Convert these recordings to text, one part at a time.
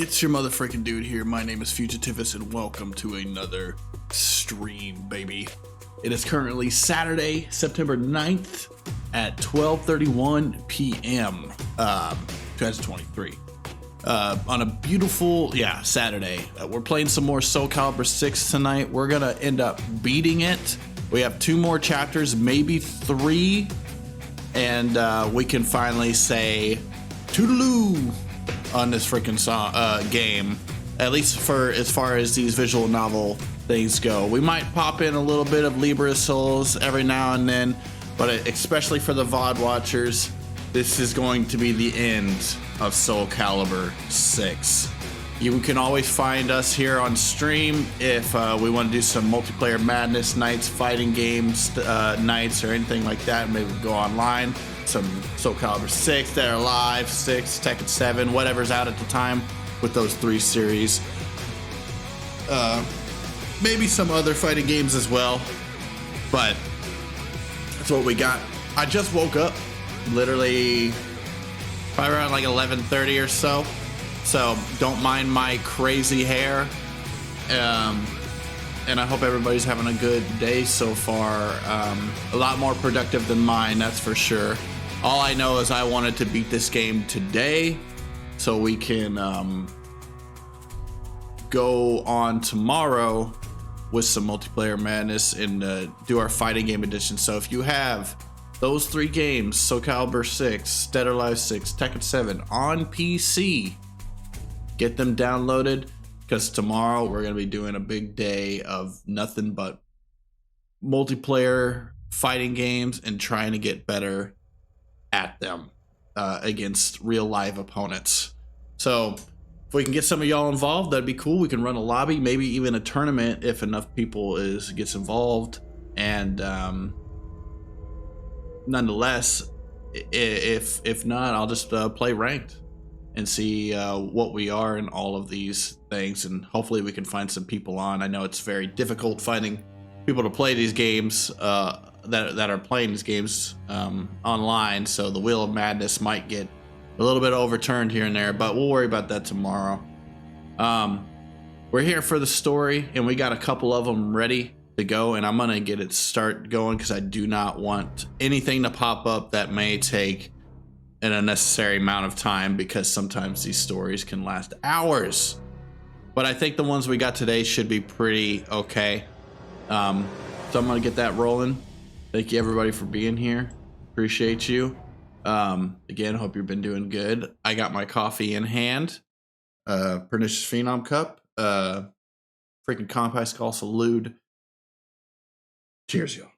It's your motherfucking dude here. My name is Fugitivus and welcome to another stream, baby. It is currently Saturday, September 9th at 12:31 p.m. 2023. On a beautiful, Saturday. We're playing some more Soul Calibur 6 tonight. We're gonna end up beating it. We have 2 more chapters, maybe 3, and we can finally say toodaloo on this freaking game, at least for as far as these visual novel things go. We might pop in a little bit of Libra Souls every now and then, but especially for the VOD watchers, this is going to be the end of Soul Calibur 6. You can always find us here on stream if we want to do some multiplayer madness nights, fighting games nights, or anything like that. Maybe we go online. Some Soul Calibur 6, Dead or Alive 6, Tekken 7, whatever's out at the time with those 3 series. Maybe some other fighting games as well, but that's what we got. I just woke up, literally probably around like 11:30 or so, so don't mind my crazy hair. And I hope everybody's having a good day so far. A lot more productive than mine, that's for sure. All I know is I wanted to beat this game today so we can go on tomorrow with some multiplayer madness and do our fighting game edition. So if you have those 3 games, Soul Calibur 6, Dead or Alive 6, Tekken 7 on PC, get them downloaded, because tomorrow we're going to be doing a big day of nothing but multiplayer fighting games and trying to get better at them against real live opponents. So if we can get some of y'all involved, that'd be cool. We can run a lobby, maybe even a tournament if enough people gets involved. And nonetheless, if not, I'll just play ranked and see what we are in all of these things, and hopefully we can find some people on. I know it's very difficult finding people to play these games that are playing these games online, so the wheel of madness might get a little bit overturned here and there, but we'll worry about that tomorrow. We're here for the story, and we got a couple of them ready to go, and I'm gonna get it start going because I do not want anything to pop up that may take an unnecessary amount of time, because sometimes these stories can last hours. But I think the ones we got today should be pretty okay. So I'm gonna get that rolling. Thank you everybody for being here. Appreciate you. Again, hope you've been doing good. I got my coffee in hand. Pernicious Phenom cup. Freaking Compai Skull Salute. Cheers, y'all.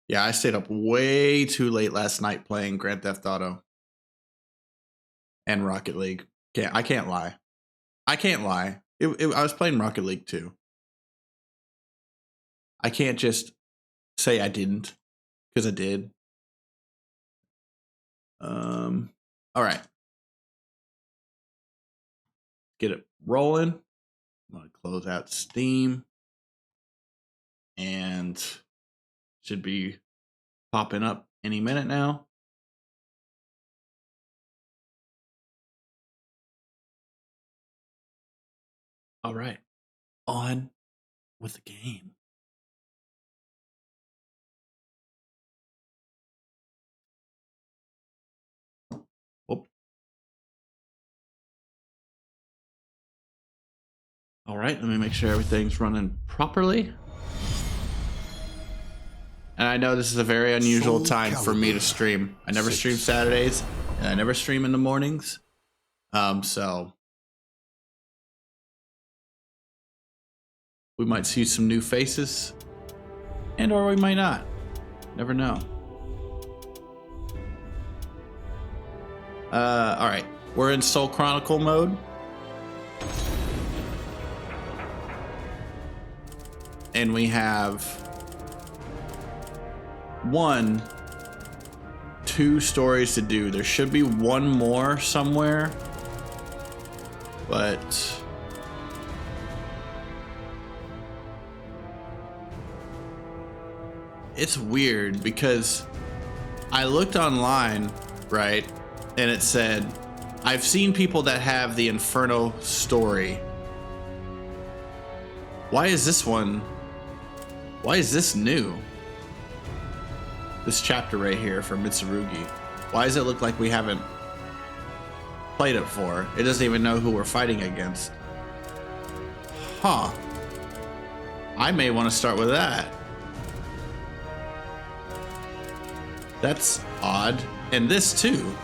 Yeah, I stayed up way too late last night playing Grand Theft Auto and Rocket League. I can't lie. I was playing Rocket League too. I can't just say I didn't, because I did. All right. Get it rolling. I'm gonna close out Steam, and should be popping up any minute now. All right, on with the game. Whoop. All right, let me make sure everything's running properly. And I know this is a very unusual time for me to stream. I never stream Saturdays, and I never stream in the mornings. So we might see some new faces, or we might not. Never know. All right, we're in Soul Chronicle mode. And we have 2 stories to do. There should be 1 more somewhere, but it's weird because I looked online, right, and it said, I've seen people that have the Inferno story. Why is this one? Why is this new? This chapter right here from Mitsurugi. Why does it look like we haven't played it before? It doesn't even know who we're fighting against. Huh. I may want to start with that. That's odd. And this too.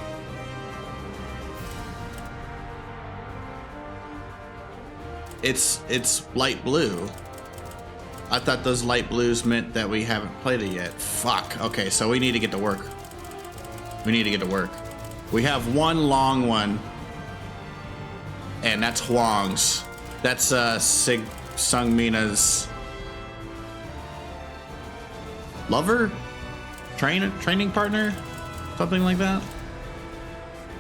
It's light blue. I thought those light blues meant that we haven't played it yet. Fuck. Okay, so we need to get to work. We need to get to work. We have one long one, and that's Huang's. That's Sig Sung Mina's lover, training partner, something like that.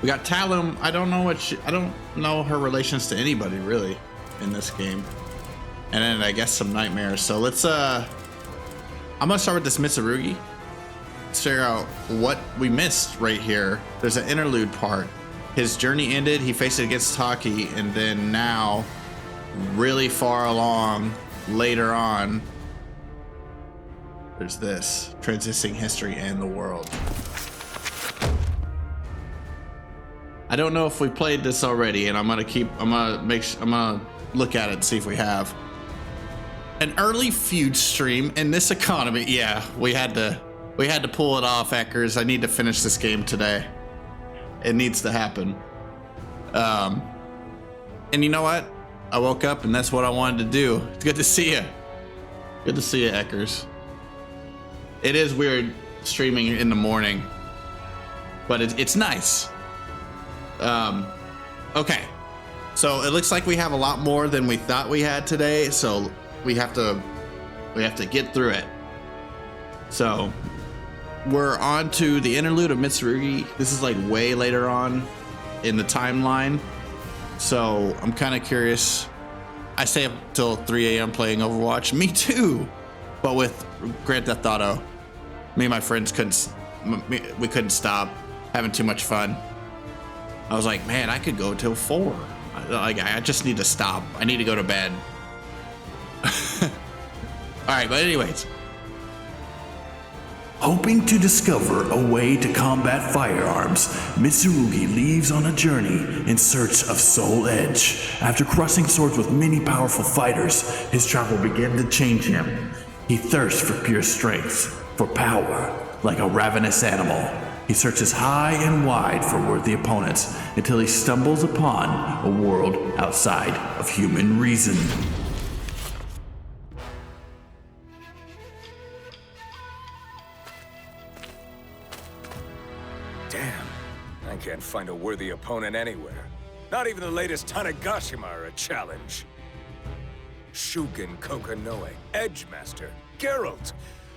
We got Talum. I don't know I don't know her relations to anybody really in this game. And then I guess some nightmares. So let's I'm gonna start with this Mitsurugi. Let's figure out what we missed right here. There's an interlude part. His journey ended, he faced it against Taki, and then now, really far along, later on, there's this. Transitioning history and the world. I don't know if we played this already, and I'm gonna look at it and see if we have. An early feud stream in this economy. Yeah, we had to pull it off, Eckers. I need to finish this game today. It needs to happen. And you know what? I woke up and that's what I wanted to do. It's good to see you. Good to see you, Eckers. It is weird streaming in the morning, but it's nice. Okay. So it looks like we have a lot more than we thought we had today, so we have to get through it. So we're on to the interlude of Mitsurugi. This is like way later on in the timeline, so I'm kind of curious. I stay up till 3 a.m. playing Overwatch. Me too, but with Grand Theft Auto, me and my friends couldn't stop having too much fun. I was like, man, I could go till 4. I just need to stop. I need to go to bed. All right, but anyways. Hoping to discover a way to combat firearms, Mitsurugi leaves on a journey in search of Soul Edge. After crossing swords with many powerful fighters, his travel began to change him. He thirsts for pure strength, for power, like a ravenous animal. He searches high and wide for worthy opponents until he stumbles upon a world outside of human reason. Damn, I can't find a worthy opponent anywhere. Not even the latest Tanegashima are a challenge. Shugen Kokanoe, Edgemaster, Geralt.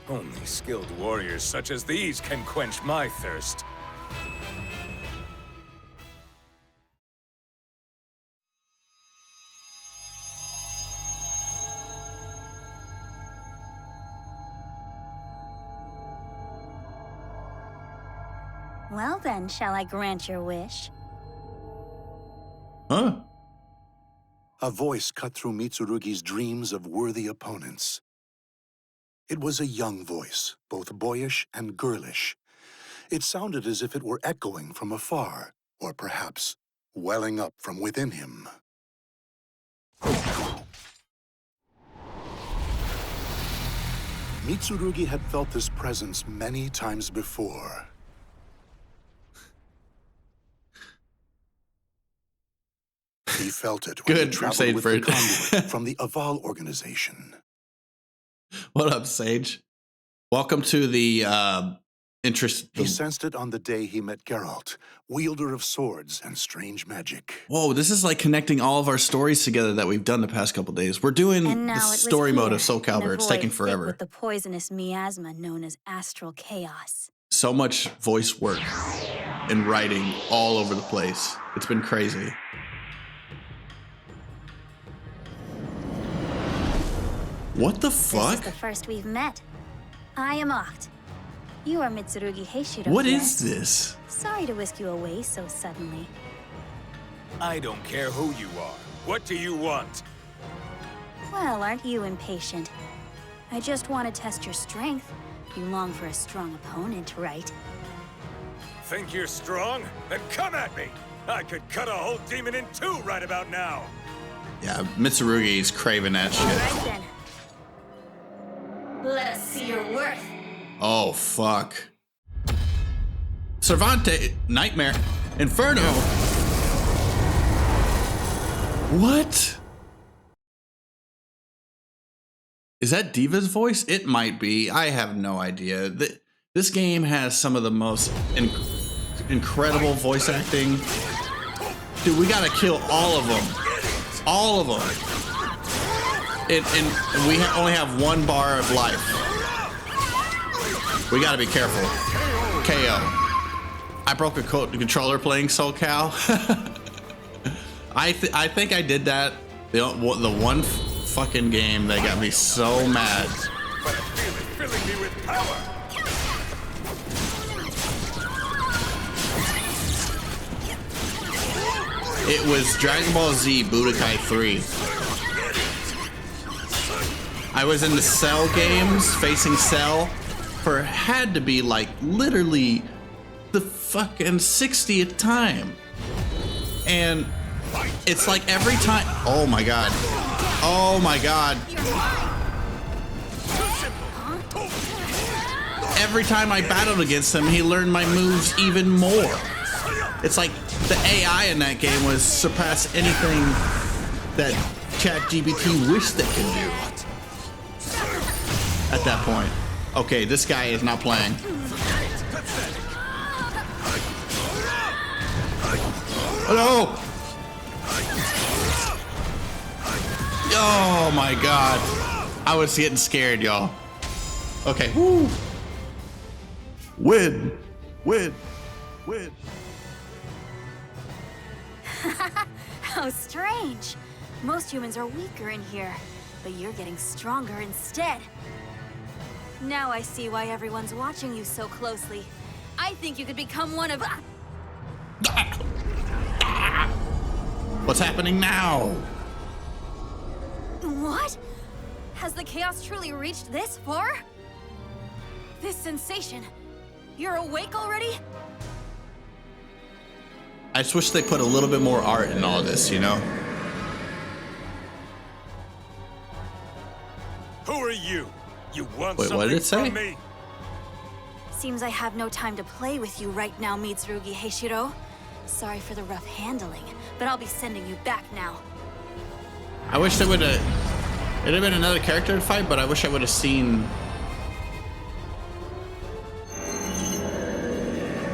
Only skilled warriors such as these can quench my thirst. Well then, shall I grant your wish? Huh? A voice cut through Mitsurugi's dreams of worthy opponents. It was a young voice, both boyish and girlish. It sounded as if it were echoing from afar, or perhaps welling up from within him. Mitsurugi had felt this presence many times before. He felt it when he traveled with the convoy from the Aval organization. What up, Sage? Welcome to the interest. He sensed it on the day he met Geralt, wielder of swords and strange magic. Whoa, this is like connecting all of our stories together that we've done the past couple days. We're doing the story mode of Soul Calibur. It's taking forever. With the poisonous miasma known as astral chaos. So much voice work and writing all over the place. It's been crazy. What the fuck? This is the first we've met. I am Oct. You are Mitsurugi Heishiro. What yes? is this? Sorry to whisk you away so suddenly. I don't care who you are. What do you want? Well, aren't you impatient? I just want to test your strength. You long for a strong opponent, right? Think you're strong? Then come at me! I could cut a whole demon in two right about now! Yeah, Mitsurugi's craving that shit. Right then. Let us see your worth. Oh, fuck. Cervante, Nightmare, Inferno. What? Is that Diva's voice? It might be. I have no idea. This game has some of the most incredible voice acting. Dude, we gotta kill all of them. All of them. And we only have one bar of life. We gotta be careful. KO. I broke a controller playing Soul Cal. I think I did that. The one fucking game that got me so mad. But I feel it filling me with power! It was Dragon Ball Z Budokai 3. I was in the Cell games, facing Cell, for had to be like literally the fucking 60th time. And it's like every time, oh my god. Oh my god. Every time I battled against him, he learned my moves even more. It's like the AI in that game was surpass anything that ChatGPT wished they could do. At that point. Okay, this guy is not playing. Hello! Oh my god. I was getting scared, y'all. Okay. Woo. Win. Win. Win. How strange. Most humans are weaker in here, but you're getting stronger instead. Now I see why everyone's watching you so closely. I think you could become one of... What's happening now? What? Has the chaos truly reached this far? This sensation. You're awake already? I just wish they put a little bit more art in all this, you know? Who are you? You want Wait, something what did it say? from me? Seems I have no time to play with you right now, Mitsurugi Heishiro. Sorry for the rough handling, but I'll be sending you back now. I wish they would have... It'd have been another character to fight, but I wish I would have seen...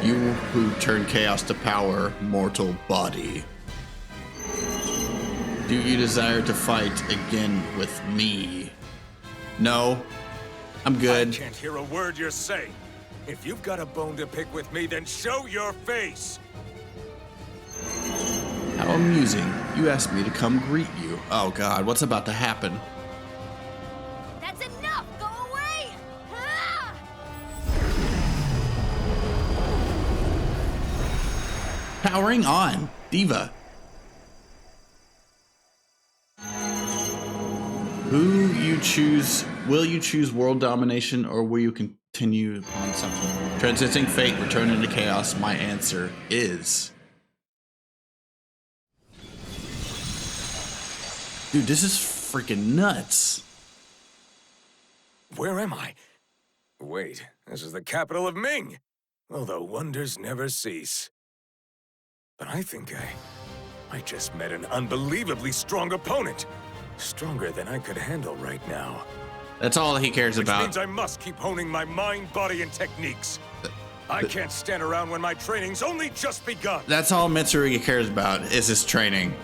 You who turn chaos to power, mortal body. Do you desire to fight again with me? No. I'm good. I can't hear a word you're saying. If you've got a bone to pick with me, then show your face! How amusing. You asked me to come greet you. Oh god, what's about to happen? That's enough! Go away! Ah! Powering on, Diva. Who you choose? Will you choose world domination or will you continue on something? Transiting fate, return into chaos. My answer is... Dude, this is freaking nuts. Where am I? Wait, this is the capital of Ming! Although wonders never cease. But I think I just met an unbelievably strong opponent. Stronger than I could handle right now. That's all he cares Which about. means I must keep honing my mind, body, and techniques. I can't stand around when my training's only just begun. That's all Mitsurugi cares about is his training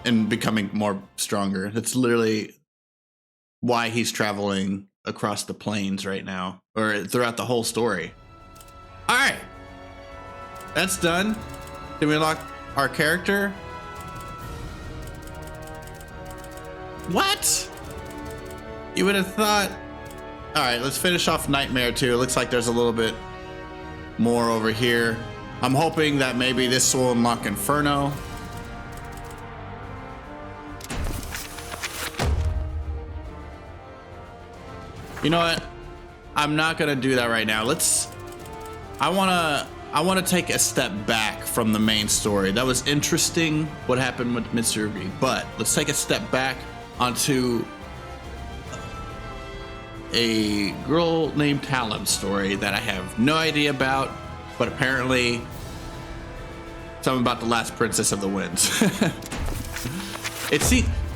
and becoming more stronger. That's literally why he's traveling across the plains right now, or throughout the whole story. All right, that's done. Did we unlock our character? What? You would have thought All right, let's finish off Nightmare 2. It looks like there's a little bit more over here. I'm hoping that maybe this will unlock Inferno. You know what? I'm not gonna do that right now. I wanna take a step back from the main story. That was interesting what happened with Mitsurugi, but let's take a step back onto a girl named Talon story that I have no idea about, but apparently something about the last princess of the winds.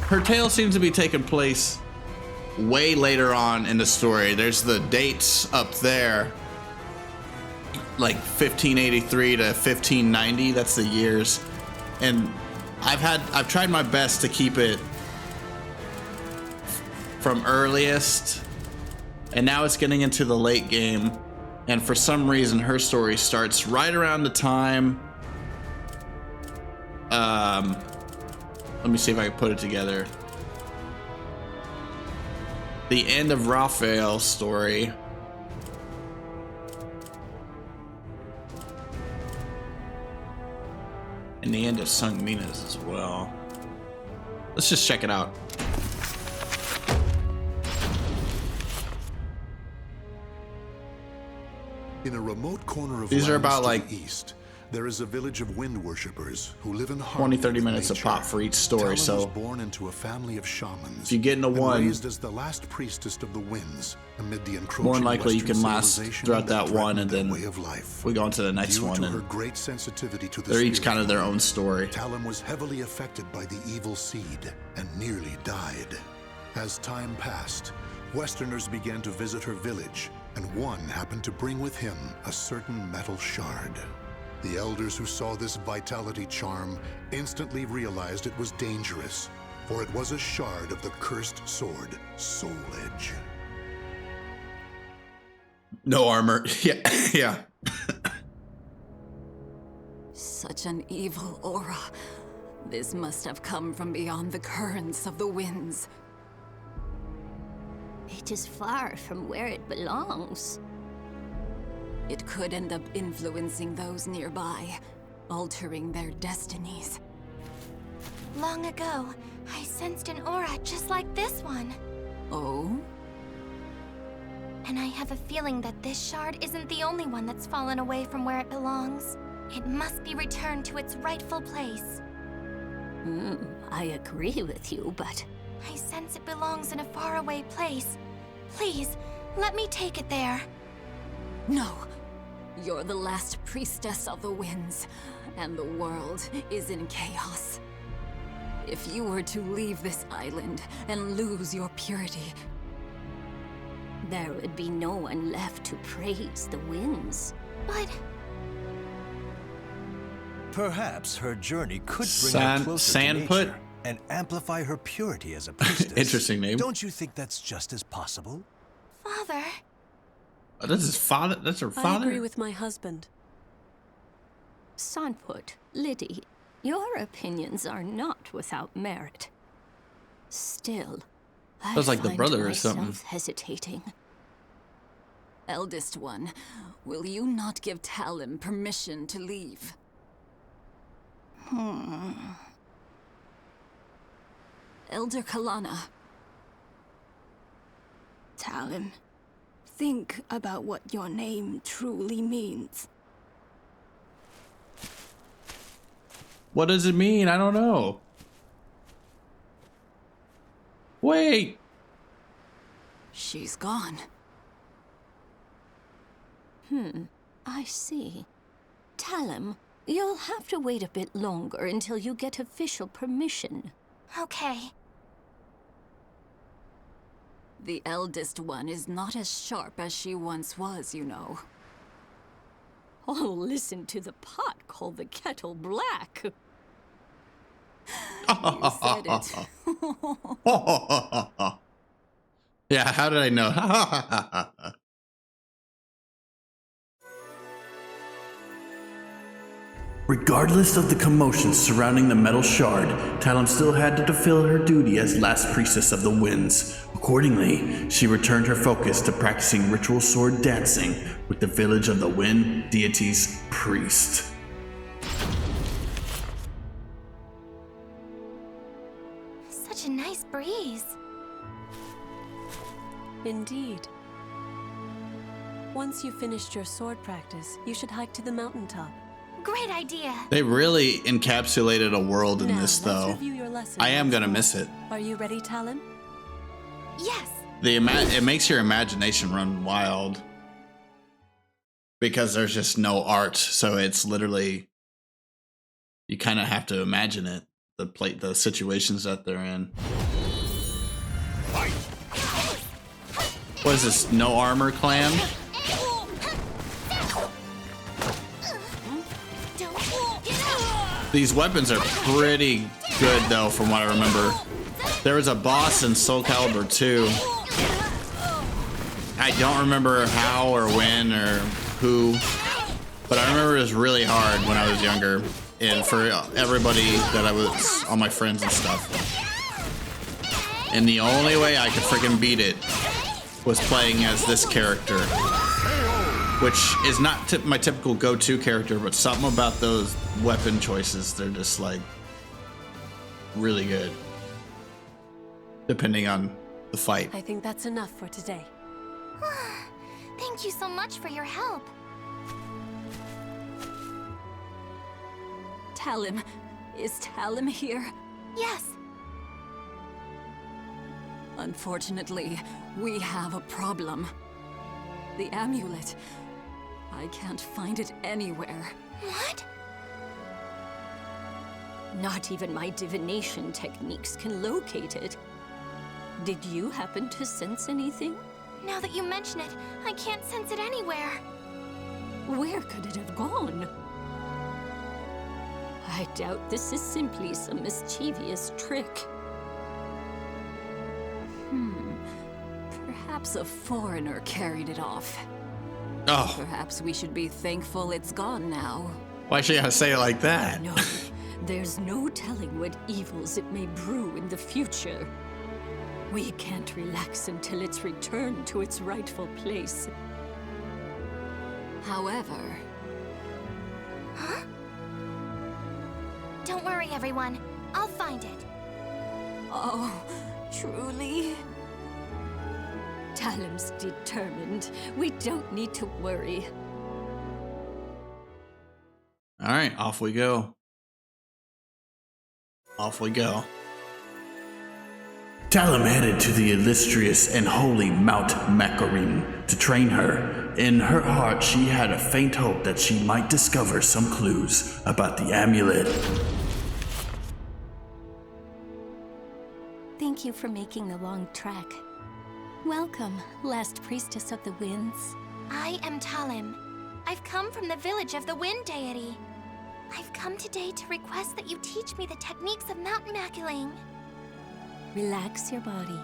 Her tale seems to be taking place way later on in the story. There's the dates up there, like 1583 to 1590. That's the years, and I've tried my best to keep it from earliest, and now it's getting into the late game, and for some reason her story starts right around the time. Let me see if I can put it together. The end of Raphael's story. And the end of Sung Mina's as well. Let's just check it out. In a remote corner of These are lands about to like the east, there is a village of wind worshippers who live in 20-30 minutes a pop for each story. Talon So was born into a family of shamans. if you get into and one, raised as the last priestess of the winds amid the encroaching more than likely you Western can last civilization throughout that one, and threatened their then way of life. we go on to the next Due one, to her and great sensitivity to the they're each kind of their spiritual, own story. Talon was heavily affected by the evil seed and nearly died. As time passed, Westerners began to visit her village, and one happened to bring with him a certain metal shard. The elders who saw this vitality charm instantly realized it was dangerous, for it was a shard of the cursed sword, Soul Edge. No armor. Yeah, yeah. Such an evil aura. This must have come from beyond the currents of the winds. It is far from where it belongs. It could end up influencing those nearby, altering their destinies. Long ago, I sensed an aura just like this one. Oh? And I have a feeling that this shard isn't the only one that's fallen away from where it belongs. It must be returned to its rightful place. I agree with you, but I sense it belongs in a faraway place. Please, let me take it there. No! You're the last priestess of the winds, and the world is in chaos. If you were to leave this island and lose your purity, there would be no one left to praise the winds. But perhaps her journey could bring her closer to Sandput? nature and amplify her purity as a priestess. Interesting name. Don't you think that's just as possible? Father, Oh, that's his father. That's her I father. agree with my husband. Sanput, Liddy, your opinions are not without merit. Still, I Sounds like the find brother or myself something. hesitating. eldest one, will you not give Talon permission to leave? Elder Kalana. Talon, think about what your name truly means. What does it mean? I don't know. Wait. She's gone. I see. Talon, you'll have to wait a bit longer until you get official permission. okay. The eldest one is not as sharp as she once was, you know. Oh, listen to the pot call the kettle black. You said it. Yeah, how did I know? Regardless of the commotion surrounding the metal shard, Talum still had to fulfill her duty as last priestess of the winds. Accordingly, she returned her focus to practicing ritual sword dancing with the village of the wind deity's priest. Such a nice breeze. Indeed. Once you've finished your sword practice, you should hike to the mountaintop. Great idea. They really encapsulated a world in Now, this, let's though. review your lesson I am once gonna more. miss it. Are you ready, Talon? Yes. It makes your imagination run wild because there's just no art, so it's literally you kind of have to imagine it. The situations that they're in. What is this? No Armor Clan? These weapons are pretty good, though, from what I remember. There was a boss in Soul Calibur 2. I don't remember how or when or who, but I remember it was really hard when I was younger, and for everybody that I was, all my friends and stuff. And the only way I could freaking beat it was playing as this character, which is not my typical go-to character, but something about those weapon choices, they're just like really good, depending on the fight. I think that's enough for today. Thank you so much for your help. Talum. Is Talum here? Yes. Unfortunately, we have a problem. The amulet. I can't find it anywhere. What? Not even my divination techniques can locate it. Did you happen to sense anything? Now that you mention it, I can't sense it anywhere. Where could it have gone? I doubt this is simply some mischievous trick. Perhaps a foreigner carried it off. Oh, Perhaps we should be thankful it's gone now. why should I say it like that? No, there's no telling what evils it may brew in the future. We can't relax until it's returned to its rightful place. However, Don't worry, everyone. I'll find it. oh, truly? Talum's determined. We don't need to worry. All right, off we go. Off we go. Talum headed to the illustrious and holy Mount Macarin to train her. In her heart, she had a faint hope that she might discover some clues about the amulet. Thank you for making the long trek. Welcome, last priestess of the winds. I am Talum. I've come from the village of the wind deity. I've come today to request that you teach me the techniques of mountain maculing. Relax your body.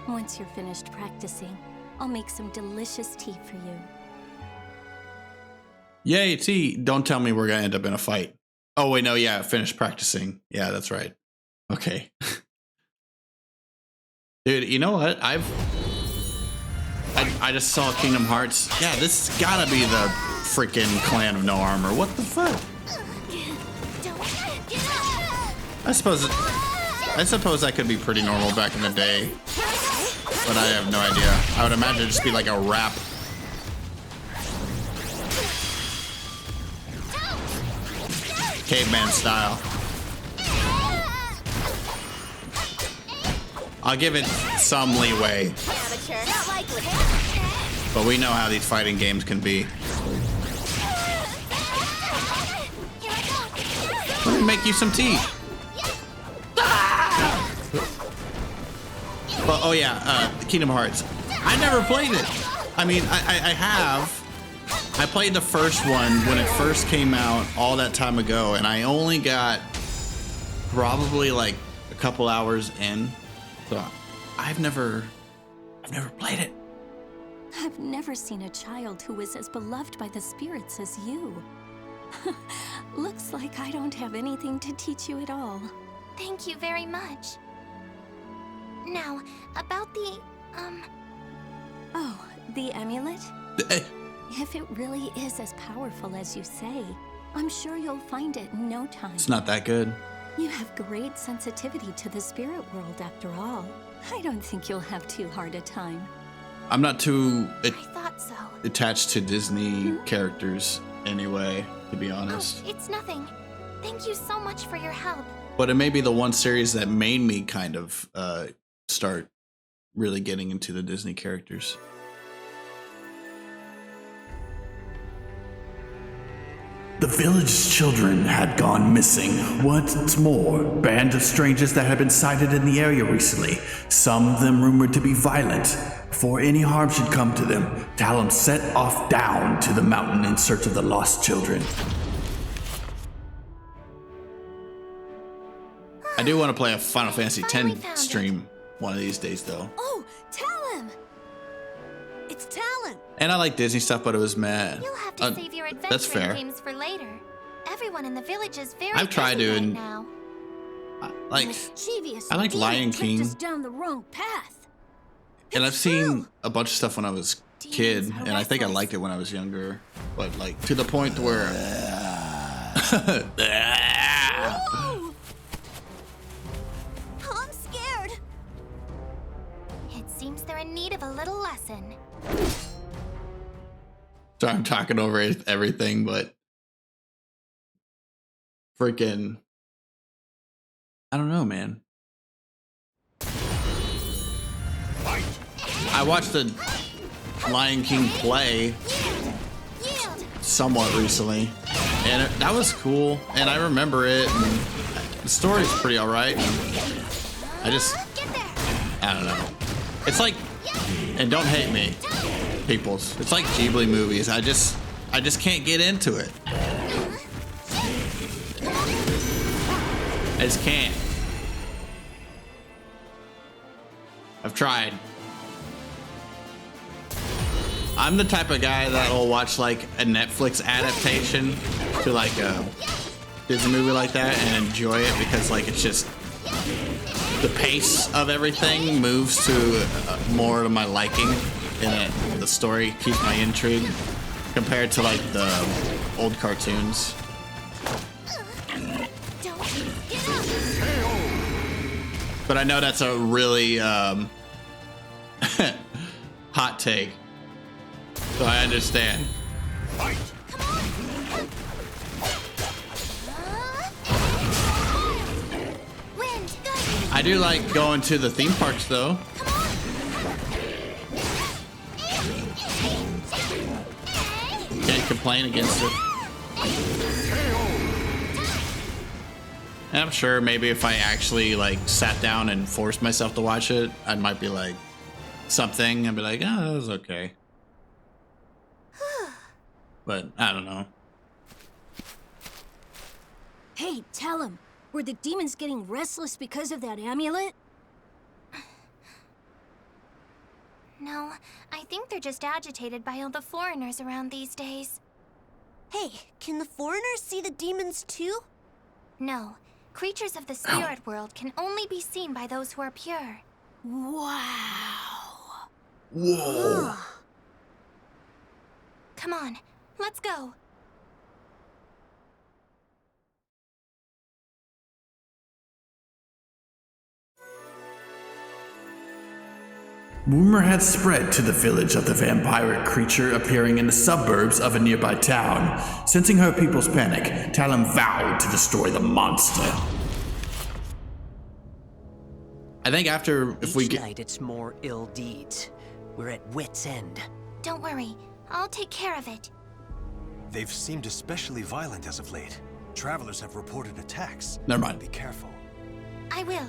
Once you're finished practicing, I'll make some delicious tea for you. Yay, T. Don't tell me we're going to end up in a fight. Oh, wait, no, yeah, finish practicing. Yeah, that's right. Okay. Dude, you know what? I just saw Kingdom Hearts. Yeah, this has gotta be the freaking Clan of No Armor. What the fuck? I suppose that could be pretty normal back in the day, but I have no idea. I would imagine it'd just be like a rap. Caveman style. I'll give it some leeway, but we know how these fighting games can be. Let me make you some tea. Well, oh yeah, Kingdom Hearts. I never played it. I mean, I have. I played the first one when it first came out all that time ago, and I only got probably like a couple hours in. So I've never played it. I've never seen a child who was as beloved by the spirits as you. Looks like I don't have anything to teach you at all. Thank you very much. Now, about the, Oh, the amulet? If it really is as powerful as you say, I'm sure you'll find it in no time. It's not that good. You have great sensitivity to the spirit world after all. I don't think you'll have too hard a time. I'm not too I thought so. attached to Disney characters anyway, to be honest. Oh, it's nothing. Thank you so much for your help. But it may be the one series that made me kind of start really getting into the Disney characters. The village's children had gone missing. What's more, bands of strangers that had been sighted in the area recently, some of them rumored to be violent. Before any harm should come to them, Talon set off down to the mountain in search of the lost children. I do want to play a Final Fantasy X stream one of these days, though. Oh, Talon! It's Talon! And I like Disney stuff, but it was mad. You'll have to save your that's adventuring fair. games for later. Everyone in the village is very I've tried busy to, right and now. Like, Mischievous I like demon Lion tricked King. us down the wrong path. And I've It's seen true. a bunch of stuff when I was a kid, Demons are and I think I restless. liked it when I was younger. But like to the point where Oh! I'm scared. It seems they're in need of a little lesson. sorry, I'm talking over everything, but freaking, I don't know, man. I watched the Lion King play Yield! somewhat recently, and that was cool, and I remember it, and the story's pretty alright. I just, Get there! I don't know. It's like, and don't hate me, peoples. It's like Ghibli movies. I just can't get into it. I just can't. I've tried. I'm the type of guy that will watch like a Netflix adaptation to like a Disney movie like that and enjoy it because like it's just the pace of everything moves to more to my liking, and the story keeps my intrigue compared to like the old cartoons. Don't get up! But I know that's a really hot take, so I understand. Wind, good! I do like going to the theme parks though. Can't complain against it. And I'm sure maybe if I actually like sat down and forced myself to watch it, I might be like something. I'd be like, oh, that was okay. But I don't know. Hey, tell him. Were the demons getting restless because of that amulet? No, I think they're just agitated by all the foreigners around these days. Hey, can the foreigners see the demons too? No, creatures of the spirit world can only be seen by those who are pure. Wow. Whoa! Come on, let's go. Rumor had spread to the village of the vampiric creature appearing in the suburbs of a nearby town. Sensing her people's panic, Talon vowed to destroy the monster. I think after if we Each get night it's more ill deeds. We're at wit's end. Don't worry, I'll take care of it. They've seemed especially violent as of late. Travelers have reported attacks. Never mind. Be careful. I will.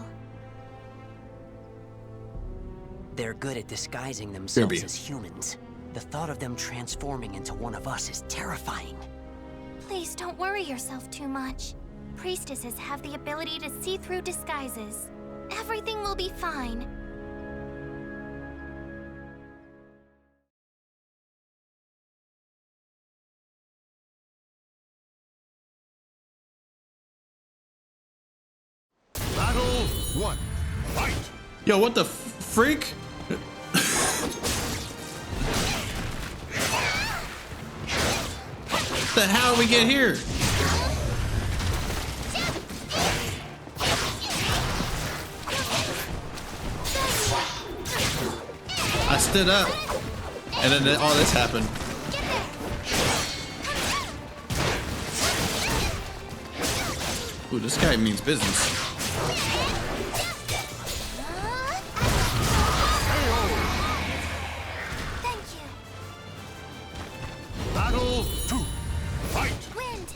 They're good at disguising Here themselves be. as humans. The thought of them transforming into one of us is terrifying. Please don't worry yourself too much. Priestesses have the ability to see through disguises. Everything will be fine. one, fight! Yo, what the freak? The hell did we get here? I stood up, and then all this happened. Ooh, this guy means business. Thank you. Battle 2, fight! Wind.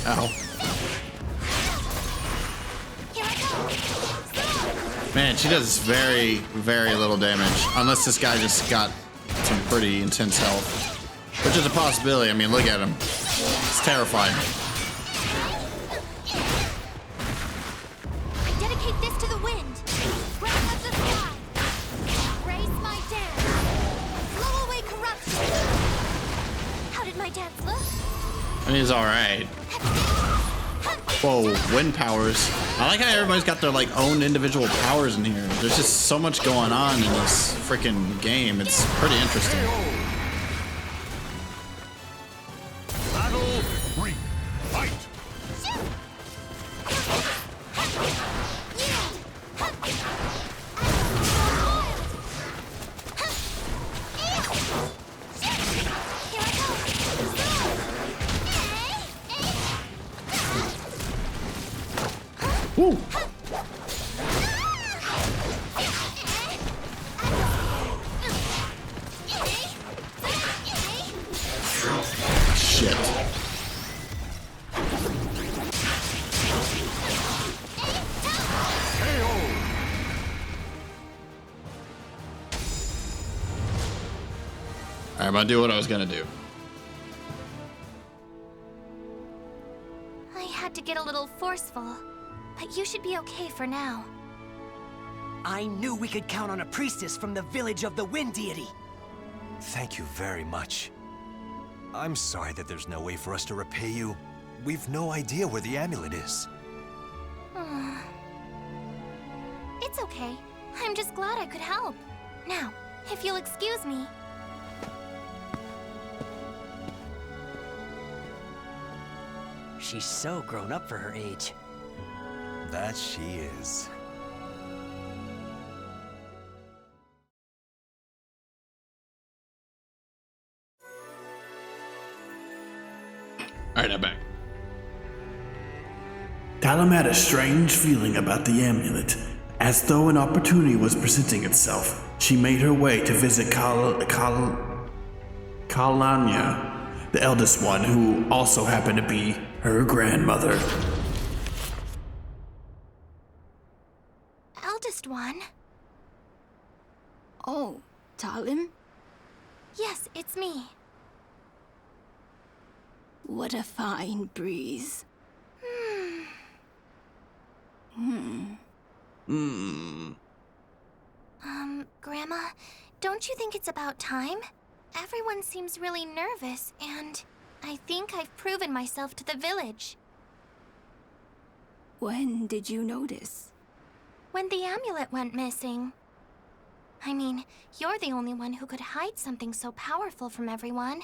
Ow. Man, she does very, very little damage. Unless this guy just got some pretty intense health. Which is a possibility. I mean, look at him. It's terrifying. I dedicate this to the wind. Breath of the sky. Raise my dance. Blow away corruption. How did my dance look? I mean, it's alright. Whoa, wind powers. I like how everybody's got their like own individual powers in here. There's just so much going on in this freaking game. It's pretty interesting. Battle 3, fight! Woo! Shit. Alright, I'm gonna do what I was gonna do. I had to get a little forceful, but you should be okay for now. I knew we could count on a priestess from the village of the wind deity. Thank you very much. I'm sorry that there's no way for us to repay you. We've no idea where the amulet is. It's okay. I'm just glad I could help. Now, if you'll excuse me. She's so grown up for her age. That she is. Alright, I'm back. Talum had a strange feeling about the amulet. As though an opportunity was presenting itself, she made her way to visit Kalanya, the eldest one, who also happened to be her grandmother. Eldest one? Oh, Talum? Yes, it's me. What a fine breeze. Grandma, don't you think it's about time? Everyone seems really nervous, and I think I've proven myself to the village. When did you notice? When the amulet went missing. I mean, you're the only one who could hide something so powerful from everyone.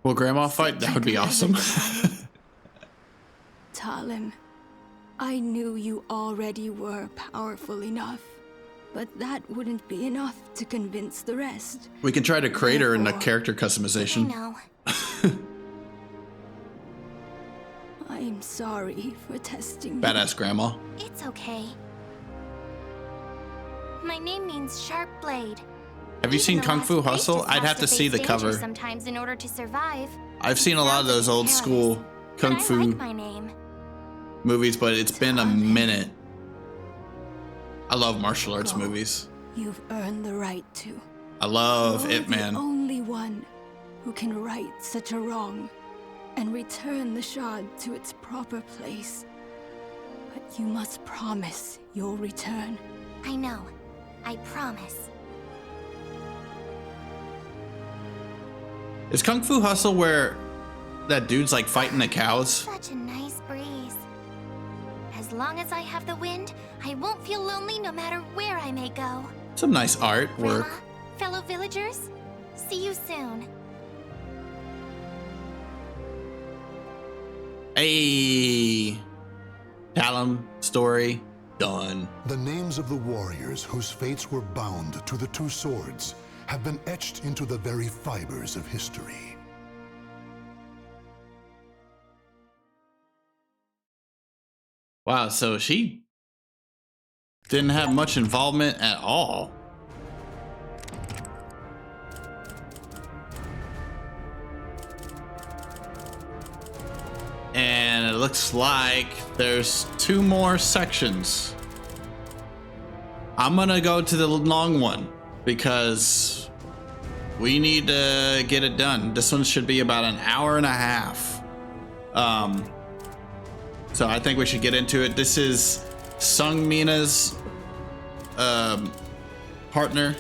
Will Grandma fight? That would be awesome. Talum, I knew you already were powerful enough, but that wouldn't be enough to convince the rest. We can try to create her in the Therefore, character I customization. know. I'm sorry for testing you. Badass Grandma. It's okay. My name means Sharp Blade. Have you seen Kung Fu Hustle? I'd have to see the cover. Sometimes in order to survive. I've seen a lot of those old school Kung But I Fu like my name. movies, but it's been a minute. I love martial arts Go. movies. You've earned the right to. I love You're Ip Man. the only one who can right such a wrong and return the shard to its proper place. But you must promise you'll return. I know. I promise. Is Kung Fu Hustle where that dude's like fighting the cows? Such a nice breeze. As long as I have the wind, I won't feel lonely no matter where I may go. Some nice artwork. Grandma, fellow villagers, see you soon. Hey, Callum story done. The names of the warriors whose fates were bound to the two swords have been etched into the very fibers of history. Wow, so she didn't have much involvement at all. And it looks like there's 2 more sections. I'm gonna go to the long one because we need to get it done. This one should be about an hour and a half. So I think we should get into it. This is Sung Mina's partner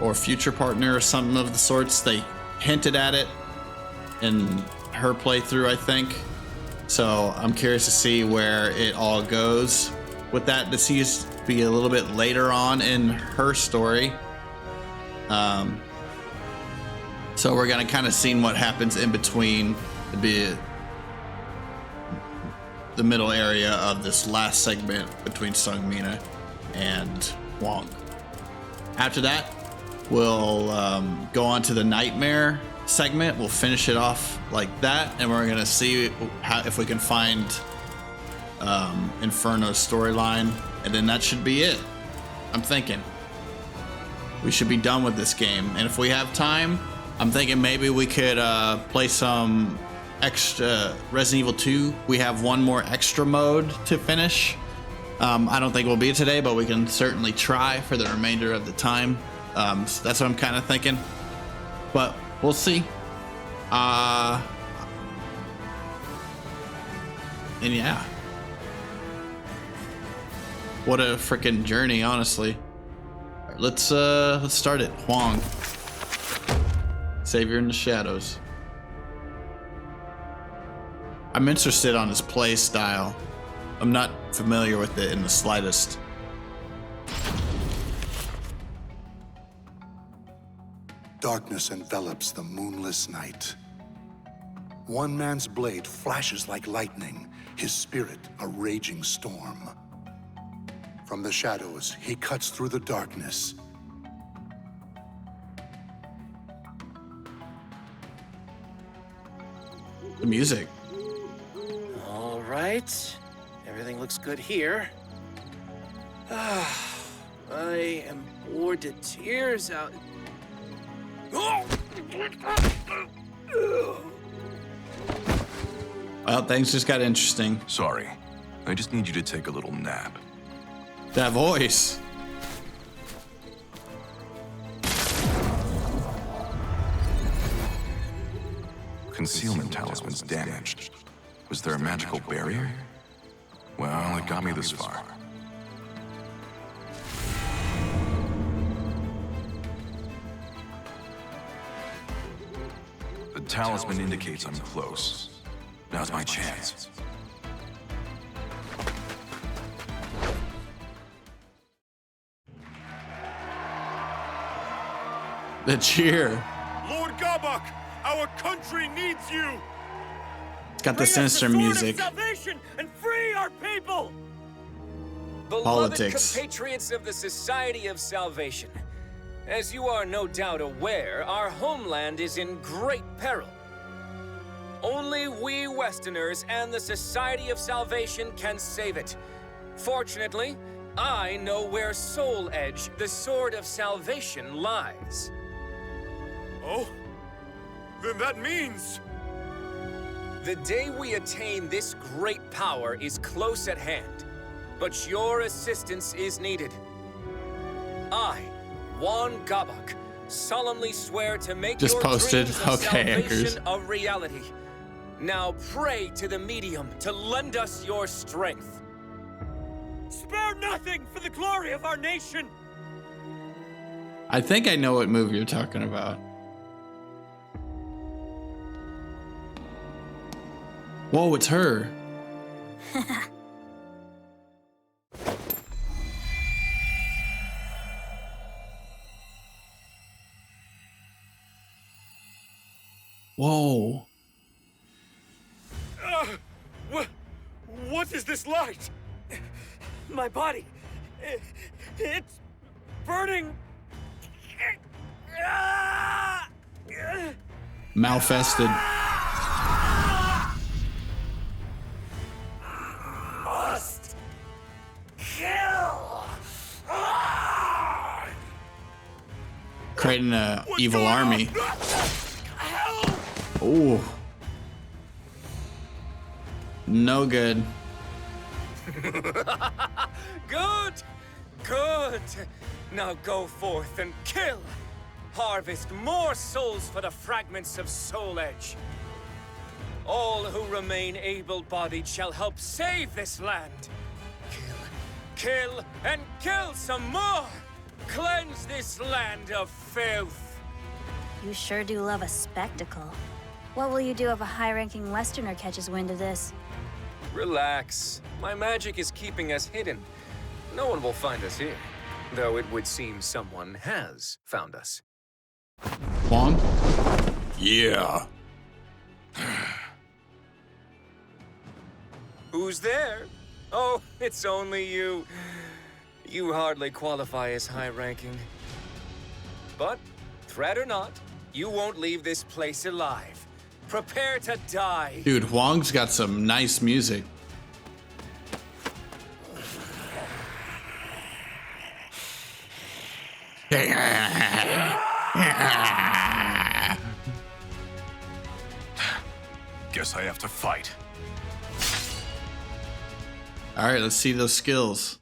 or future partner or something of the sorts. They hinted at it in her playthrough, I think. So I'm curious to see where it all goes with that. This seems to be a little bit later on in her story. So we're gonna kind of see what happens in between the middle area of this last segment between Sung Mina and Wong. After that, we'll go on to the Nightmare segment. We'll finish it off like that, and we're gonna see if we can find Inferno's storyline, and then that should be it. I'm thinking we should be done with this game, and if we have time, I'm thinking maybe we could play some extra Resident Evil 2. We have one more extra mode to finish. I don't think we'll be today, but we can certainly try for the remainder of the time. So that's what I'm kind of thinking, but we'll see. And yeah, what a freaking journey, honestly. All right, let's start it. Huang, Savior in the Shadows. I'm interested on his play style. I'm not familiar with it in the slightest. Darkness envelops the moonless night. One man's blade flashes like lightning, his spirit a raging storm. From the shadows, he cuts through the darkness. The music. All right. Everything looks good here. I am bored to tears out. Well, things just got interesting. Sorry. I just need you to take a little nap. That voice. Concealment talisman's damaged. Was there a magical barrier? Well, it got me this far. The talisman indicates I'm close. Now's my chance. The cheer. Lord Gabak, our country needs you. It's got the sinister music. Salvation and free our people. Politics. Beloved compatriots of the Society of Salvation, as you are no doubt aware, our homeland is in great peril. Only we Westerners and the Society of Salvation can save it. Fortunately, I know where Soul Edge, the Sword of Salvation, lies. Oh? Then that means... The day we attain this great power is close at hand, but your assistance is needed. I, Juan Gabak, solemnly swear to make Just your posted. dreams of Okay, salvation a reality. Now pray to the medium to lend us your strength. Spare nothing for the glory of our nation! I think I know what movie you're talking about. Whoa, it's her. Whoa. What is this light? My body, it's burning. Malfested. Must kill. Creating an evil army. Oh. No good. Good, good. Now go forth and kill. Harvest more souls for the fragments of Soul Edge. All who remain able-bodied shall help save this land. Kill, and kill some more. Cleanse this land of filth. You sure do love a spectacle. What will you do if a high-ranking Westerner catches wind of this? Relax. My magic is keeping us hidden. No one will find us here. Though it would seem someone has found us. Juan? Yeah. Who's there? Oh, it's only you. You hardly qualify as high-ranking. But, threat or not, you won't leave this place alive. Prepare to die. Dude, Huang's got some nice music. Guess I have to fight. All right, let's see those skills.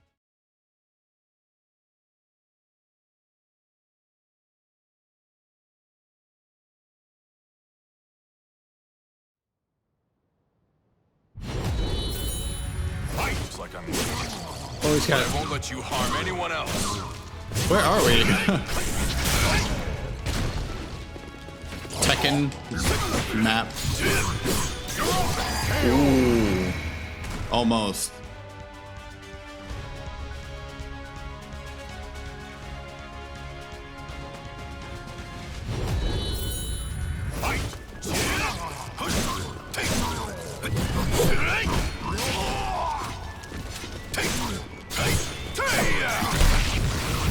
Fight! Looks like I'm. Oh, he's got. I won't let you harm anyone else. Where are we? Tekken map. Ooh. Almost.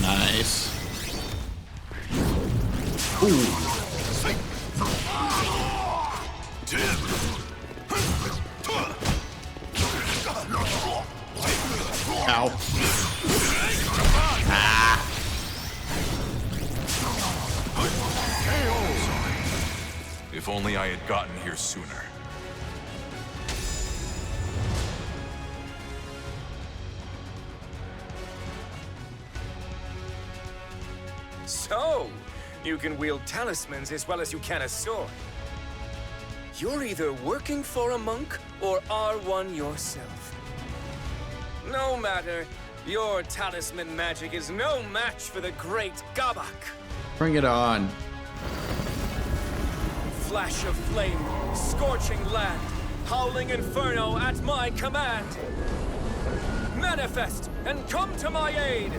Nice. Ooh. Ow. Ah. If only I had gotten here sooner. So, you can wield talismans as well as you can a sword. You're either working for a monk or are one yourself. No matter, your talisman magic is no match for the great Gabak. Bring it on. Flash of flame, scorching land, howling inferno at my command. Manifest and come to my aid.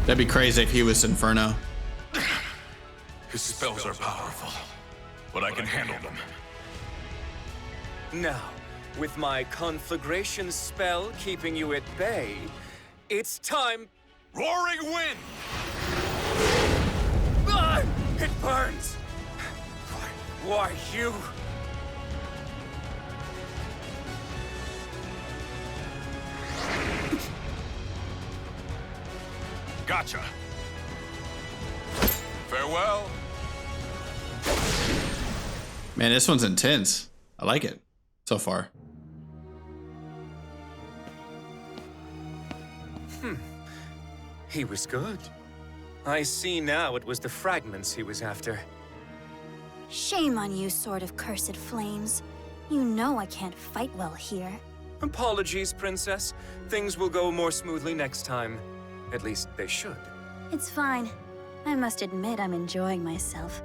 That'd be crazy if he was Inferno. His spells are powerful, but I can handle them. Now, with my conflagration spell keeping you at bay, it's time. Roaring wind! Ah, it burns! Why you? Gotcha. Farewell. Man, this one's intense. I like it so far. He was good. I see now it was the fragments he was after. Shame on you, Sword of Cursed Flames. You know I can't fight well here. Apologies, Princess. Things will go more smoothly next time. At least they should. It's fine. I must admit I'm enjoying myself.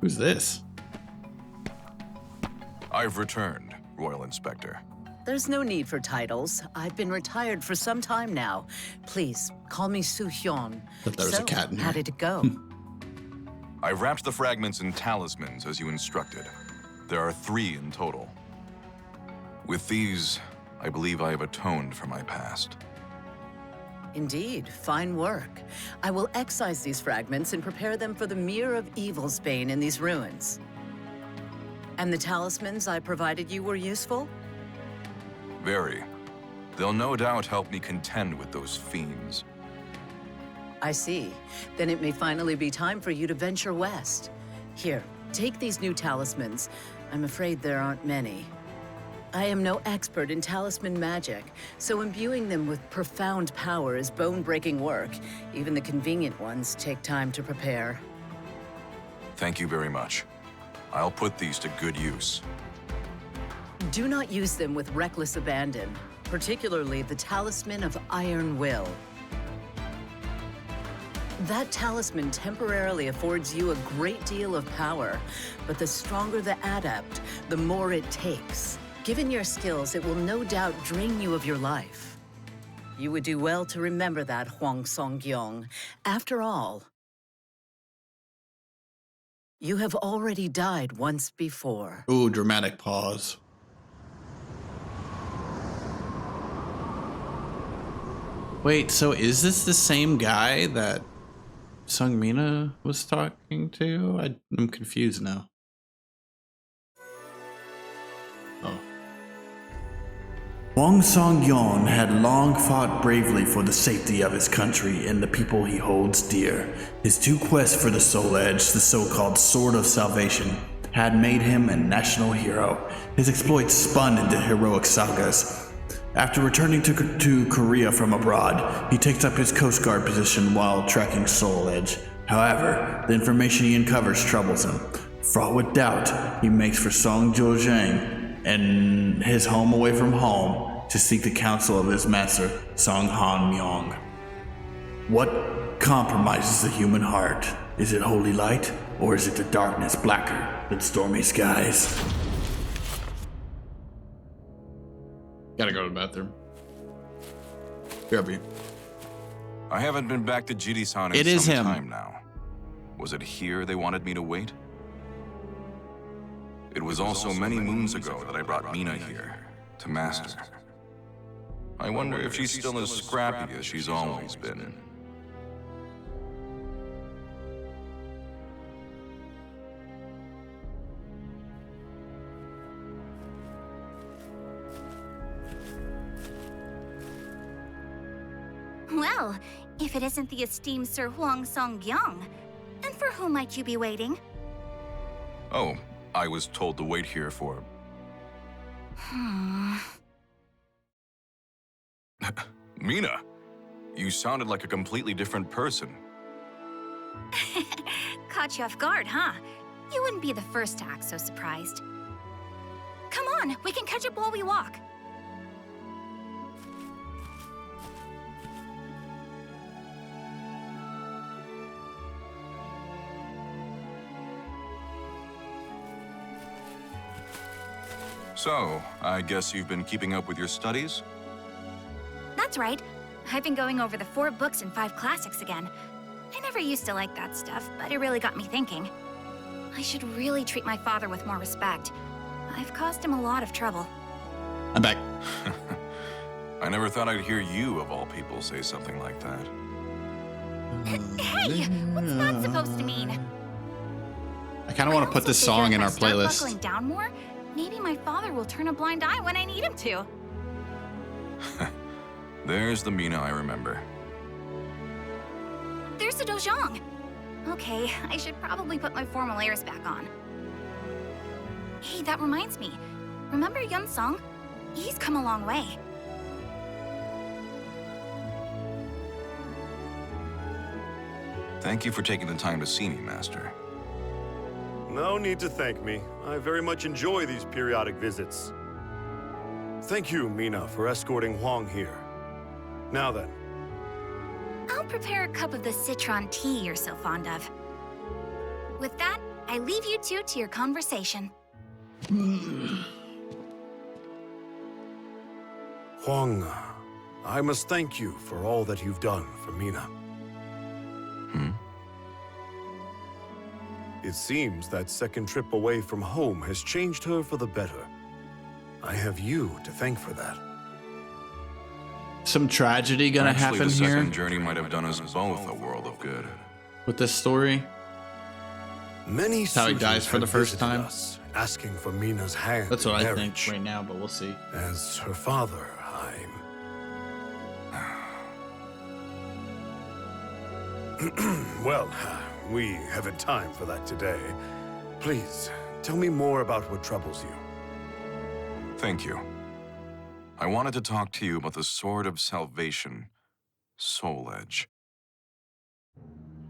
Who's this? I've returned, Royal Inspector. There's no need for titles. I've been retired for some time now. Please, call me Su Hyun. Thought there was a cat in here. How did it go? I wrapped the fragments in talismans as you instructed. There are 3 in total. With these, I believe I have atoned for my past. Indeed, fine work. I will excise these fragments and prepare them for the Mirror of Evil's bane in these ruins. And the talismans I provided you were useful? Very. They'll no doubt help me contend with those fiends. I see. Then it may finally be time for you to venture west. Here, take these new talismans. I'm afraid there aren't many. I am no expert in talisman magic, so imbuing them with profound power is bone-breaking work. Even the convenient ones take time to prepare. Thank you very much. I'll put these to good use. Do not use them with reckless abandon, particularly the Talisman of Iron Will. That talisman temporarily affords you a great deal of power, but the stronger the adept, the more it takes. Given your skills, it will no doubt drain you of your life. You would do well to remember that, Hwang Song-gyong. After all, you have already died once before. Ooh, dramatic pause. Wait, so is this the same guy that Sung Mina was talking to? I'm confused now. Oh. Hwang Song-yeon had long fought bravely for the safety of his country and the people he holds dear. His 2 quests for the Soul Edge, the so-called Sword of Salvation, had made him a national hero. His exploits spun into heroic sagas. After returning to Korea from abroad, he takes up his Coast Guard position while tracking Soul Edge. However, the information he uncovers troubles him. Fraught with doubt, he makes for Song Jiang and his home away from home to seek the counsel of his master, Song Han Myong. What compromises the human heart? Is it holy light, or is it the darkness blacker than stormy skies? Gotta go to the bathroom. Grab you. I haven't been back to Jiri-san in some time now. Was it here they wanted me to wait? It was also many moons ago that I brought Mina here, to Master. I wonder if she's still as scrappy as she's always been. Well, if it isn't the esteemed Sir Hwang Song-gyong, then for whom might you be waiting? Oh, I was told to wait here for... Mina, you sounded like a completely different person. Caught you off guard, huh? You wouldn't be the first to act so surprised. Come on, we can catch up while we walk. So, I guess you've been keeping up with your studies? That's right. I've been going over the 4 books and 5 classics again. I never used to like that stuff, but it really got me thinking. I should really treat my father with more respect. I've caused him a lot of trouble. I'm back. I never thought I'd hear you, of all people, say something like that. Hey, what's that supposed to mean? I kind of want to put this song in our playlist. Start buckling down more, maybe my father will turn a blind eye when I need him to. There's the Mina I remember. There's the Dojang. Okay, I should probably put my formal airs back on. Hey, that reminds me. Remember Yun Song? He's come a long way. Thank you for taking the time to see me, Master. No need to thank me. I very much enjoy these periodic visits. Thank you, Mina, for escorting Hwang here. Now then. I'll prepare a cup of the citron tea you're so fond of. With that, I leave you two to your conversation. Huang, I must thank you for all that you've done for Mina. It seems that second trip away from home has changed her for the better. I have you to thank for that. Some tragedy gonna Actually, happen the here second journey might have done us both a world of good. with this story. Many That's how he dies for the first time. us, asking for Mina's hand. That's what in I think marriage. right now, but we'll see. As her father, well, we haven't time for that today. Please, tell me more about what troubles you. Thank you. I wanted to talk to you about the Sword of Salvation, Soul Edge.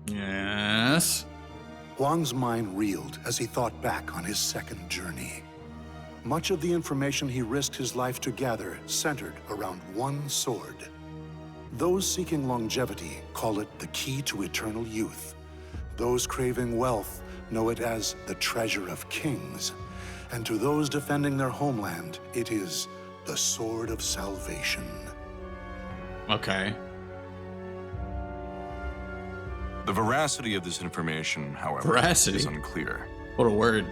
Yes. Huang's mind reeled as he thought back on his second journey. Much of the information he risked his life to gather centered around one sword. Those seeking longevity call it the key to eternal youth. Those craving wealth know it as the treasure of kings. And to those defending their homeland, it is the Sword of Salvation. Okay. The veracity of this information, however, Veracity? is unclear. What a word.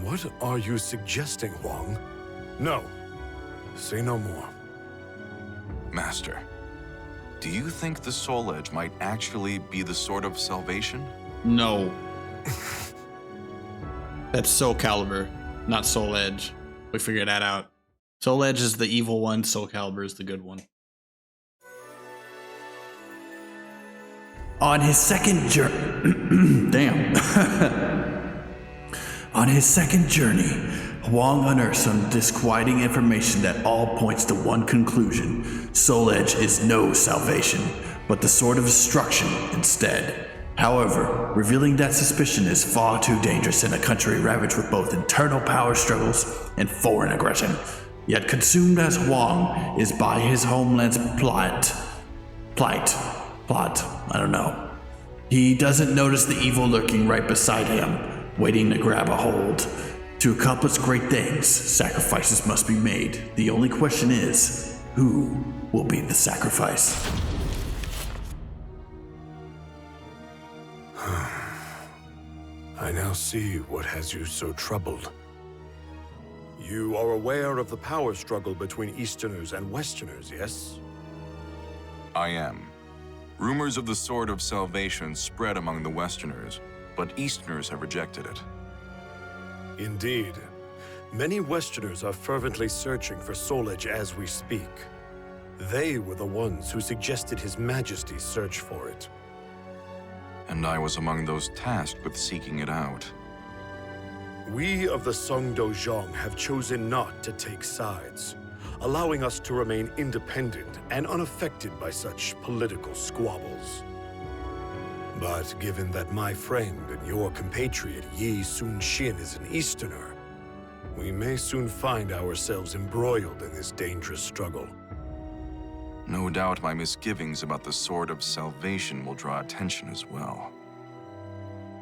What are you suggesting, Huang? No. Say no more. Master, do you think the Soul Edge might actually be the Sword of Salvation? No. That's Soul Calibur, not Soul Edge. We figured that out. Soul Edge is the evil one, Soul Calibur is the good one. On his second journey, On his second journey, Huang unearthed some disquieting information that all points to one conclusion. Soul Edge is no salvation, but the sword of destruction instead. However, revealing that suspicion is far too dangerous in a country ravaged with both internal power struggles and foreign aggression. Yet consumed as Huang is by his homeland's plight, I don't know. He doesn't notice the evil lurking right beside him, waiting to grab a hold. To accomplish great things, sacrifices must be made. The only question is, who will be the sacrifice? I now see what has you so troubled. You are aware of the power struggle between Easterners and Westerners, yes? I am. Rumors of the Sword of Salvation spread among the Westerners, but Easterners have rejected it. Indeed. Many Westerners are fervently searching for Soul Edge as we speak. They were the ones who suggested His Majesty's search for it. And I was among those tasked with seeking it out. We of the Songdo-Zhong have chosen not to take sides, allowing us to remain independent and unaffected by such political squabbles. But given that my friend and your compatriot Yi Sun-Shin is an Easterner, we may soon find ourselves embroiled in this dangerous struggle. No doubt my misgivings about the Sword of Salvation will draw attention as well.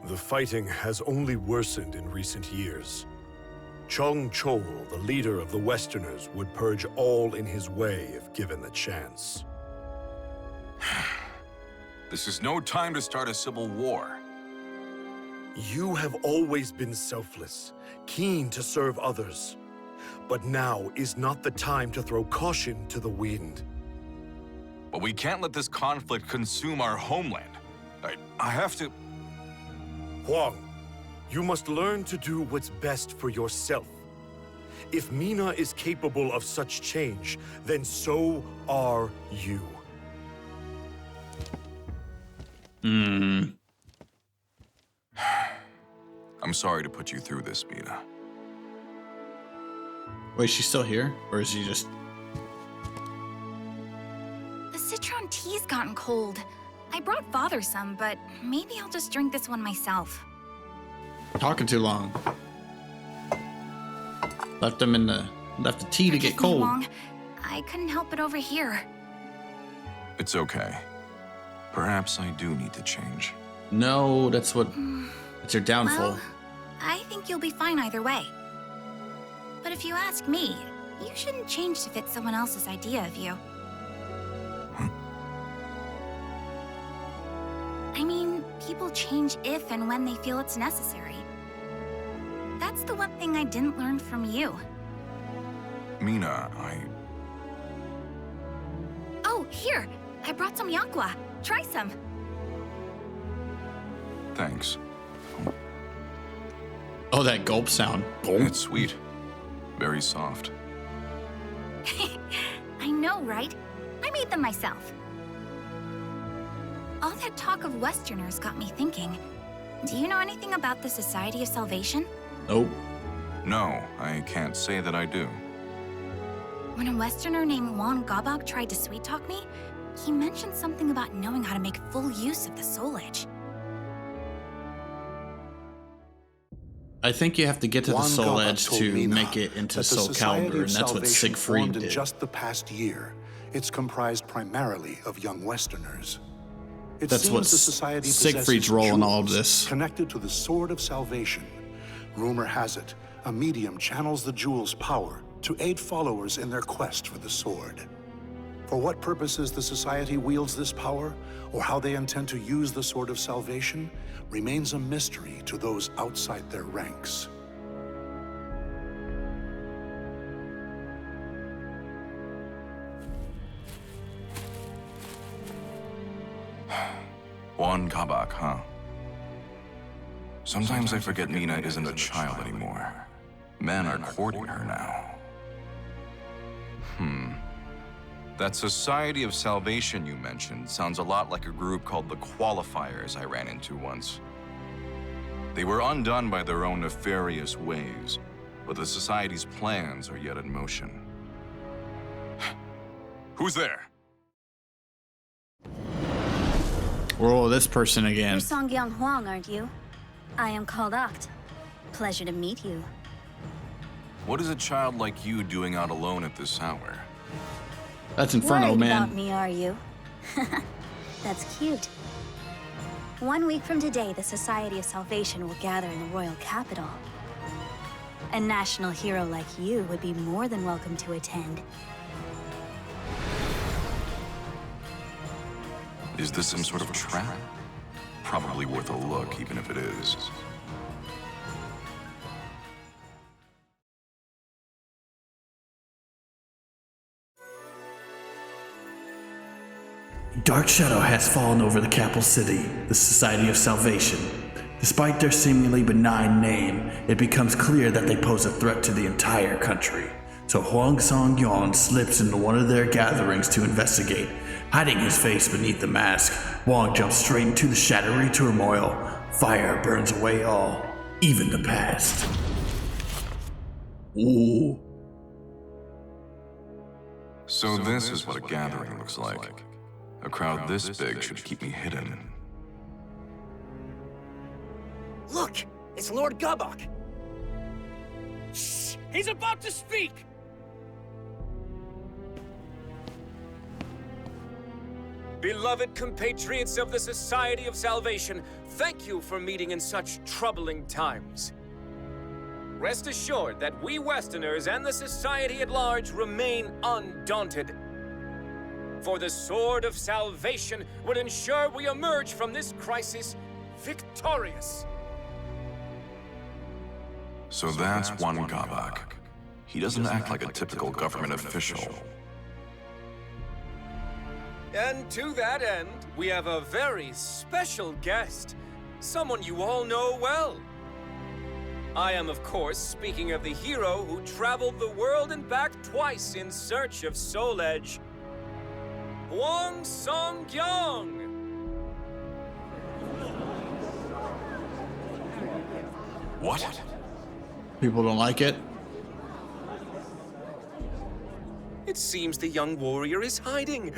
The fighting has only worsened in recent years. Chong Chol, the leader of the Westerners, would purge all in his way if given the chance. This is no time to start a civil war. You have always been selfless, keen to serve others. But now is not the time to throw caution to the wind. But we can't let this conflict consume our homeland. I have to... Huang, you must learn to do what's best for yourself. If Mina is capable of such change, then so are you. I'm sorry to put you through this, Mina. Wait, she's still here? Or is she just... The citron tea's gotten cold. I brought Father some, but maybe I'll just drink this one myself. talking too long? Left the tea to get Forgive me, cold. Wong. I couldn't help it over here. It's okay. Perhaps I do need to change. No, that's your downfall. Well, I think you'll be fine either way. But if you ask me, you shouldn't change to fit someone else's idea of you. I mean, people change if and when they feel it's necessary. That's the one thing I didn't learn from you. Mina, Oh, here! I brought some yakwa. Try some. Thanks. Oh, that gulp sound. It's sweet. Very soft. I know, right? I made them myself. All that talk of Westerners got me thinking. Do you know anything about the Society of Salvation? Nope. No, I can't say that I do. When a Westerner named Juan Gabak tried to sweet-talk me, he mentioned something about knowing how to make full use of the Soul Edge. I think you have to get to the Juan Soul Gabak Edge told to Mina make it into that the Soul Society Calibur, of and that's what Salvation Siegfried formed in did. just the past year. It's comprised primarily of young Westerners. It That's seems what the society Siegfried's possesses role in all of jewels this. connected to the Sword of Salvation. Rumor has it, a medium channels the jewel's power to aid followers in their quest for the sword. For what purposes the society wields this power, or how they intend to use the Sword of Salvation, remains a mystery to those outside their ranks. Juan Gabak, huh? Sometimes I forget Mina isn't a child anymore. Men are courting her now. That Society of Salvation you mentioned sounds a lot like a group called the Qualifiers I ran into once. They were undone by their own nefarious ways, but the Society's plans are yet in motion. Who's there? Whoa, this person again. You're Songyang Huang, aren't you? I am called Oct. Pleasure to meet you. What is a child like you doing out alone at this hour? That's Inferno, Worried man. about me, are you? That's cute. 1 week from today, the Society of Salvation will gather in the royal capital. A national hero like you would be more than welcome to attend. Is this some sort of trap? Probably worth a look, even if it is. Dark shadow has fallen over the capital city, the Society of Salvation. Despite their seemingly benign name, it becomes clear that they pose a threat to the entire country. So Huang Songyang slips into one of their gatherings to investigate. Hiding his face beneath the mask, Huang jumps straight into the shadowy turmoil. Fire burns away all, even the past. Ooh. So this is what a gathering looks like. A crowd this big should keep me hidden. Look! It's Lord Gabak! Shh! He's about to speak! Beloved compatriots of the Society of Salvation, thank you for meeting in such troubling times. Rest assured that we Westerners and the Society at large remain undaunted. For the Sword of Salvation would ensure we emerge from this crisis victorious. So that's Juan Gabak. He doesn't act like a typical government official. And to that end, we have a very special guest. Someone you all know well. I am, of course, speaking of the hero who traveled the world and back twice in search of Soul Edge. Huang Songyang! What? People don't like it? It seems the young warrior is hiding.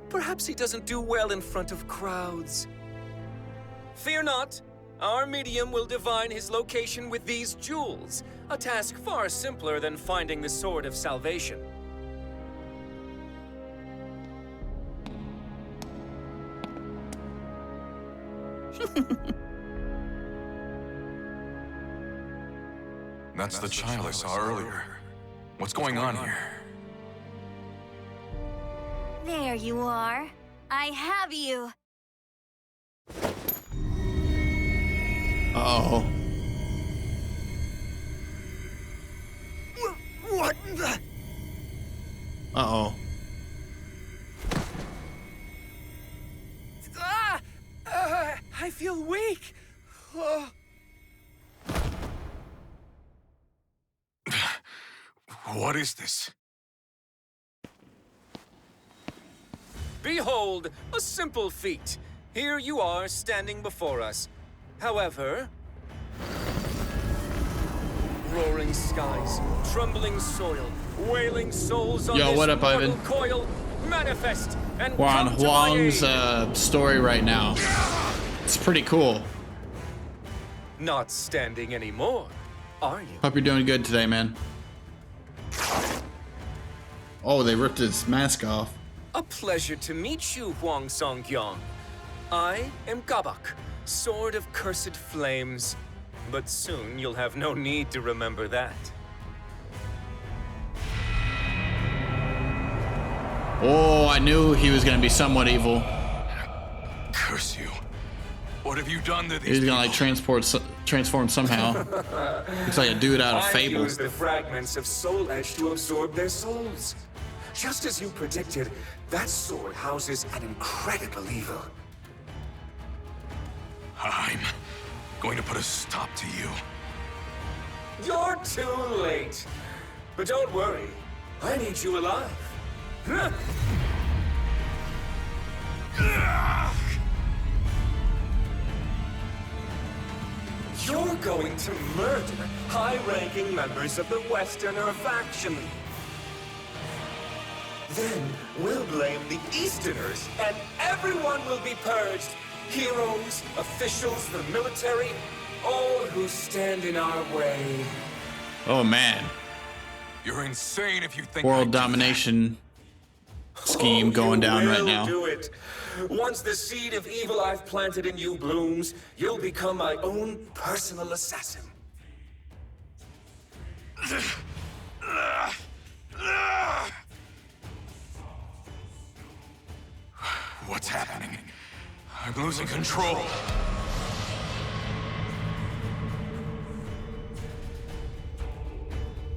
Perhaps he doesn't do well in front of crowds. Fear not. Our medium will divine his location with these jewels. A task far simpler than finding the Sword of Salvation. That's the child I saw earlier. What's going on here? There you are. I have you. Uh-oh. What the? Uh-oh. I feel weak. Oh. What is this? Behold, a simple feat. Here you are standing before us. However, roaring skies, trembling soil, wailing souls on Yo, this what up, mortal Ivan? coil, manifest and We're come on to my Huang's aid. story right now. It's pretty cool. Not standing anymore, are you? Hope you're doing good today, man. Oh, they ripped his mask off. A pleasure to meet you, Huang Songyong. I am Gabak, Sword of Cursed Flames. But soon you'll have no need to remember that. Oh, I knew he was gonna be somewhat evil. Curse you. What have you done to these He's gonna like people? transform somehow. Looks like a dude out of I Fable. used the fragments of Soul Edge to absorb their souls. Just as you predicted, that sword houses an incredible evil. I'm going to put a stop to you. You're too late. But don't worry, I need you alive. You're going to murder high-ranking members of the Westerner faction. Then we'll blame the Easterners, and everyone will be purged. Heroes, officials, the military, all who stand in our way. Oh man. You're insane if you think World domination scheme going down right now. Do it. Once the seed of evil I've planted in you blooms, you'll become my own personal assassin. What's happening? I'm losing control.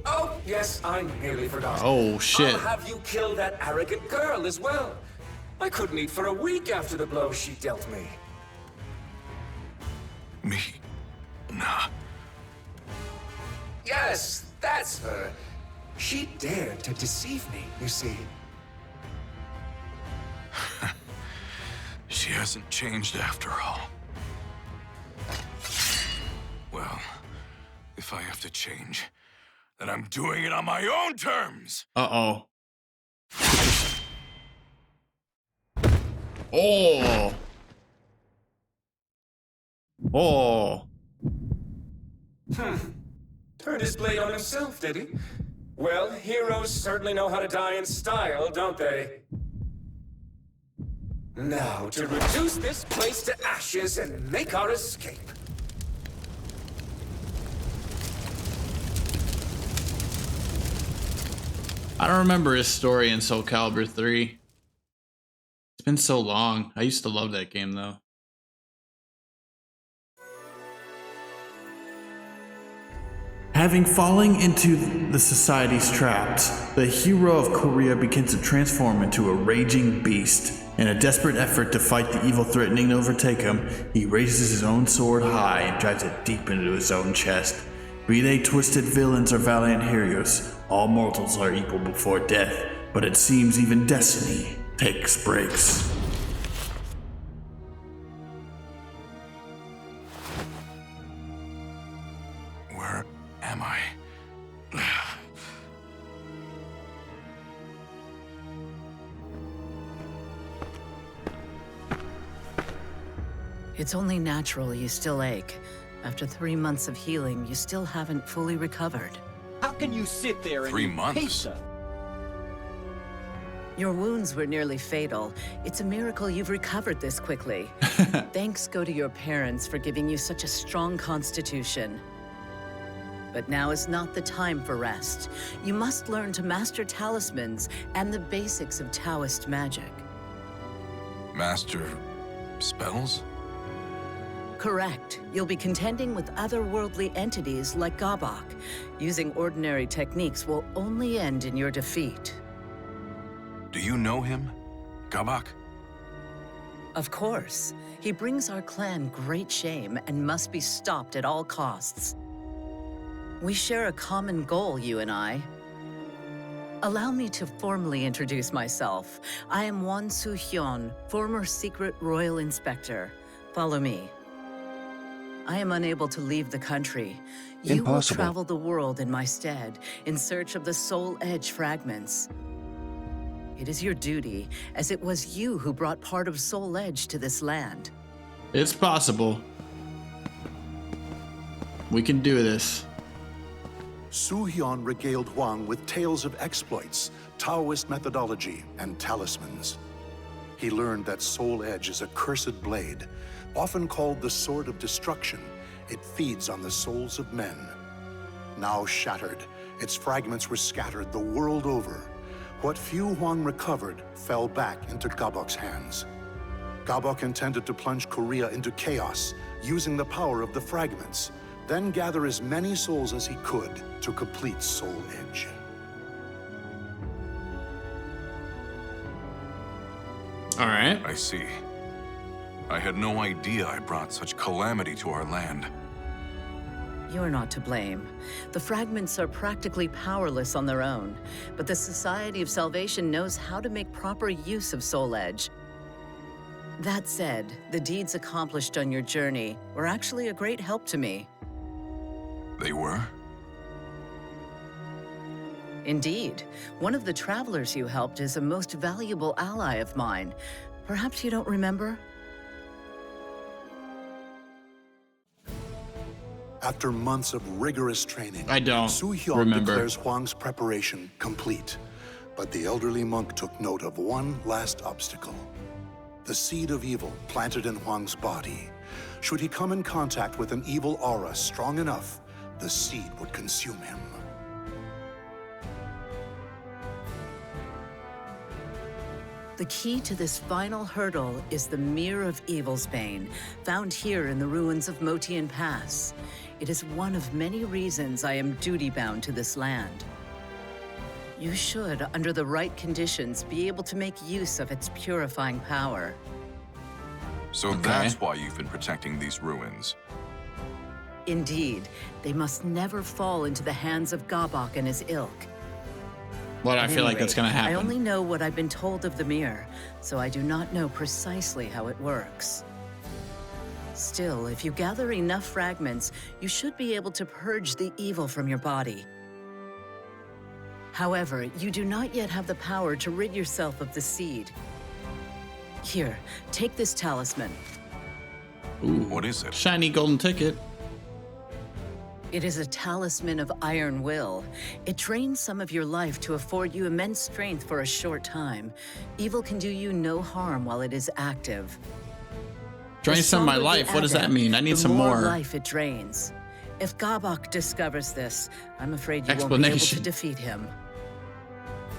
Oh, yes, I nearly forgot. Oh, shit. I'll have you kill that arrogant girl as well. I couldn't eat for a week after the blow she dealt me. Me? Nah. Yes, that's her. She dared to deceive me, you see. She hasn't changed after all. Well, if I have to change, then I'm doing it on my own terms. Uh-oh. Oh. Oh. Turned his blade on himself, did he? Well, heroes certainly know how to die in style, don't they? Now, to reduce this place to ashes and make our escape. I don't remember his story in Soul Calibur 3. It's been so long. I used to love that game though. Having fallen into the society's traps, the hero of Korea begins to transform into a raging beast. In a desperate effort to fight the evil threatening to overtake him, he raises his own sword high and drives it deep into his own chest. Be they twisted villains or valiant heroes, all mortals are equal before death, but it seems even destiny takes breaks. Where am I? It's only natural you still ache. After 3 months of healing, you still haven't fully recovered. How can you sit there and 3 eat months? pizza? Your wounds were nearly fatal. It's a miracle you've recovered this quickly. Thanks go to your parents for giving you such a strong constitution. But now is not the time for rest. You must learn to master talismans and the basics of Taoist magic. Master spells? Correct. You'll be contending with otherworldly entities like Gabok. Using ordinary techniques will only end in your defeat. Do you know him? Gabok? Of course. He brings our clan great shame and must be stopped at all costs. We share a common goal, you and I. Allow me to formally introduce myself. I am Wan Su-hyun, former secret royal inspector. Follow me. I am unable to leave the country. You will travel the world in my stead, in search of the Soul Edge fragments. It is your duty, as it was you who brought part of Soul Edge to this land. It's possible. We can do this. Su-hyun regaled Huang with tales of exploits, Taoist methodology, and talismans. He learned that Soul Edge is a cursed blade, often called the Sword of Destruction. It feeds on the souls of men. Now shattered, its fragments were scattered the world over. What few Huang recovered fell back into Gabok's hands. Gabok intended to plunge Korea into chaos, using the power of the fragments, then gather as many souls as he could to complete Soul Edge. All right. I see. I had no idea I brought such calamity to our land. You're not to blame. The fragments are practically powerless on their own, but the Society of Salvation knows how to make proper use of Soul Edge. That said, the deeds accomplished on your journey were actually a great help to me. They were? Indeed. One of the travelers you helped is a most valuable ally of mine. Perhaps you don't remember? After months of rigorous training, I don't Su-hyun remember. declares Huang's preparation complete. But the elderly monk took note of one last obstacle. The seed of evil planted in Huang's body. Should he come in contact with an evil aura strong enough, the seed would consume him. The key to this final hurdle is the Mirror of Evil's Bane, found here in the ruins of Motian Pass. It is one of many reasons I am duty-bound to this land. You should, under the right conditions, be able to make use of its purifying power. So that's why you've been protecting these ruins. Indeed, they must never fall into the hands of Gabok and his ilk. Well, I feel like that's gonna happen. I only know what I've been told of the mirror, so I do not know precisely how it works. Still, if you gather enough fragments, you should be able to purge the evil from your body. However, you do not yet have the power to rid yourself of the seed. Here, take this talisman. Ooh, what is it? Shiny golden ticket. It is a talisman of iron will. It drains some of your life to afford you immense strength for a short time. Evil can do you no harm while it is active. Drain some of my life? What does that mean? I need some more. The more life it drains. If Gabok discovers this, I'm afraid you won't be able to defeat him.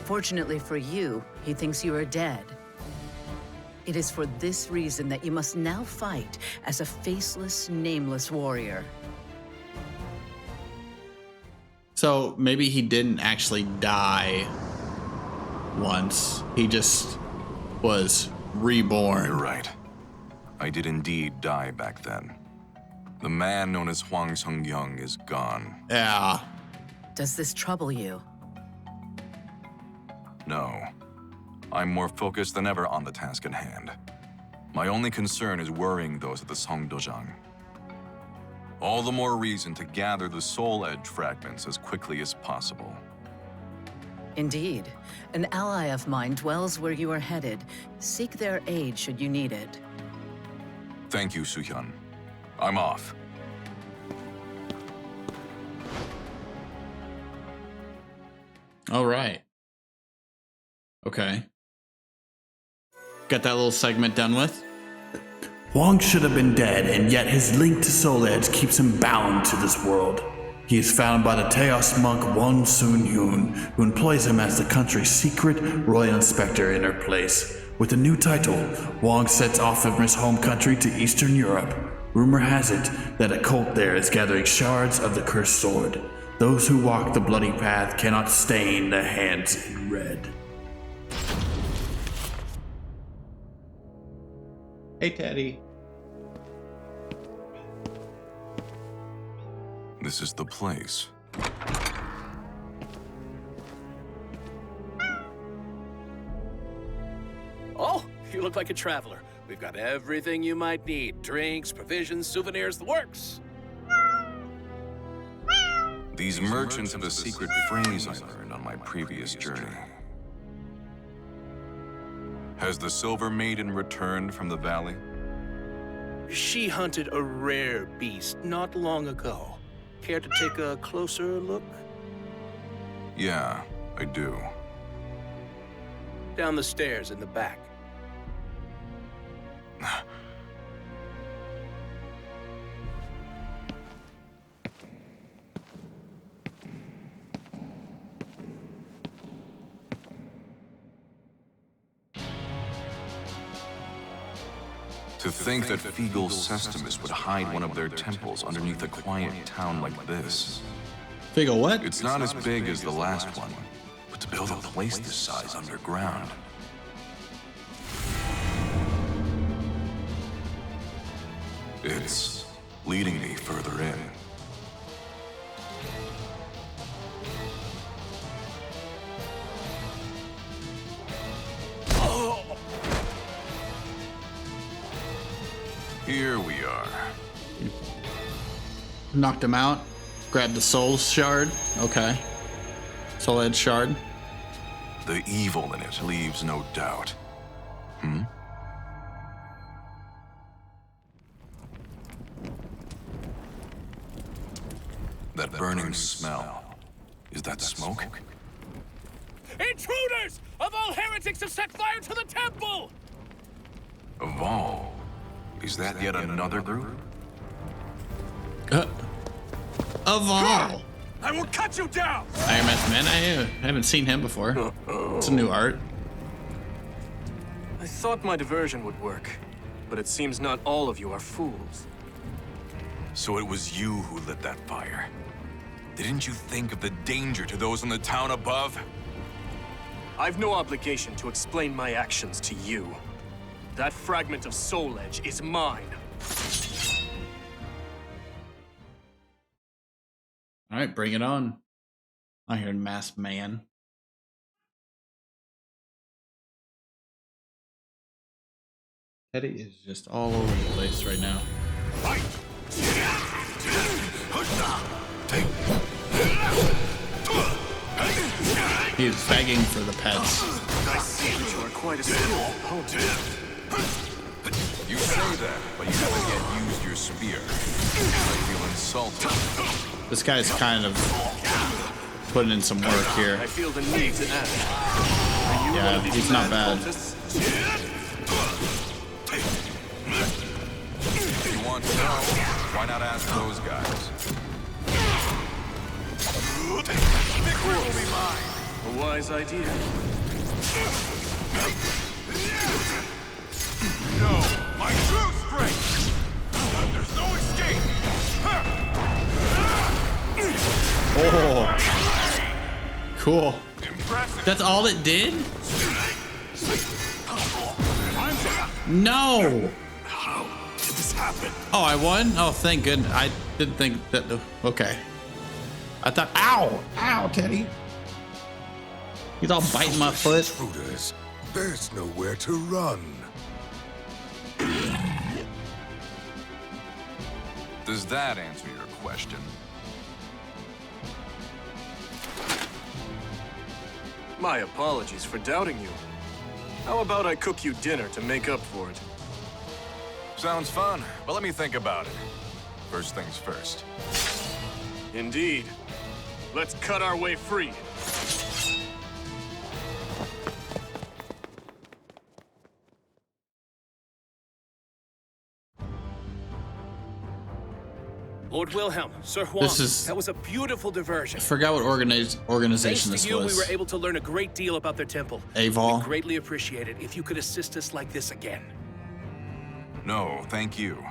Fortunately for you, he thinks you are dead. It is for this reason that you must now fight as a faceless, nameless warrior. So maybe he didn't actually die once. He just was reborn. You're right. I did indeed die back then. The man known as Hwang Sung-young is gone. Yeah. Does this trouble you? No. I'm more focused than ever on the task at hand. My only concern is worrying those at the Songdojang. All the more reason to gather the Soul Edge fragments as quickly as possible. Indeed. An ally of mine dwells where you are headed. Seek their aid should you need it. Thank you, Su-hyun. I'm off. All right. Okay. Got that little segment done with. Huang should have been dead, and yet his link to Soul Edge keeps him bound to this world. He is found by the Teos monk Won Sun Yoon, who employs him as the country's secret royal inspector in her place. With a new title, Wong sets off from his home country to Eastern Europe. Rumor has it that a cult there is gathering shards of the cursed sword. Those who walk the bloody path cannot stain their hands in red. Hey, Teddy. This is the place. Oh, you look like a traveler. We've got everything you might need. Drinks, provisions, souvenirs, the works. These merchants have a secret phrase I learned on my previous journey. Has the Silver Maiden returned from the valley? She hunted a rare beast not long ago. Care to take a closer look? Yeah, I do. Down the stairs in the back. To think that Fegal Sestimus would hide one of their temples underneath a quiet town like this. Fegal what? It's not as big as the last one, but to build a place this size underground. It's leading me further in. Here we are. Knocked him out. Grabbed the soul shard. Okay. Soul edge shard. The evil in it leaves no doubt. That burning smell. Is that smoke? Intruders! Of all heretics have set fire to the temple! Of all? Is that yet another group? Of all. I will cut you down! Iron Man's Man, I haven't seen him before. It's a new art. I thought my diversion would work, but it seems not all of you are fools. So it was you who lit that fire. Didn't you think of the danger to those in the town above? I've no obligation to explain my actions to you. That fragment of Soul Edge is mine. All right, bring it on. Iron Masked Man. Teddy is just all over the place right now. He's begging for the pets. I see that you are quite a skilled opponent. You say that, but you haven't yet used your spear. I feel insulted. This guy's kind of putting in some work here. I feel the need to ask. Yeah, he's not bad. If you want to know, why not ask those guys? Victory will be mine. A wise idea. No, my true strength! There's no escape! Oh, cool. That's all it did? No! How did this happen? Oh, I won? Oh, thank goodness. I didn't think that. Okay. I thought, ow! Ow, Teddy. He's all biting my foot. Intruders, there's nowhere to run. Does that answer your question? My apologies for doubting you. How about I cook you dinner to make up for it? Sounds fun, but let me think about it. First things first. Indeed. Let's cut our way free. Lord Wilhelm, Sir Huang, This is- that was a beautiful diversion. I forgot what organization Thanks this to you, was. we were able to learn a great deal about their temple. Aval. We'd greatly appreciate it if you could assist us like this again. No, thank you.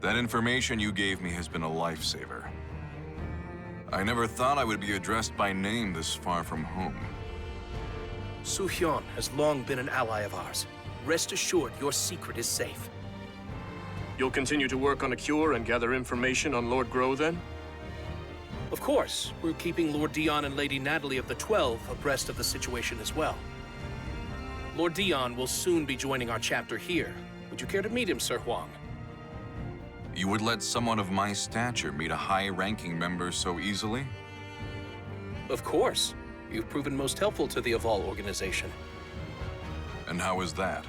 That information you gave me has been a lifesaver. I never thought I would be addressed by name this far from home. Su Hyun has long been an ally of ours. Rest assured, your secret is safe. You'll continue to work on a cure and gather information on Lord Grow, then? Of course, we're keeping Lord Dion and Lady Natalie of the 12 abreast of the situation as well. Lord Dion will soon be joining our chapter here. Would you care to meet him, Sir Huang? You would let someone of my stature meet a high-ranking member so easily? Of course. You've proven most helpful to the Aval organization. And how is that?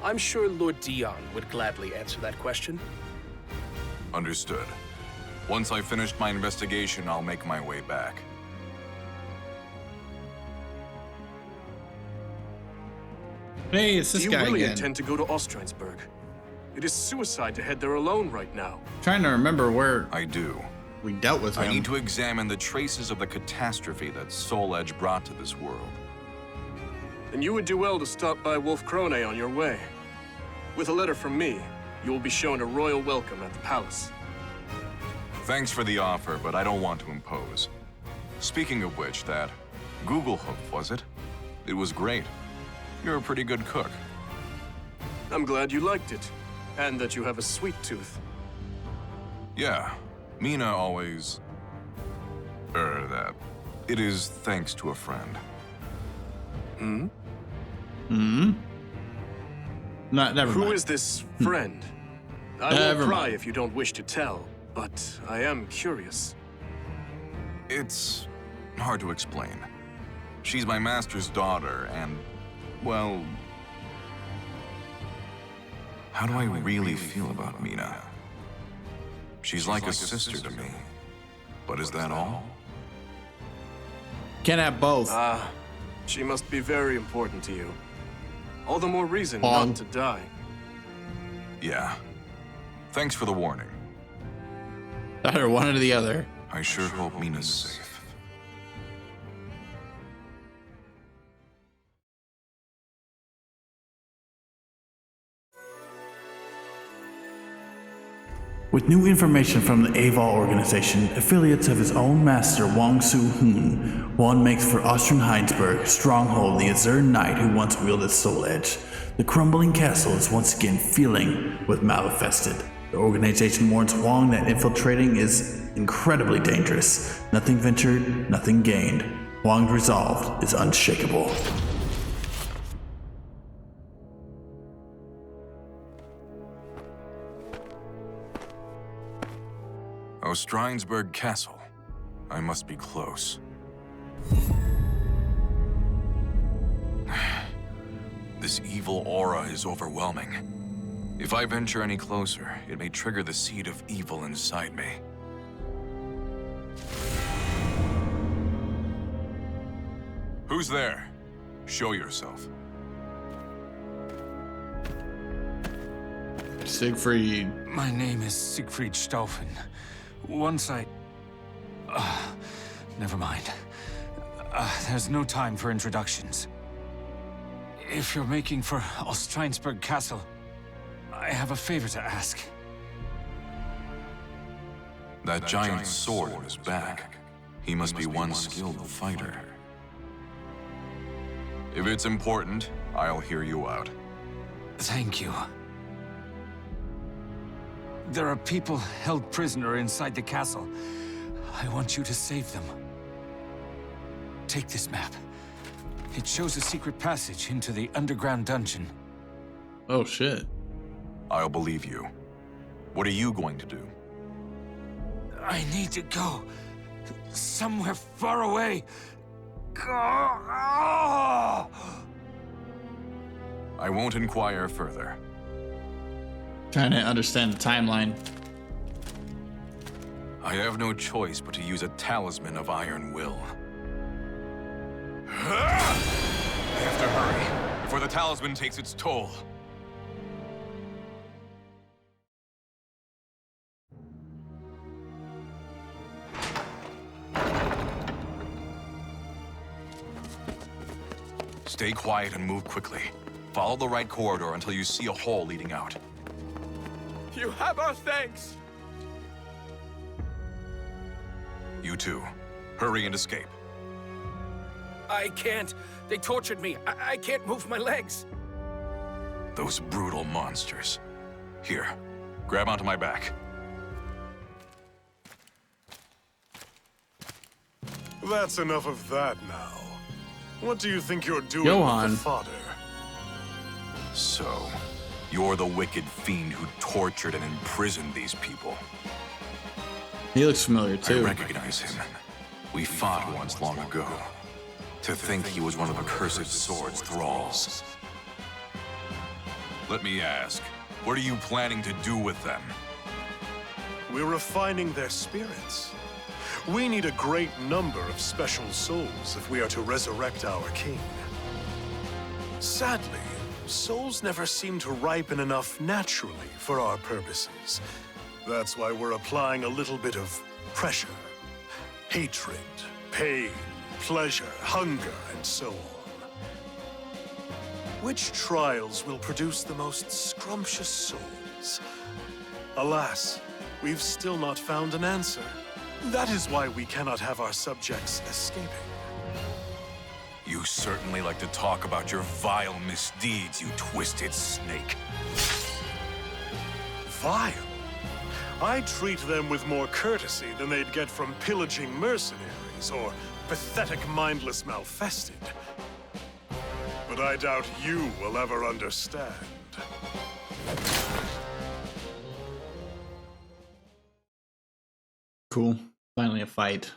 I'm sure Lord Dion would gladly answer that question. Understood. Once I've finished my investigation, I'll make my way back. Hey, it's this Do you guy really again. intend to go to Ostrainsburg? It is suicide to head there alone right now. Trying to remember where I do. we dealt with him. I need to examine the traces of the catastrophe that Soul Edge brought to this world. Then you would do well to stop by Wolf Krone on your way. With a letter from me, you will be shown a royal welcome at the palace. Thanks for the offer, but I don't want to impose. Speaking of which, that Google hoof, was it? It was great. You're a pretty good cook. I'm glad you liked it, and that you have a sweet tooth. Yeah, Mina always... that. It is thanks to a friend. Hmm? Hmm? Never Who mind. is this friend? I Never won't pry mind. if you don't wish to tell, but I am curious. It's hard to explain. She's my master's daughter, and, well... How do I really feel about Mina? She's like a sister to me. But is that all? Can't have both. Ah, she must be very important to you. All the more reason Bong. not to die. Yeah. Thanks for the warning. Either one or the other. I sure hope Mina's safe. With new information from the Aval organization, affiliates of his own master Wang Su-hoon, Juan makes for Ostraheinsburg, stronghold of the Azure Knight who once wielded Soul Edge. The crumbling castle is once again feeling with Malifested. The organization warns Wang that infiltrating is incredibly dangerous. Nothing ventured, nothing gained. Wang's resolve is unshakable. Ostraheinsburg Castle. I must be close. This evil aura is overwhelming. If I venture any closer, it may trigger the seed of evil inside me. Who's there? Show yourself. Siegfried. My name is Siegfried Stauffen. Once I... never mind. There's no time for introductions. If you're making for Ostraheinsburg Castle, I have a favor to ask. That giant sword on his back. He must be one skilled fighter. If it's important, I'll hear you out. Thank you. There are people held prisoner inside the castle. I want you to save them. Take this map. It shows a secret passage into the underground dungeon. Oh, shit. I'll believe you. What are you going to do? I need to go. Somewhere far away. I won't inquire further. Trying to understand the timeline. I have no choice but to use a talisman of iron will. I have to hurry, before the talisman takes its toll. Stay quiet and move quickly. Follow the right corridor until you see a hole leading out. You have our thanks! You two, hurry and escape. I can't. They tortured me. I can't move my legs. Those brutal monsters. Here, grab onto my back. That's enough of that now. What do you think you're doing Johan. with the fodder? So, you're the wicked fiend who tortured and imprisoned these people. He looks familiar too. I recognize him. We fought once long ago. To think he was one of Accursed Sword's thralls. Let me ask, what are you planning to do with them? We're refining their spirits. We need a great number of special souls if we are to resurrect our king. Sadly, souls never seem to ripen enough naturally for our purposes. That's why we're applying a little bit of pressure. Hatred, pain, pleasure, hunger, and so on. Which trials will produce the most scrumptious souls? Alas, we've still not found an answer. That is why we cannot have our subjects escaping. You certainly like to talk about your vile misdeeds, you twisted snake. Vile? I treat them with more courtesy than they'd get from pillaging mercenaries or pathetic mindless malfested. But I doubt you will ever understand. Cool. Finally a fight.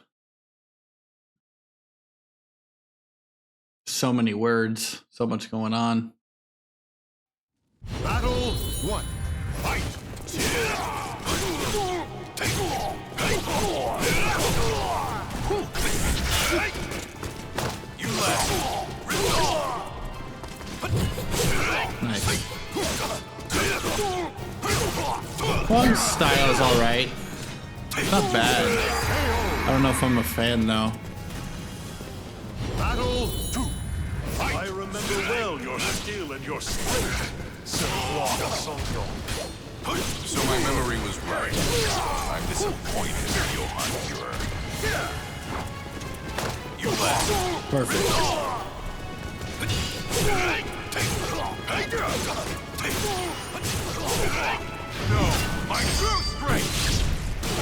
So many words, so much going on. Battle 1. Fight! You left. Nice. One style is alright. Not bad. I don't know if I'm a fan though. Battle 2. Fight! I remember well your skill and your strength. So my memory was right. I'm disappointed, Johan Führer. You left. Perfect. No, my true strength.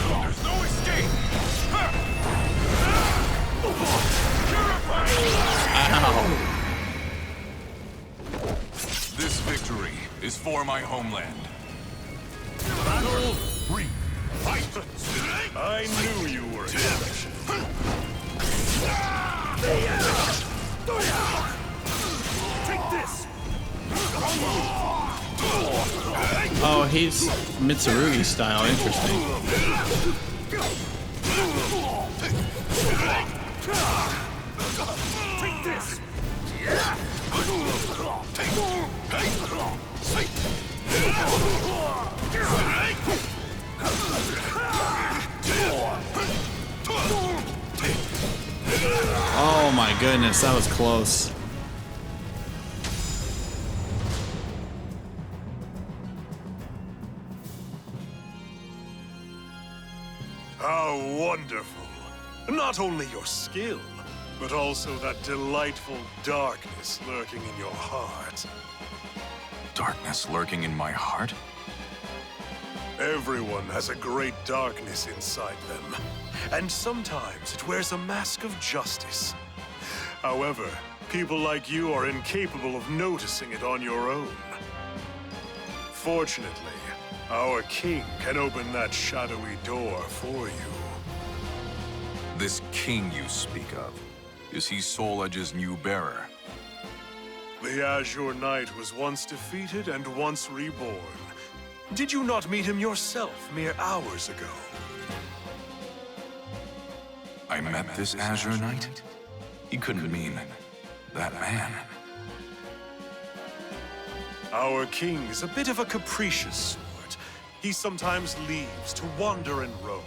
There's no escape. Ow. This victory is for my homeland. Battle 3. Fight! I knew you were exceptional. Take this! Oh, he's Mitsurugi style. Interesting. Take this! Oh my goodness, that was close. How wonderful! Not only your skill, but also that delightful darkness lurking in your heart. Darkness lurking in my heart? Everyone has a great darkness inside them, and sometimes it wears a mask of justice. However, people like you are incapable of noticing it on your own. Fortunately, our king can open that shadowy door for you. This king you speak of, is he Soul Edge's new bearer? The Azure Knight was once defeated and once reborn. Did you not meet him yourself mere hours ago? I met this Azure Knight? He couldn't mean that man. Our king is a bit of a capricious sort. He sometimes leaves to wander and roam.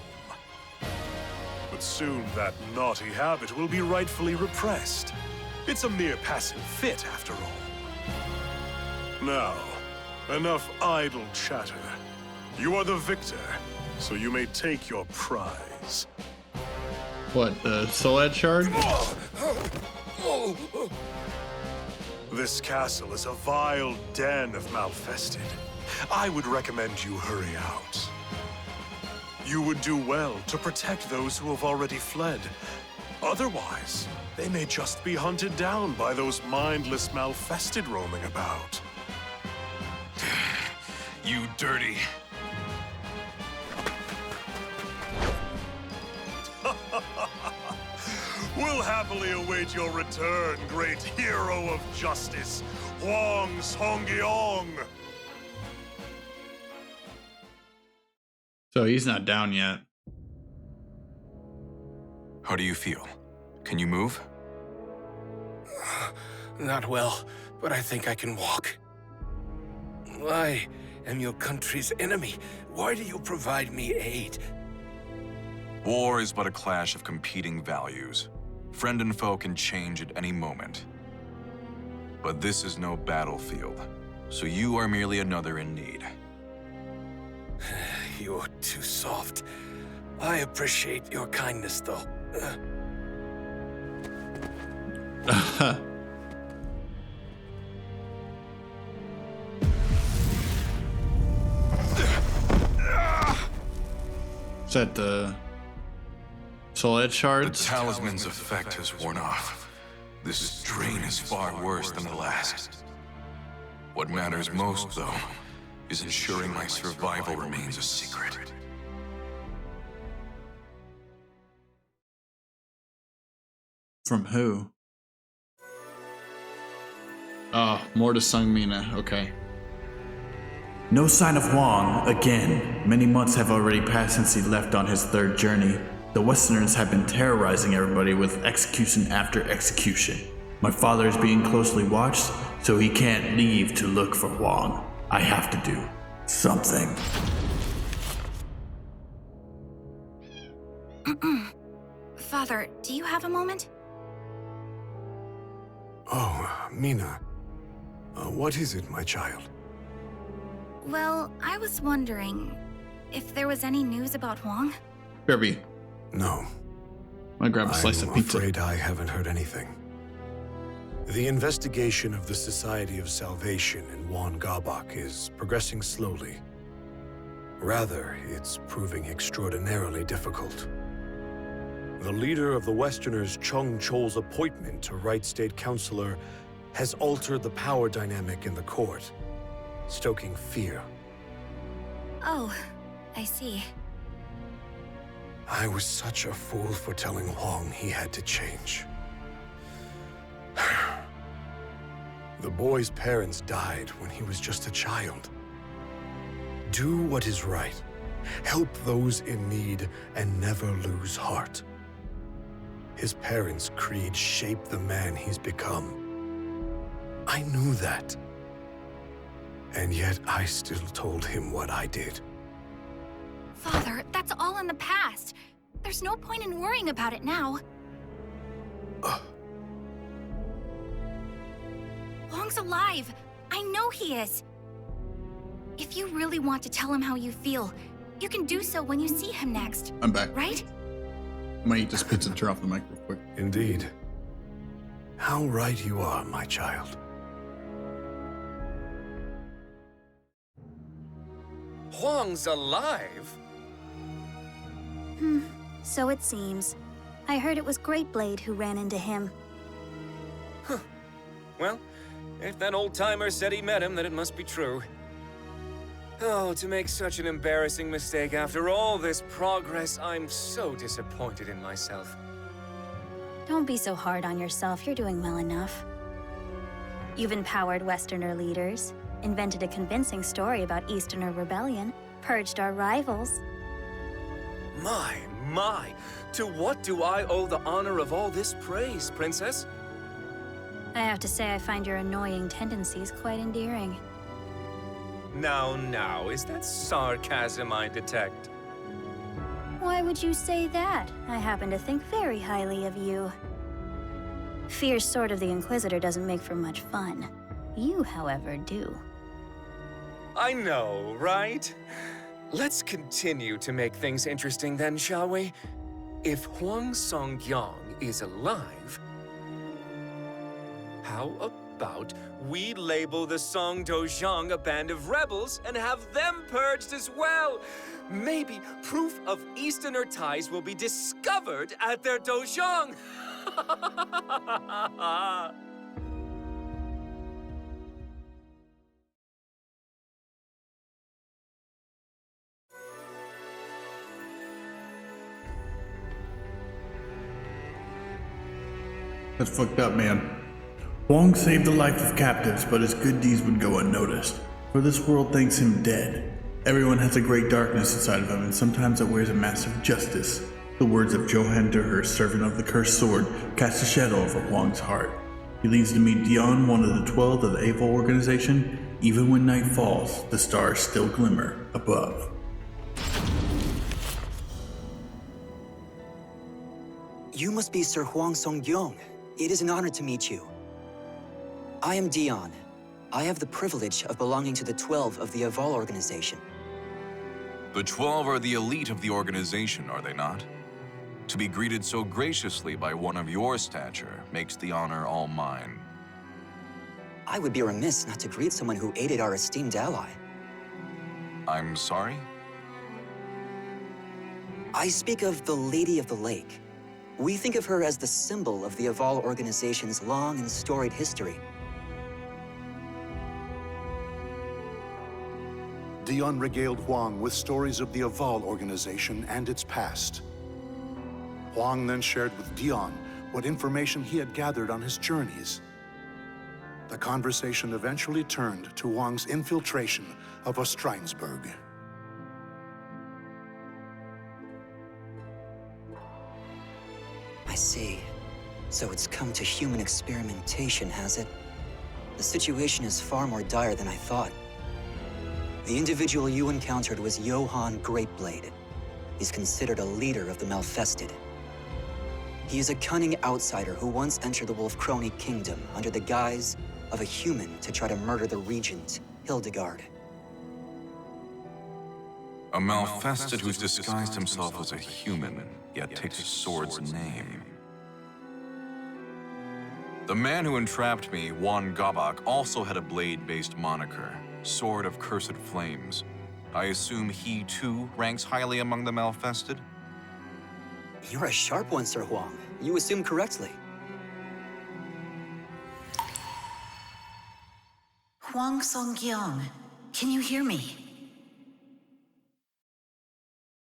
But soon that naughty habit will be rightfully repressed. It's a mere passing fit, after all. Now, enough idle chatter. You are the victor, so you may take your prize. What, the Soul Edge shard? This castle is a vile den of malfested. I would recommend you hurry out. You would do well to protect those who have already fled. Otherwise, they may just be hunted down by those mindless malfested roaming about. You dirty. We'll happily await your return, great hero of justice, Huang Songyeong. So he's not down yet. How do you feel? Can you move? Not well, but I think I can walk. I am your country's enemy. Why do you provide me aid? War is but a clash of competing values. Friend and foe can change at any moment. But this is no battlefield, so you are merely another in need. You're too soft. I appreciate your kindness, though. Is that the Soul Edge shards? The talisman's effect has worn off. This drain is far worse than the last. What matters most, though, is ensuring my survival remains a secret. From who? Oh, more to Sung Mina. Okay. No sign of Huang again. Many months have already passed since he left on his third journey. The Westerners have been terrorizing everybody with execution after execution. My father is being closely watched, so he can't leave to look for Huang. I have to do something. Father, do you have a moment? Oh, Mina. What is it, my child? Well, I was wondering if there was any news about Huang. Kirby. No. I grab a slice of pizza. I'm afraid I haven't heard anything. The investigation of the Society of Salvation in Wan Gabak is progressing slowly. Rather, it's proving extraordinarily difficult. The leader of the Westerners, Chung Chol's appointment to Right State Councilor has altered the power dynamic in the court, stoking fear. Oh, I see. I was such a fool for telling Huang he had to change. The boy's parents died when he was just a child. Do what is right. Help those in need and never lose heart. His parents' creed shaped the man he's become. I knew that. And yet I still told him what I did. Father, that's all in the past. There's no point in worrying about it now. Huang's alive. I know he is. If you really want to tell him how you feel, you can do so when you see him next. I'm back. Right? I'm gonna eat this pizza and turn off the mic real quick. Indeed. How right you are, my child. Huang's alive? So it seems. I heard it was Greatblade who ran into him. Huh. Well, if that old-timer said he met him, then it must be true. Oh, to make such an embarrassing mistake after all this progress, I'm so disappointed in myself. Don't be so hard on yourself, you're doing well enough. You've empowered Westerner leaders, invented a convincing story about Easterner rebellion, purged our rivals. My, to what do I owe the honor of all this praise, Princess? I have to say I find your annoying tendencies quite endearing. Now, is that sarcasm I detect? Why would you say that? I happen to think very highly of you. Fierce sword of the Inquisitor doesn't make for much fun. You, however, do. I know, right? Let's continue to make things interesting then, shall we? If Huang Songyang is alive, how about we label the Song Dozhang a band of rebels and have them purged as well? Maybe proof of Easterner ties will be discovered at their Dozhang. That's fucked up, man. Huang saved the life of captives, but his good deeds would go unnoticed, for this world thinks him dead. Everyone has a great darkness inside of him, and sometimes it wears a mask of justice. The words of Johann Durher, servant of the cursed sword, cast a shadow over Huang's heart. He leaves to meet Dion, one of the 12 of the Avol organization. Even when night falls, the stars still glimmer above. You must be Sir Huang Songyong. It is an honor to meet you. I am Dion. I have the privilege of belonging to the 12 of the Avol organization. The 12 are the elite of the organization, are they not? To be greeted so graciously by one of your stature makes the honor all mine. I would be remiss not to greet someone who aided our esteemed ally. I'm sorry? I speak of the Lady of the Lake. We think of her as the symbol of the Avol organization's long and storied history. Dion regaled Huang with stories of the Avol organization and its past. Huang then shared with Dion what information he had gathered on his journeys. The conversation eventually turned to Huang's infiltration of Ostrheinsburg. I see. So it's come to human experimentation, has it? The situation is far more dire than I thought. The individual you encountered was Johann Greatblade. He's considered a leader of the Malfested. He is a cunning outsider who once entered the Wolfkrone Kingdom under the guise of a human to try to murder the regent, Hildegard. A Malfested who's disguised himself as a human, yet takes a sword's name. The man who entrapped me, Juan Gabak, also had a blade-based moniker, Sword of Cursed Flames. I assume he, too, ranks highly among the Malfested? You're a sharp one, Sir Huang. You assume correctly. Huang Songyang, can you hear me?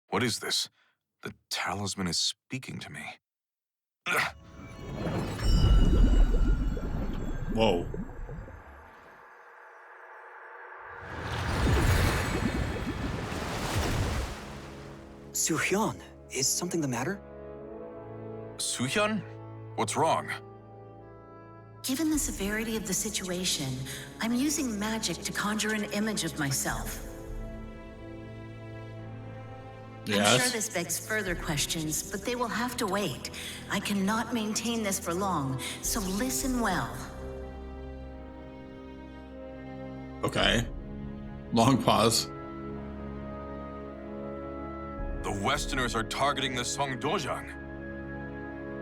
What is this? The talisman is speaking to me. Whoa. Suhyun, is something the matter? Suhyun? What's wrong? Given the severity of the situation, I'm using magic to conjure an image of myself. Yes. I'm sure this begs further questions, but they will have to wait. I cannot maintain this for long, so listen well. Okay. Long pause. The Westerners are targeting the Song Dojang.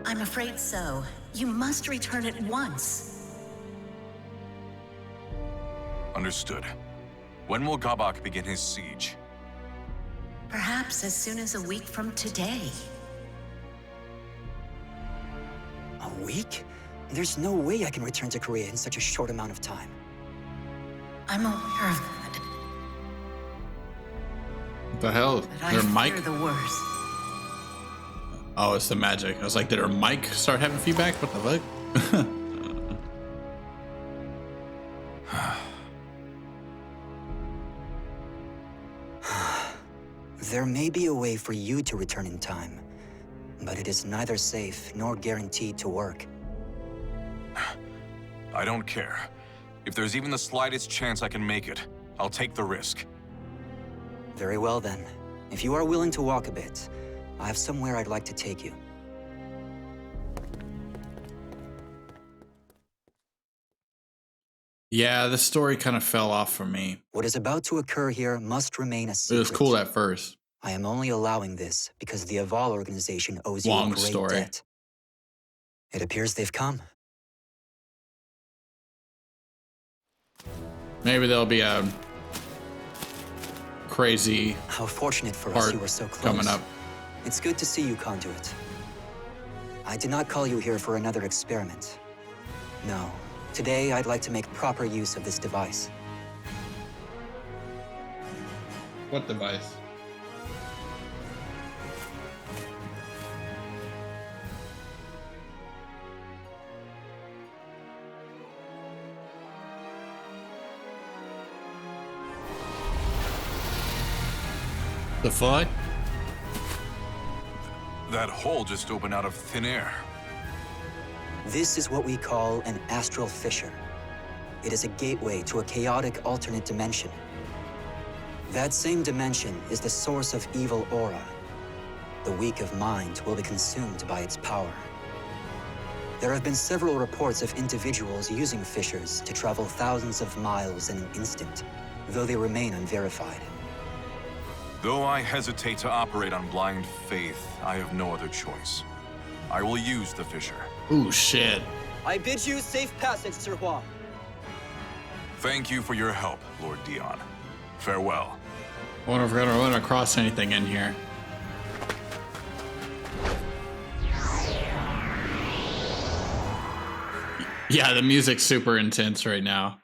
I'm afraid so. You must return at once. Understood. When will Gabak begin his siege? Perhaps as soon as a week from today. A week? There's no way I can return to Korea in such a short amount of time. I'm aware of that. What the hell? But Their I mic? fear the worst. Oh, it's the magic. I was like, did her mic start having feedback? What the fuck? There may be a way for you to return in time, but it is neither safe nor guaranteed to work. I don't care. If there's even the slightest chance I can make it, I'll take the risk. Very well then. If you are willing to walk a bit, I have somewhere I'd like to take you. Yeah, the story kind of fell off for me. What is about to occur here must remain a secret. It was cool at first. I am only allowing this because the Aval organization owes you a Long great story. debt. It appears they've come. Maybe there'll be a crazy How fortunate for us you were so close. coming up. It's good to see you, Conduit. I did not call you here for another experiment. No. Today, I'd like to make proper use of this device. What device? The fuck? That hole just opened out of thin air. This is what we call an astral fissure. It is a gateway to a chaotic alternate dimension. That same dimension is the source of evil aura. The weak of mind will be consumed by its power. There have been several reports of individuals using fissures to travel thousands of miles in an instant, though they remain unverified. Though I hesitate to operate on blind faith, I have no other choice. I will use the fissure. Ooh, shit. I bid you safe passage, Sir Huang. Thank you for your help, Lord Dion. Farewell. I wonder if we're gonna run across anything in here. Yeah, the music's super intense right now.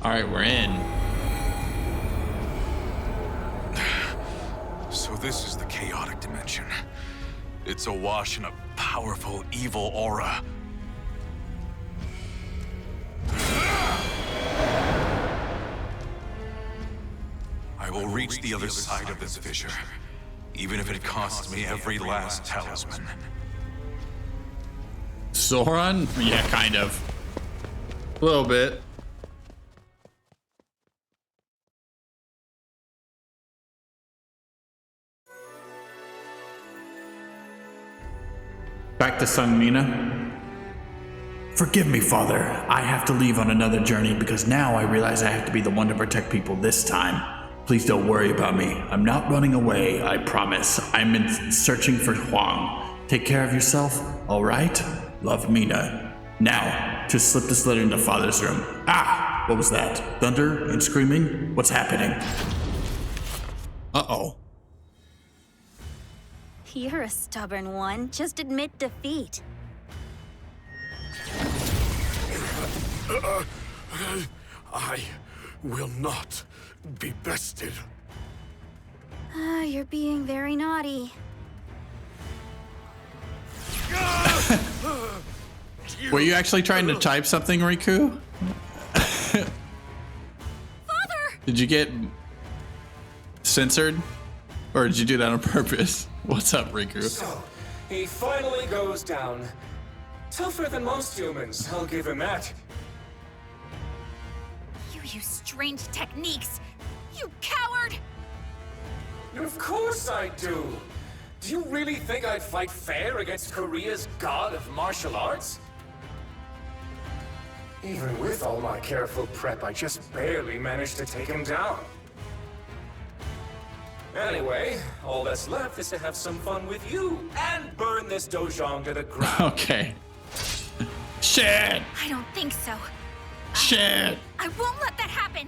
All right, we're in. So this is the chaotic dimension. It's awash in a powerful, evil aura. I will reach the other side of this fissure, even if it costs me every last talisman. Sauron? Yeah, kind of. A little bit. Back to Sungmina. Forgive me, Father. I have to leave on another journey because now I realize I have to be the one to protect people this time. Please don't worry about me. I'm not running away, I promise. I'm searching for Huang. Take care of yourself, all right? Love, Mina. Now, to slip this letter into Father's room. Ah! What was that? Thunder and screaming? What's happening? Uh-oh. You're a stubborn one. Just admit defeat. I will not be bested. You're being very naughty. Were you actually trying to type something, Riku? Father! Did you get censored? Or did you do that on purpose? What's up, Riku? So, he finally goes down. Tougher than most humans, I'll give him that. You use strange techniques. You coward! Of course I do. Do you really think I'd fight fair against Korea's god of martial arts? Even with all my careful prep, I just barely managed to take him down. Anyway, all that's left is to have some fun with you and burn this dojang to the ground. Okay. Shit! I don't think so. Shit! I won't let that happen!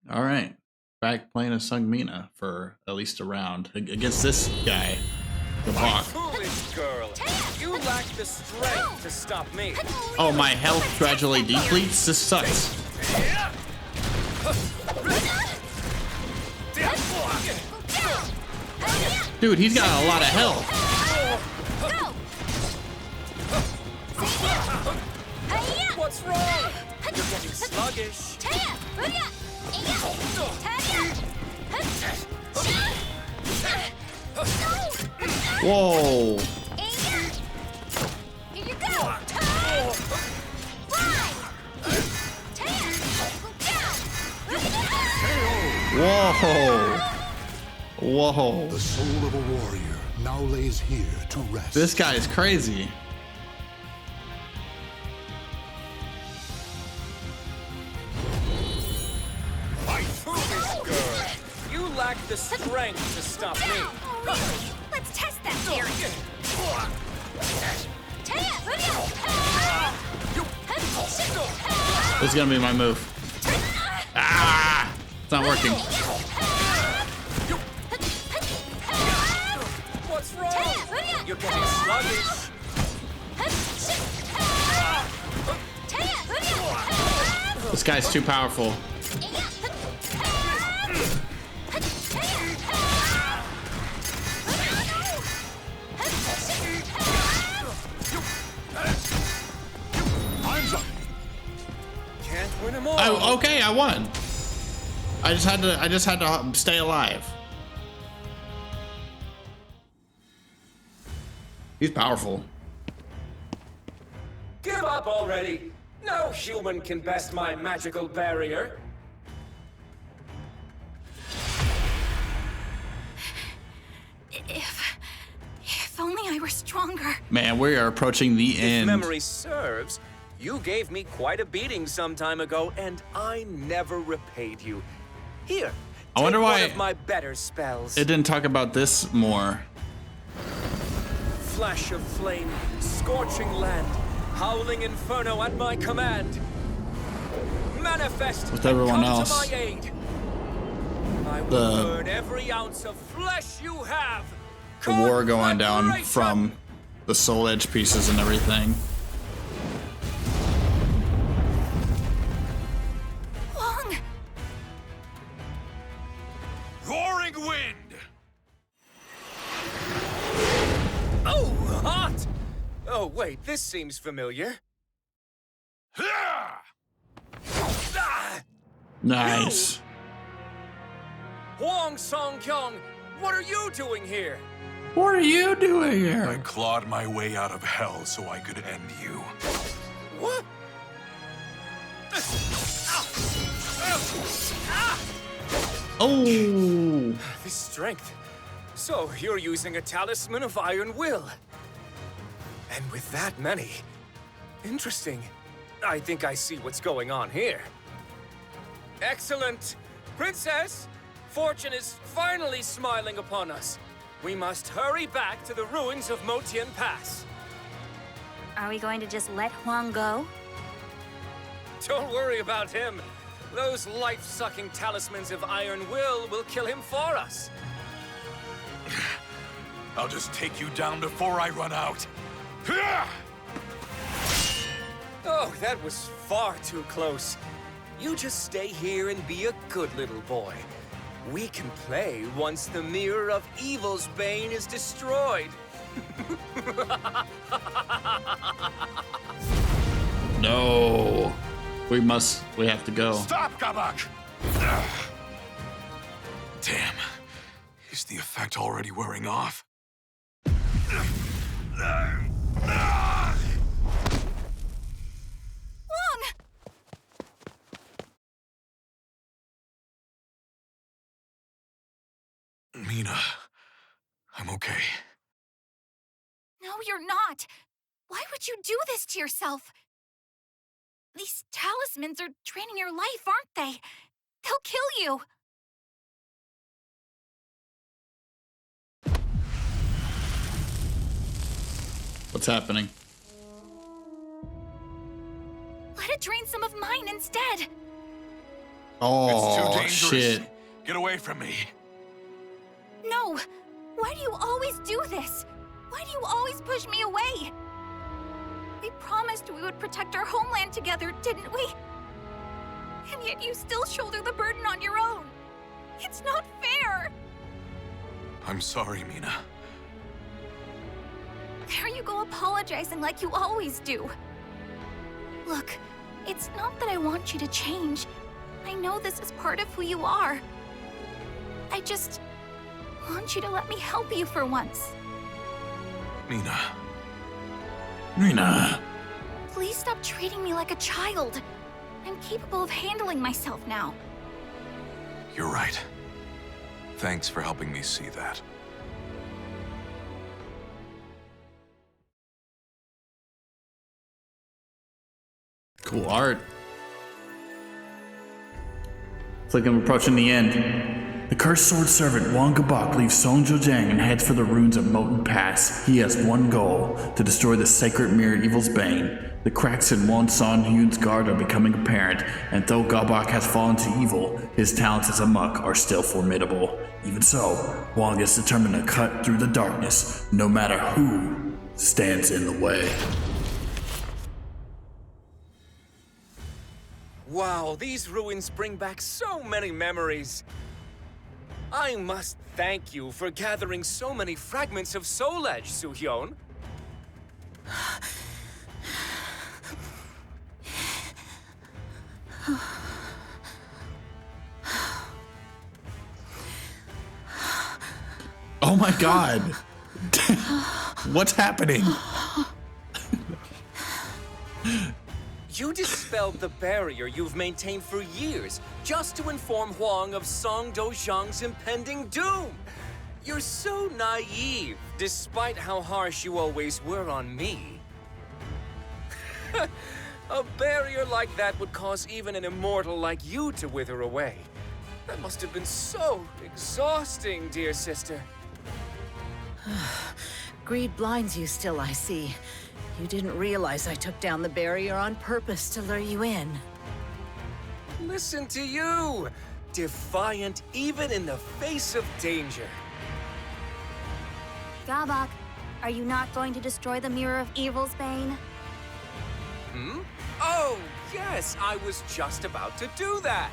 All right. Back playing as Sungmina for at least a round against this guy, the Hawk. Foolish girl! You lack the strength to stop me. Oh, my health gradually depletes? This sucks. Dude, he's got a lot of health. What's wrong? You're getting sluggish. Whoa. Here you go! Whoa. Whoa. The soul of a warrior now lays here to rest. This guy is crazy. Fight through this girl. You lack the strength to stop me. Oh, really? Let's test that theory. This is gonna be my move. Ah! It's not working. What's wrong? You're getting sluggish. This guy's too powerful. Time's up. Can't win them all. Okay, I won. I just had to stay alive. He's powerful. Give up already. No human can best my magical barrier. If only I were stronger. Man, we are approaching the If end. memory serves, you gave me quite a beating some time ago, and I never repaid you. Here, I wonder take why one of my better spells. it didn't talk about this more. Flash of flame, scorching land, howling inferno at my command. Manifest With and everyone come else. to my aid. I will The- burn every ounce of flesh you have. The war going down from the Soul Edge pieces and everything. Wong! Roaring wind! Oh, hot! Oh, wait, this seems familiar. Ah! Nice. Huang Song-kyung, what are you doing here? What are you doing here? I clawed my way out of hell so I could end you. What? Oh! This strength. So, you're using a talisman of iron will. And with that many. Interesting. I think I see what's going on here. Excellent! Princess, fortune is finally smiling upon us. We must hurry back to the ruins of Motian Pass. Are we going to just let Huang go? Don't worry about him. Those life-sucking talismans of iron will kill him for us. I'll just take you down before I run out. Oh, that was far too close. You just stay here and be a good little boy. We can play once the Mirror of Evil's bane is destroyed. No. We have to go. Stop, Gabak! Damn. Is the effect already wearing off? Wong! Mina, I'm okay. No, you're not. Why would you do this to yourself? These talismans are draining your life, aren't they? They'll kill you. What's happening? Let it drain some of mine instead. Oh, It's too dangerous. shit. Get away from me. No. Why do you always do this? Why do you always push me away? We promised we would protect our homeland together, didn't we? And yet you still shoulder the burden on your own. It's not fair. I'm sorry, Mina. There you go apologizing like you always do. Look, it's not that I want you to change. I know this is part of who you are. I just want you to let me help you for once. Mina. Mina. Please stop treating me like a child. I'm capable of handling myself now. You're right. Thanks for helping me see that. Cool art. It's like I'm approaching the end. The cursed sword servant Wang Gabak leaves Song Jiang and heads for the ruins of Moten Pass. He has one goal: to destroy the sacred mirror Evil's Bane. The cracks in Wan Son Hyun's guard are becoming apparent, and though Gabak has fallen to evil, his talents as a monk are still formidable. Even so, Wang is determined to cut through the darkness, no matter who stands in the way. Wow, these ruins bring back so many memories. I must thank you for gathering so many fragments of Soul Edge, Soo-hyun. Oh my god. What's happening? You dispelled the barrier you've maintained for years just to inform Huang of Song Dozhang's impending doom. You're so naive, despite how harsh you always were on me. A barrier like that would cause even an immortal like you to wither away. That must have been so exhausting, dear sister. Greed blinds you still, I see. You didn't realize I took down the barrier on purpose to lure you in. Listen to you! Defiant even in the face of danger. Gabak, are you not going to destroy the Mirror of Evil's Bane? Hmm? Oh, yes, I was just about to do that.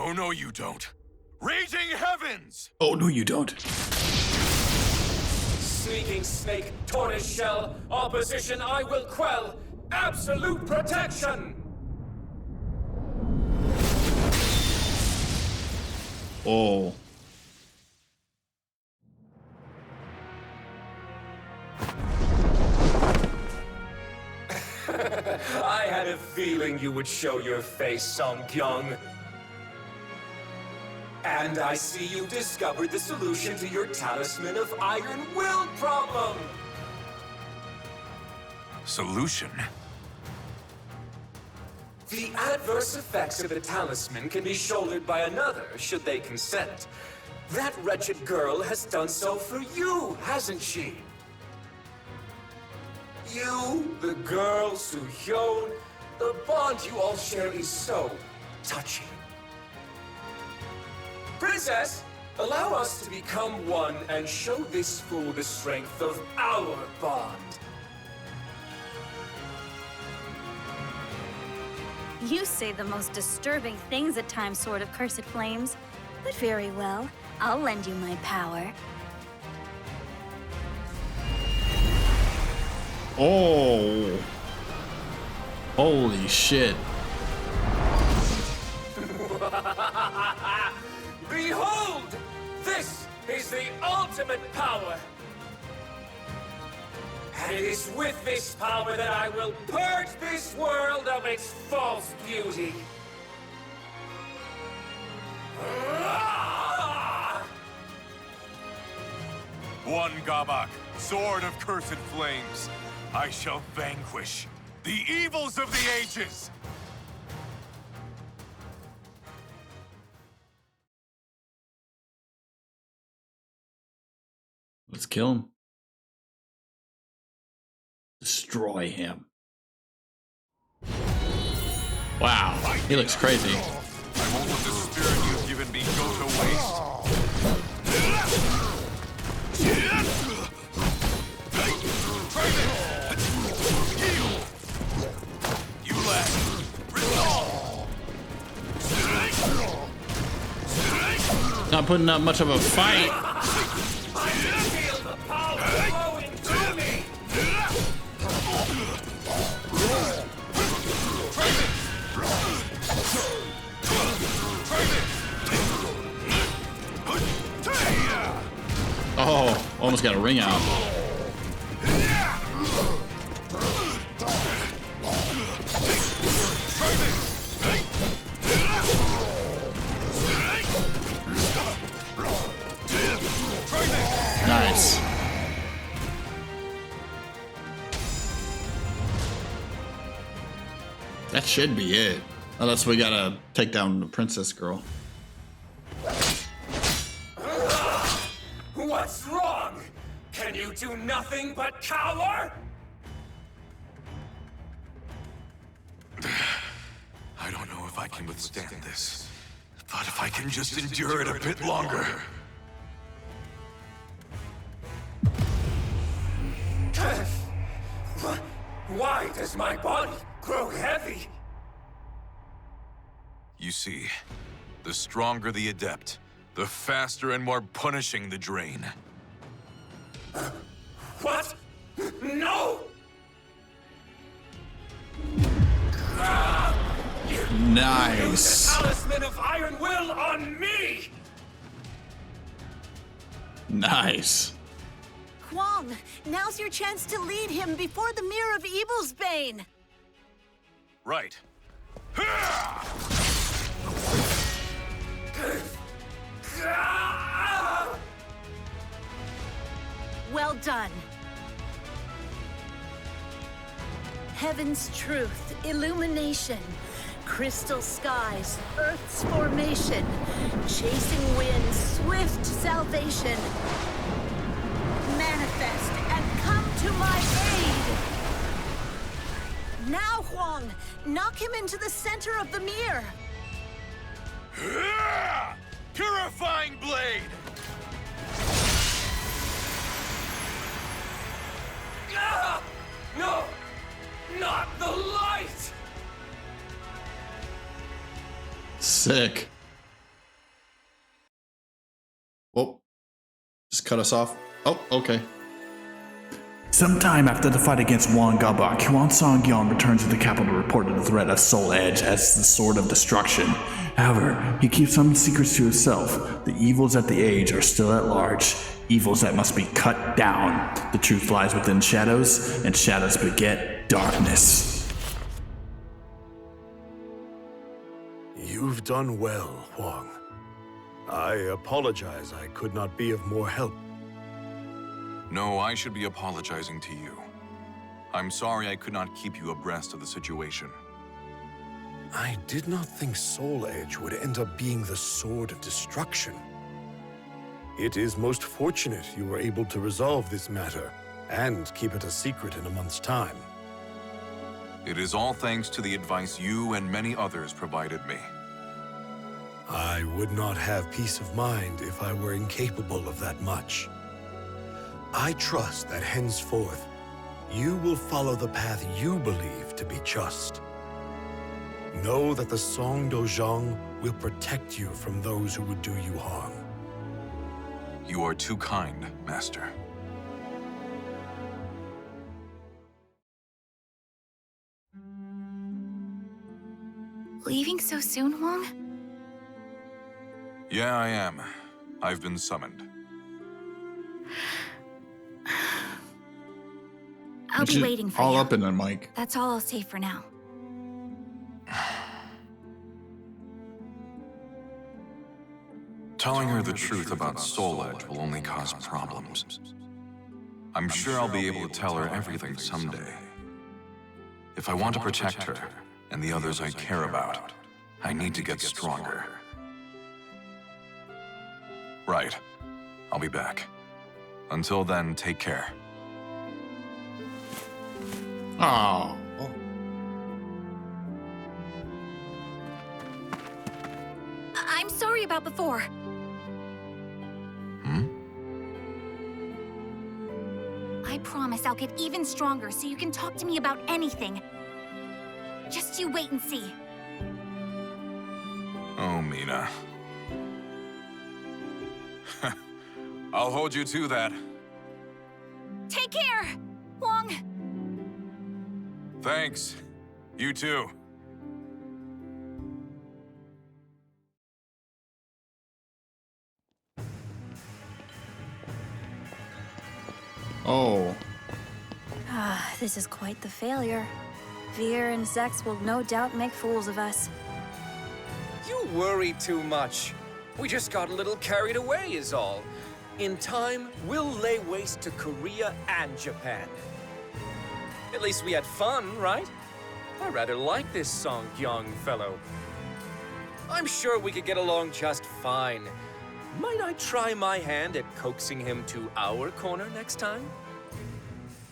Oh no, you don't. Raging heavens! Oh no, you don't. Sneaking snake, tortoise shell, opposition I will quell. Absolute protection! Oh. I had a feeling you would show your face, Song-kyung. And I see you discovered the solution to your Talisman of Iron Will problem! Solution? The adverse effects of a talisman can be shouldered by another, should they consent. That wretched girl has done so for you, hasn't she? You, the girl, Soo-hyun, the bond you all share is so touching. Princess, allow us to become one and show this fool the strength of our bond. You say the most disturbing things at times, Sword of Cursed Flames. But very well, I'll lend you my power. Oh. Holy shit. Behold! This is the ultimate power! And it is with this power that I will purge this world of its false beauty. One Gabak, sword of cursed flames. I shall vanquish the evils of the ages. Let's kill him. Destroy him. Wow, he looks crazy. I won't let the spirit you've given me go to waste. You lack resolve. Not putting up much of a fight. I can feel the power flowing through me! Oh, almost got a ring out. Nice. That should be it. Unless we gotta take down the princess girl. What's wrong? Can you do nothing but cower? I don't know if I can withstand this, but if I can just endure it a bit longer. Why does my body grow heavy? You see, the stronger the adept, the faster and more punishing the drain. What? No! Nice. The talisman of Iron Will on me! Nice. Huang, now's your chance to lead him before the Mirror of Evil's bane. Right. Well done. Heaven's truth, illumination, crystal skies, Earth's formation, chasing winds, swift salvation. Manifest and come to my aid! Now, Huang, knock him into the center of the mirror. Purifying blade! No! Not the light! Sick. Oh, just cut us off. Oh, okay. Sometime after the fight against Wang Gabak, Huan Song-Yong returns to the capital to report the threat of Soul Edge as the Sword of Destruction. However, he keeps some secrets to himself. The evils at the age are still at large, evils that must be cut down. The truth lies within shadows, and shadows beget darkness. You've done well, Huang. I apologize I could not be of more help. No, I should be apologizing to you. I'm sorry I could not keep you abreast of the situation. I did not think Soul Edge would end up being the Sword of Destruction. It is most fortunate you were able to resolve this matter and keep it a secret in a month's time. It is all thanks to the advice you and many others provided me. I would not have peace of mind if I were incapable of that much. I trust that henceforth, you will follow the path you believe to be just. Know that the Song Dojang will protect you from those who would do you harm. You are too kind, Master. Leaving so soon, Huang? Yeah, I am. I've been summoned. I'll be waiting for all you. Up in there, Mike. That's all I'll say for now. Telling her the truth about Soul Edge will only cause problems. I'm sure I'll be able to tell her everything someday. If I want to protect her and the others I care about, I need to get stronger. Right. I'll be back. Until then, take care. Oh. I'm sorry about before. I promise I'll get even stronger so you can talk to me about anything. Just you wait and see. Oh, Mina. I'll hold you to that. Take care, Huang. Thanks. You too. Oh. Ah, this is quite the failure. Veer and Zex will no doubt make fools of us. You worry too much. We just got a little carried away is all. In time, we'll lay waste to Korea and Japan. At least we had fun, right? I rather like this Song-kyung fellow. I'm sure we could get along just fine. Might I try my hand at coaxing him to our corner next time?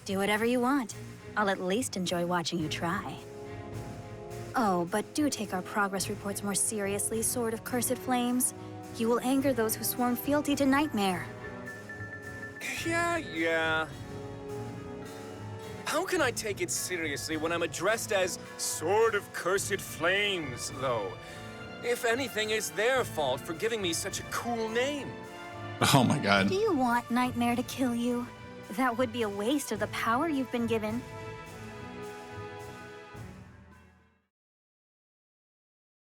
Do whatever you want. I'll at least enjoy watching you try. Oh, but do take our progress reports more seriously, Sword of Cursed Flames. You will anger those who sworn fealty to Nightmare. Yeah. How can I take it seriously when I'm addressed as Sword of Cursed Flames, though? If anything, it's their fault for giving me such a cool name. Oh my god. Do you want Nightmare to kill you? That would be a waste of the power you've been given.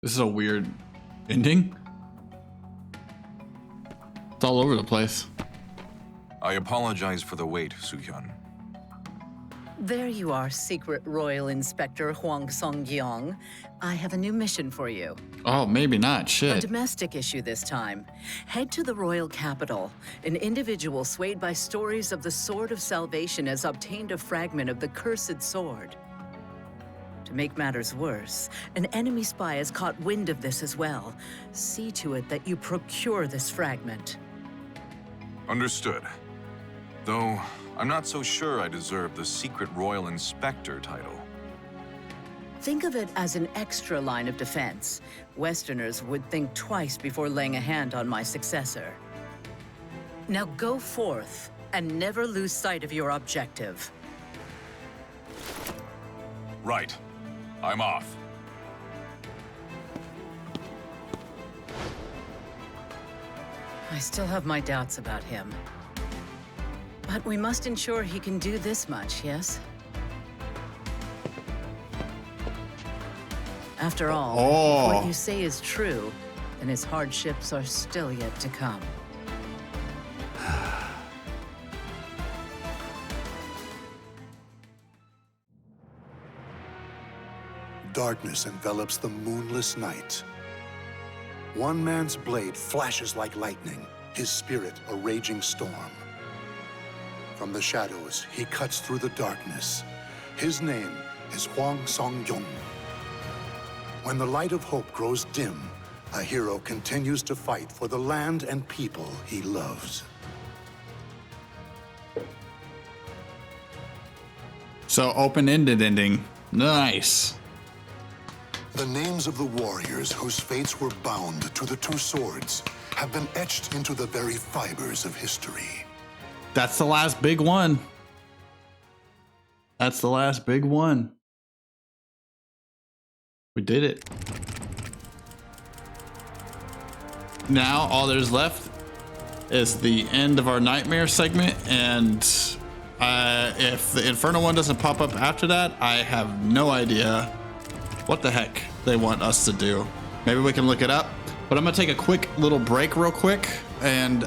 This is a weird ending. It's all over the place. I apologize for the wait, Soo-hyun. There you are, Secret Royal Inspector Hwang Song-gyong. I have a new mission for you. Oh, maybe not. A Shit. domestic issue this time. Head to the royal capital. An individual swayed by stories of the Sword of Salvation has obtained a fragment of the cursed sword. To make matters worse, an enemy spy has caught wind of this as well. See to it that you procure this fragment. Understood. Though, I'm not so sure I deserve the Secret Royal Inspector title. Think of it as an extra line of defense. Westerners would think twice before laying a hand on my successor. Now go forth and never lose sight of your objective. Right. I'm off. I still have my doubts about him. But we must ensure he can do this much, yes? After all, if what you say is true, then his hardships are still yet to come. Darkness envelops the moonless night. One man's blade flashes like lightning, his spirit a raging storm. From the shadows, he cuts through the darkness. His name is Hwang Song-gyong. When the light of hope grows dim, a hero continues to fight for the land and people he loves. So open-ended ending. Nice. The names of the warriors whose fates were bound to the two swords have been etched into the very fibers of history. That's the last big one. That's the last big one. We did it. Now all there's left is the end of our nightmare segment, and if the Inferno one doesn't pop up after that, I have no idea what the heck they want us to do. Maybe we can look it up, but I'm gonna take a quick little break real quick, and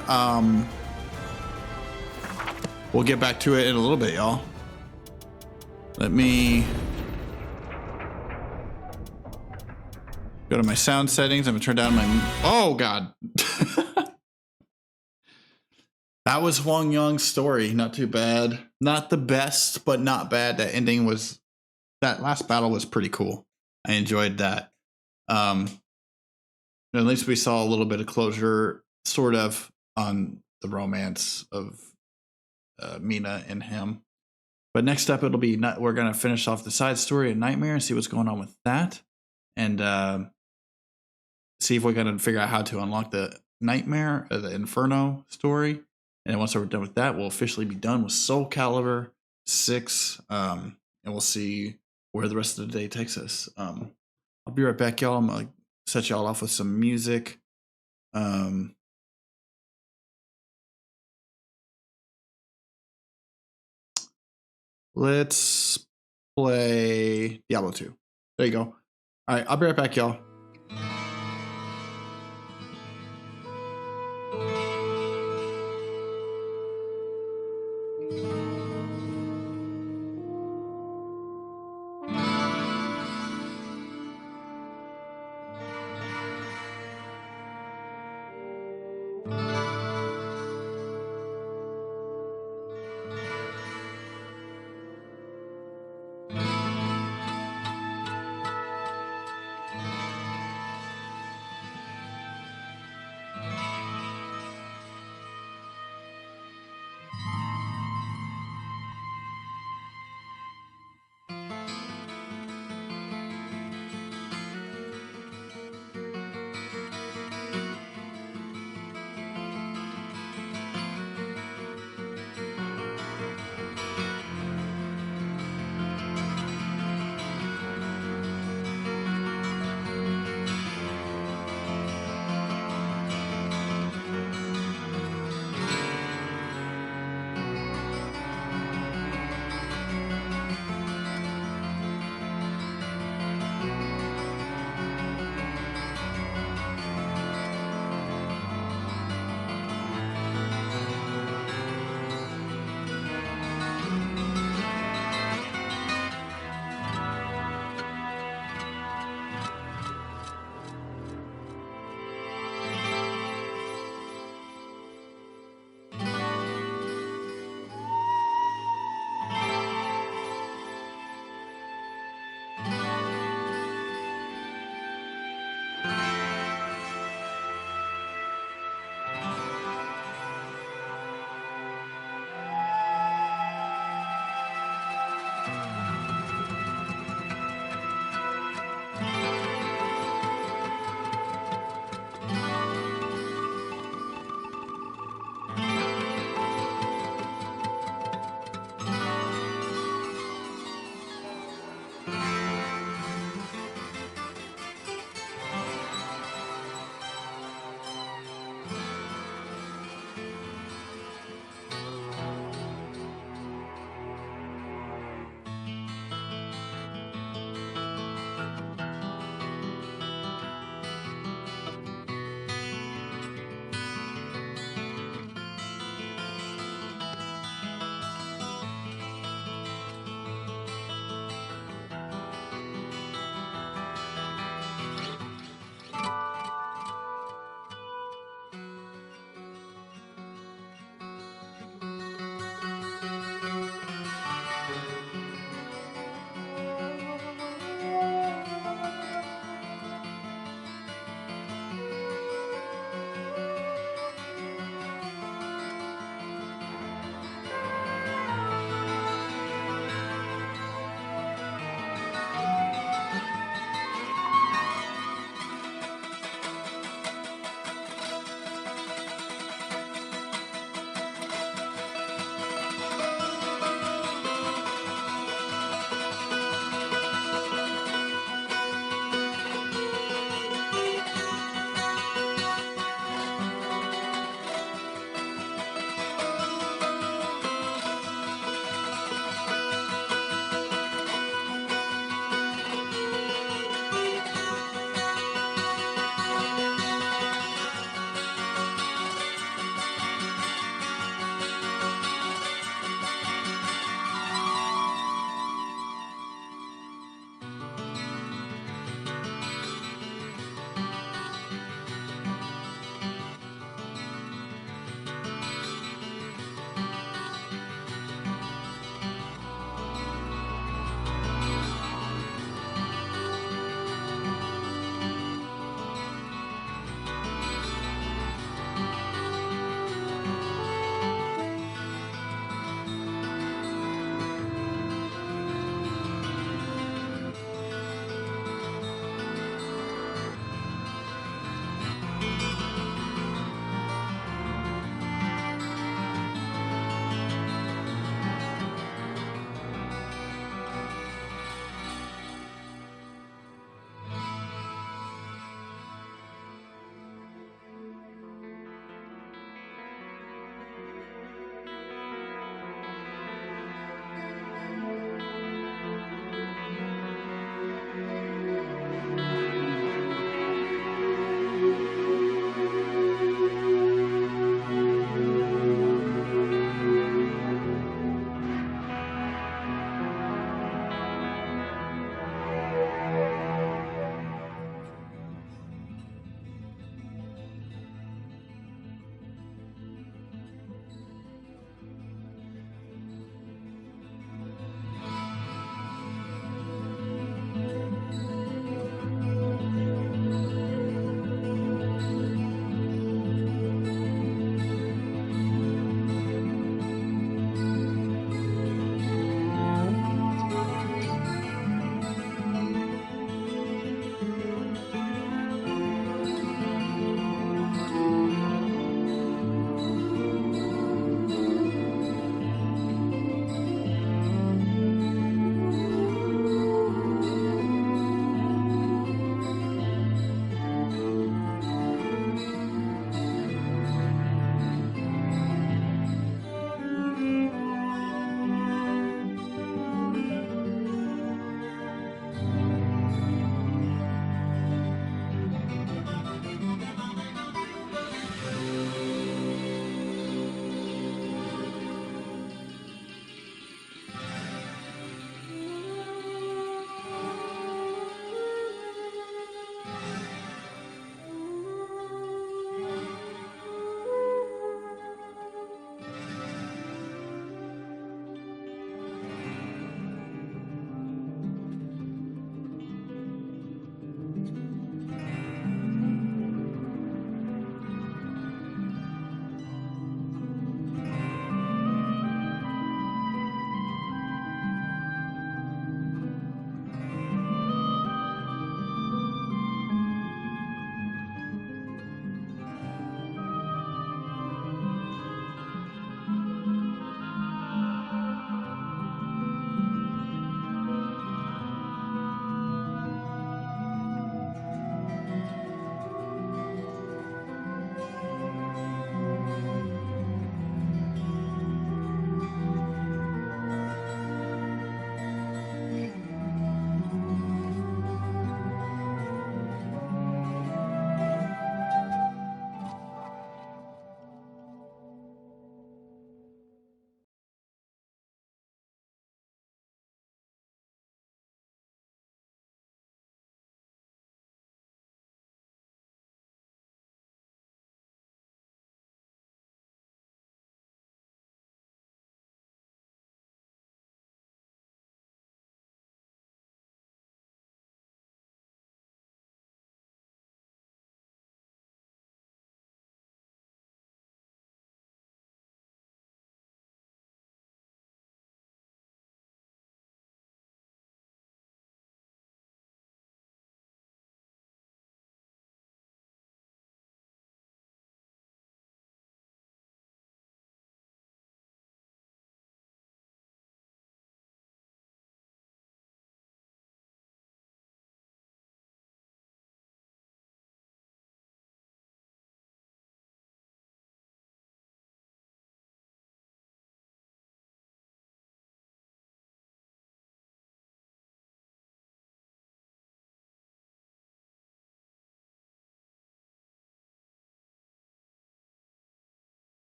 we'll get back to it in a little bit, y'all. Let me go to my sound settings. I'm gonna turn down my, oh God. That was Hwang Yong's story. Not too bad. Not the best, but not bad. That ending was, that last battle was pretty cool. I enjoyed that. At least we saw a little bit of closure, sort of, on the romance of Mina and him. But next up, it'll be, we're going to finish off the side story of Nightmare and see what's going on with that. And see if we're going to figure out how to unlock the Nightmare, the Inferno story. And once we're done with that, we'll officially be done with Soul Calibur 6. And we'll see where the rest of the day takes us. I'll be right back, y'all. I'm going to set y'all off with some music. Let's play Diablo 2. There you go. All right, I'll be right back, y'all.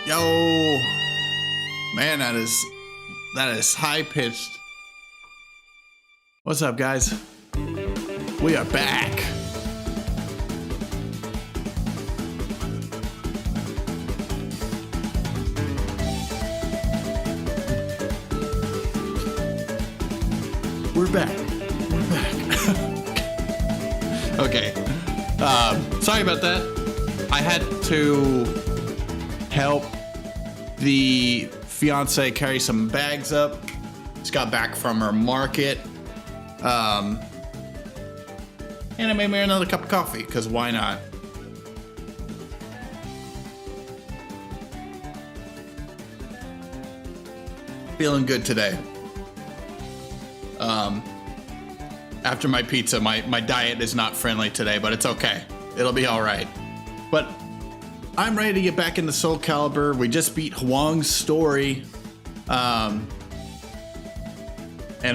Yo, man, that is high pitched. What's up, guys? We are back. We're back. We're back. Okay. Sorry about that. I had to help the fiance carry some bags up. Just got back from her market. And I made me another cup of coffee, because why not? Feeling good today. After my pizza, my diet is not friendly today, but it's okay. It'll be all right. But I'm ready to get back into Soul Calibur. We just beat Huang's story. And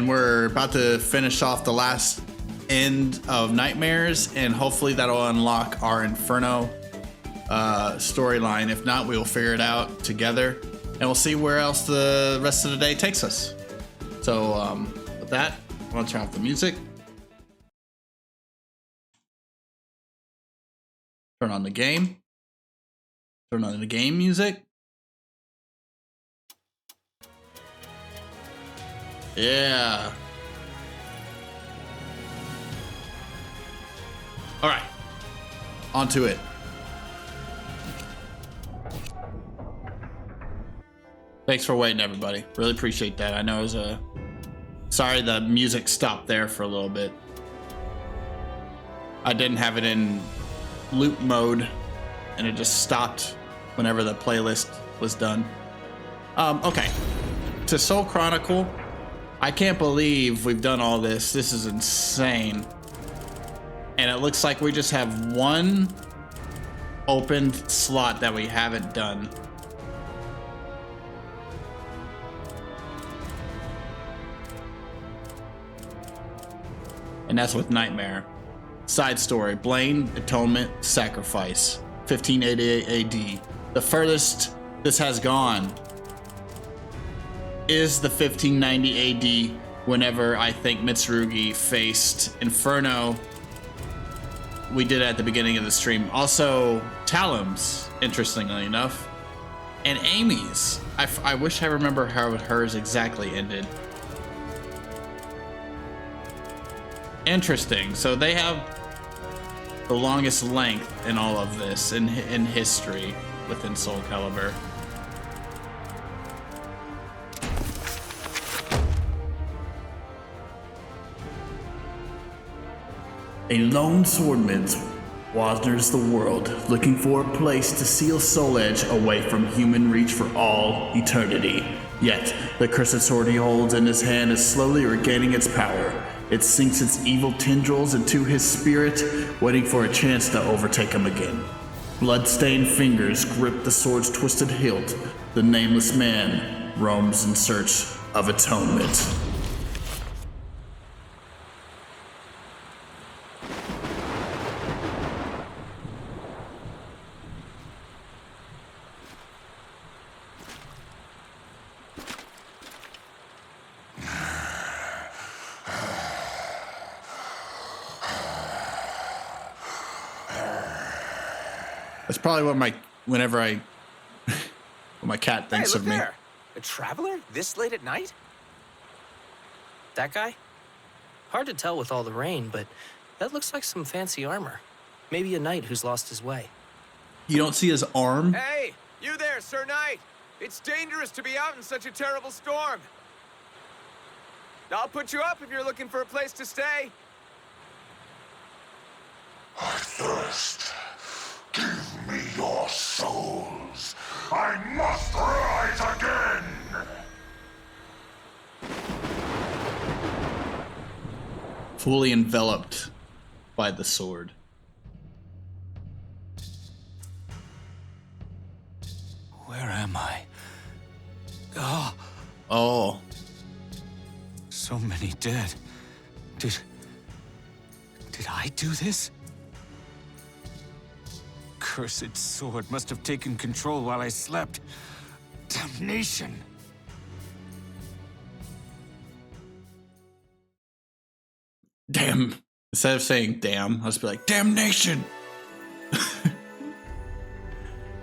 we're about to finish off the last end of Nightmares, and hopefully that'll unlock our Inferno storyline. If not, we will figure it out together, and we'll see where else the rest of the day takes us. So with that, I'm gonna turn off the music. Turn on the game. Turn on the game music. Yeah. All right. On to it. Thanks for waiting, everybody. Really appreciate that. I know it was sorry the music stopped there for a little bit. I didn't have it in loop mode, and it just stopped whenever the playlist was done. Okay. To Soul Chronicle. I can't believe we've done all this. This is insane. And it looks like we just have one opened slot that we haven't done. And that's with Nightmare. Side story, Blaine, Atonement, Sacrifice. 1588 AD. The furthest this has gone is the 1590 AD, whenever I think Mitsurugi faced Inferno. We did it at the beginning of the stream. Also, Talim's, interestingly enough, and Amy's. I wish I remember how hers exactly ended. Interesting. So they have the longest length in all of this in history within Soul Calibur. A lone swordman wanders the world, looking for a place to seal Soul Edge away from human reach for all eternity. Yet, the cursed sword he holds in his hand is slowly regaining its power. It sinks its evil tendrils into his spirit, waiting for a chance to overtake him again. Blood-stained fingers grip the sword's twisted hilt. The nameless man roams in search of atonement. That's probably what whenever what my cat thinks of me. There. A traveler this late at night? That guy? Hard to tell with all the rain, but that looks like some fancy armor. Maybe a knight who's lost his way. You don't see his arm? Hey, you there, Sir Knight! It's dangerous to be out in such a terrible storm. I'll put you up if you're looking for a place to stay. I thirst. Give me your souls. I must rise again. Fully enveloped by the sword. Where am I? Oh. So many dead. Did I do this? cursed sword must have taken control while I slept. Damnation! Damn. Instead of saying damn, I'll just be like, damnation!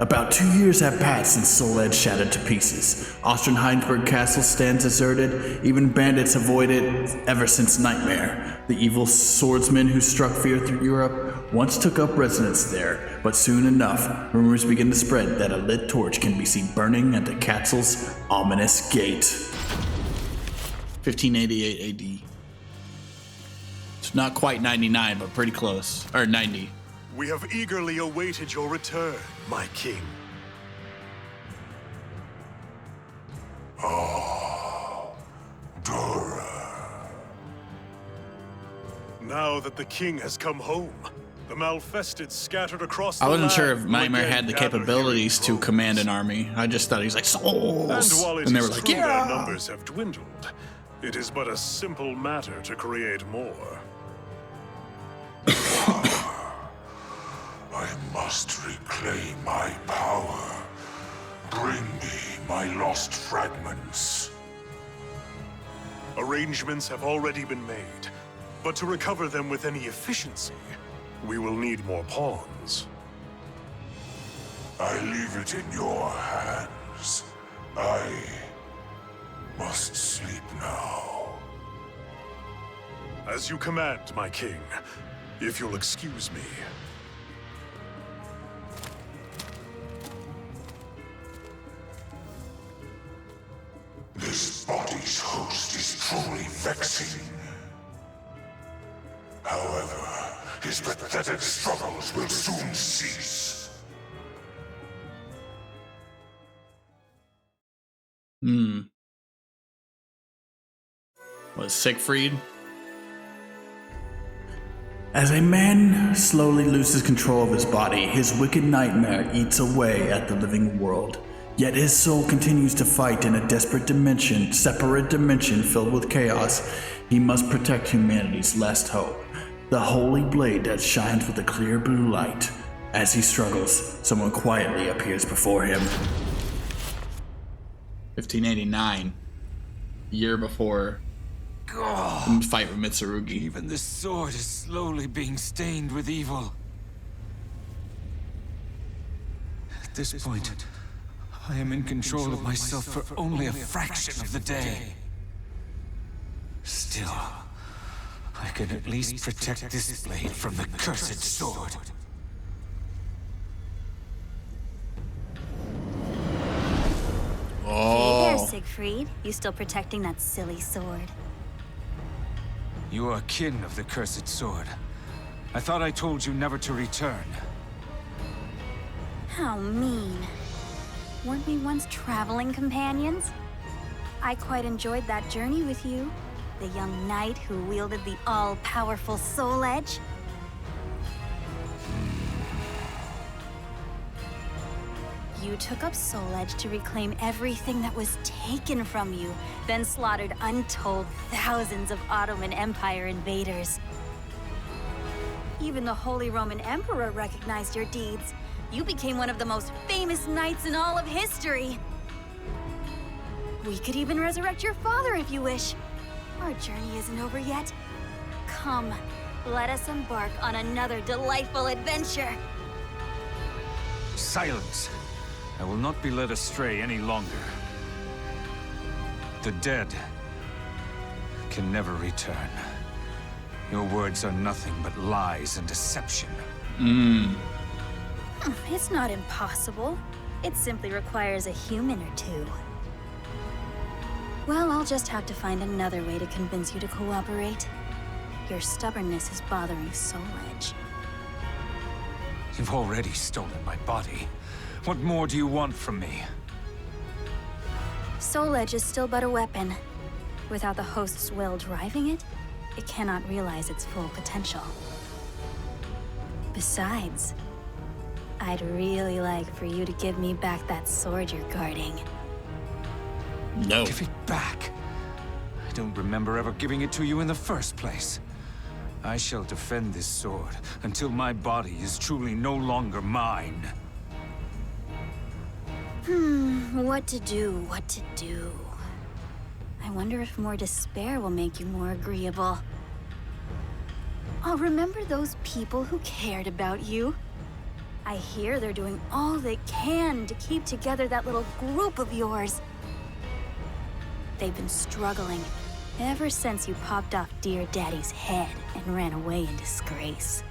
About 2 years have passed since Soul Edge shattered to pieces. Ostrenheinsburg Castle stands deserted. Even bandits avoid it ever since Nightmare. The evil swordsman who struck fear through Europe once took up residence there, but soon enough, rumors begin to spread that a lit torch can be seen burning at the castle's ominous gate. 1588 AD. It's not quite 99, but pretty close. Or 90. We have eagerly awaited your return, my king. Dora. Now that the king has come home, the Malfested scattered across the I wasn't sure land if will Nightmare again had the gather capabilities to command an army. I just thought he's like, souls! And while it And they were is like, true yeah! their numbers have dwindled, it is but a simple matter to create more. I must reclaim my power. Bring me my lost fragments. Arrangements have already been made, but to recover them with any efficiency, we will need more pawns. I leave it in your hands. I must sleep now. As you command, my king, if you'll excuse me. This body's host is truly vexing. However, his pathetic struggles will soon cease. Was Siegfried? As a man slowly loses control of his body, his wicked nightmare eats away at the living world. Yet his soul continues to fight in a separate dimension filled with chaos. He must protect humanity's last hope, the holy blade that shines with a clear blue light. As he struggles, someone quietly appears before him. 1589. Year before the fight with Mitsurugi. Even the sword is slowly being stained with evil. At this point, I am in control of myself for only a fraction of the day. Still, I can at least protect this blade from the cursed sword. Hey there, Siegfried. You still protecting that silly sword? You are kin of the cursed sword. I thought I told you never to return. How mean. Weren't we once traveling companions? I quite enjoyed that journey with you. The young knight who wielded the all-powerful Soul Edge. You took up Soul Edge to reclaim everything that was taken from you, then slaughtered untold thousands of Ottoman Empire invaders. Even the Holy Roman Emperor recognized your deeds. You became one of the most famous knights in all of history. We could even resurrect your father if you wish. Our journey isn't over yet. Come, let us embark on another delightful adventure. Silence! I will not be led astray any longer. The dead can never return. Your words are nothing but lies and deception. It's not impossible. It simply requires a human or two. Well, I'll just have to find another way to convince you to cooperate. Your stubbornness is bothering Soul Edge. You've already stolen my body. What more do you want from me? Soul Edge is still but a weapon. Without the host's will driving it, it cannot realize its full potential. Besides, I'd really like for you to give me back that sword you're guarding. No. Give it back. I don't remember ever giving it to you in the first place. I shall defend this sword until my body is truly no longer mine. What to do, what to do. I wonder if more despair will make you more agreeable. Oh, remember those people who cared about you? I hear they're doing all they can to keep together that little group of yours. They've been struggling ever since you popped off Dear Daddy's head and ran away in disgrace.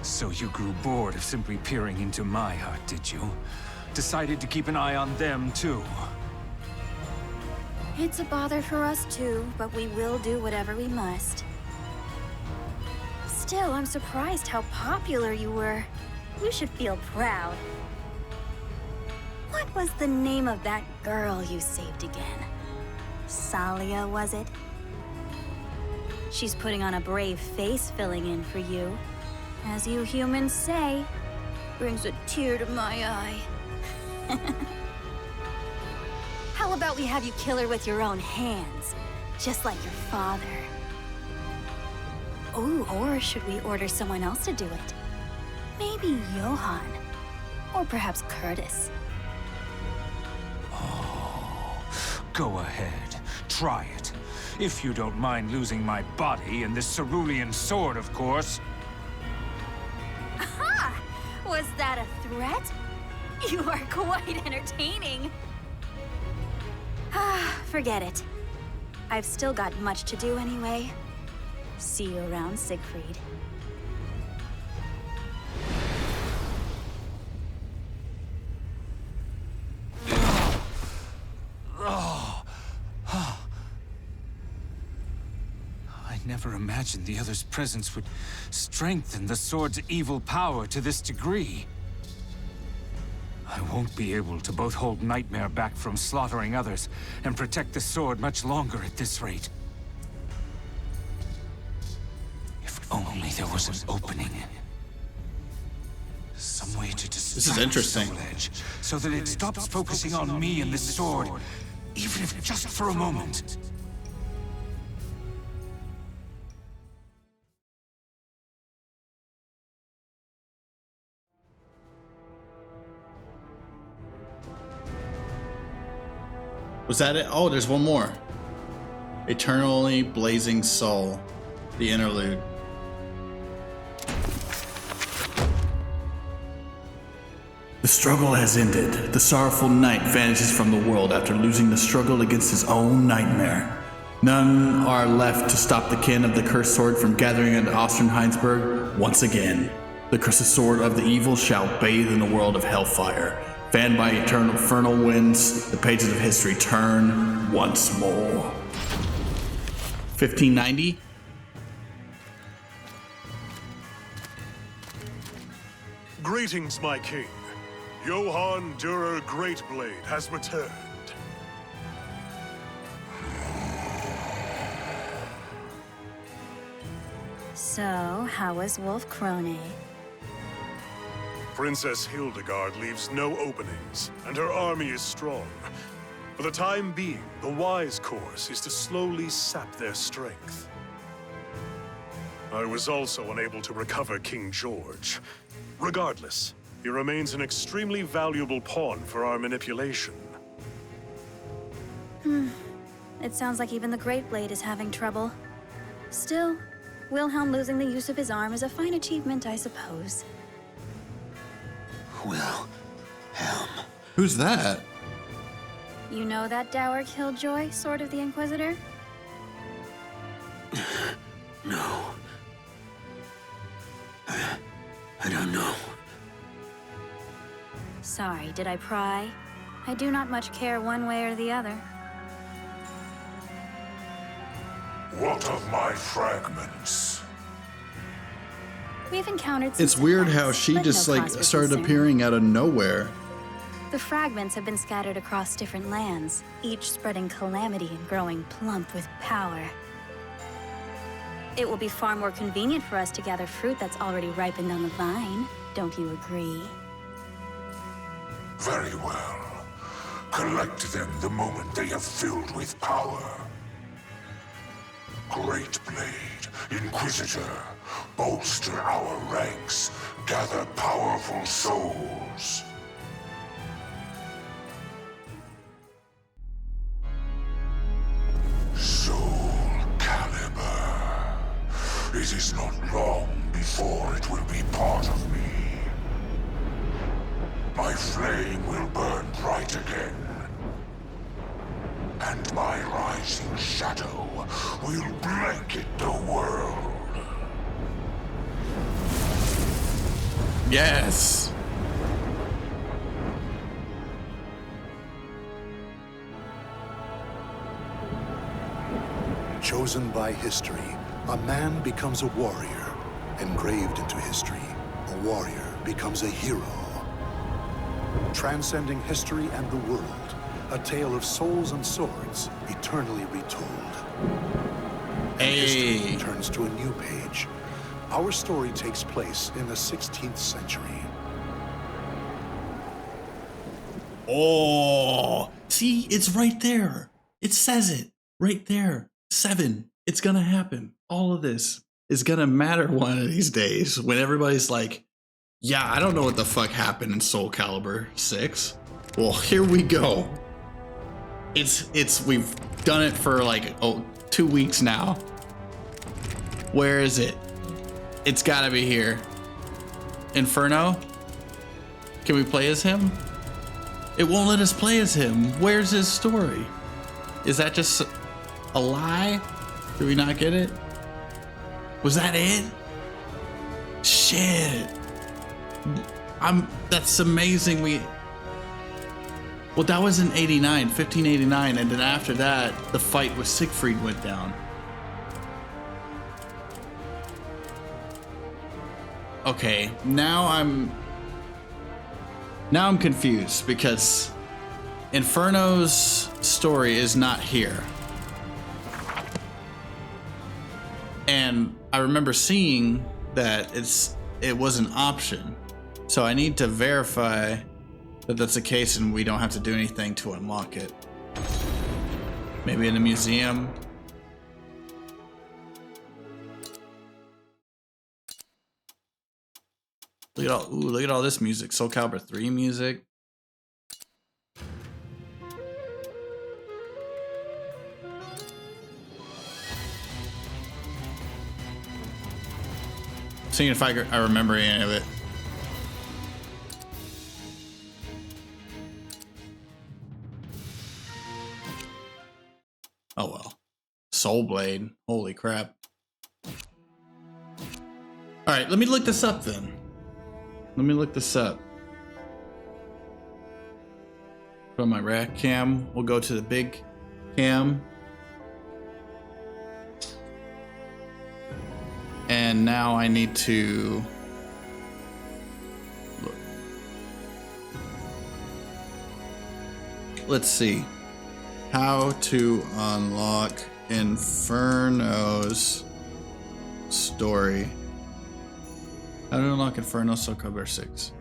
So you grew bored of simply peering into my heart, did you? Decided to keep an eye on them, too. It's a bother for us too, but we will do whatever we must. Still, I'm surprised how popular you were. You should feel proud. What was the name of that girl you saved again? Salia, was it? She's putting on a brave face filling in for you. As you humans say, brings a tear to my eye. How about we have you kill her with your own hands, just like your father? Oh, or should we order someone else to do it? Maybe Johann, or perhaps Curtis. Oh, go ahead. Try it. If you don't mind losing my body and this cerulean sword, of course. Aha! Was that a threat? You are quite entertaining. Forget it. I've still got much to do anyway. See you around, Siegfried. I never imagined the other's presence would strengthen the sword's evil power to this degree. I won't be able to both hold Nightmare back from slaughtering others and protect the sword much longer at this rate. If only there was an opening. Some way to This is interesting. Soul Edge, so that it stops focusing on me and the sword, even if just for a moment. Was that it? Oh, there's one more. Eternally Blazing Soul. The interlude. The struggle has ended. The sorrowful knight vanishes from the world after losing the struggle against his own nightmare. None are left to stop the kin of the cursed sword from gathering at Osternheinsburg once again. The cursed sword of the evil shall bathe in the world of hellfire. Fanned by eternal infernal winds, the pages of history turn once more. 1590? Greetings, my king. Johann Durer Greatblade has returned. So, how was Wolf Krone? Princess Hildegard leaves no openings, and her army is strong. For the time being, the wise course is to slowly sap their strength. I was also unable to recover King George. Regardless, he remains an extremely valuable pawn for our manipulation. It sounds like even the Great Blade is having trouble. Still, Wilhelm losing the use of his arm is a fine achievement, I suppose. Wilhelm. Who's that? You know that dour killjoy, Sword of the Inquisitor? No. I don't know. Sorry, did I pry? I do not much care one way or the other. What of my fragments? We've encountered some It's weird setbacks, how she but just no like cause for started concern. appearing out of nowhere. The fragments have been scattered across different lands, each spreading calamity and growing plump with power. It will be far more convenient for us to gather fruit that's already ripened on the vine. Don't you agree? Very well. Collect them the moment they are filled with power. Great Blade, Inquisitor, bolster our ranks, gather powerful souls. Soul Calibur. It is not long before it will be part of me. My flame will burn bright again. And my rising shadow will blanket the world. Yes. Chosen by history, a man becomes a warrior. Engraved into history, a warrior becomes a hero. Transcending history and the world, a tale of souls and swords, eternally retold. And history turns to a new page. Our story takes place in the 16th century. Oh, see, it's right there. It says it right there. 7. It's gonna happen. All of this is gonna matter one of these days when everybody's like, yeah, I don't know what the fuck happened in Soul Calibur 6. Well, here we go. We've done it for like 2 weeks now. Where is it? It's gotta be here. Inferno? Can we play as him? It won't let us play as him. Where's his story? Is that just a lie? Did we not get it? Was that it? Shit. That's amazing. Well, that was in 1589, and then after that, the fight with Siegfried went down. Okay, now I'm confused because Inferno's story is not here. And I remember seeing that it was an option. So I need to verify that that's the case and we don't have to do anything to unlock it. Maybe in a museum. Look at all this music. Soul Calibur 3 music. Seeing if I remember any of it. Oh well. Soul Blade. Holy crap. Alright, let me look this up then. Let me look this up. From my rack cam, we'll go to the big cam. And now I need to look. Let's see. How to unlock Inferno's story. How to unlock Inferno Soul Calibur 6.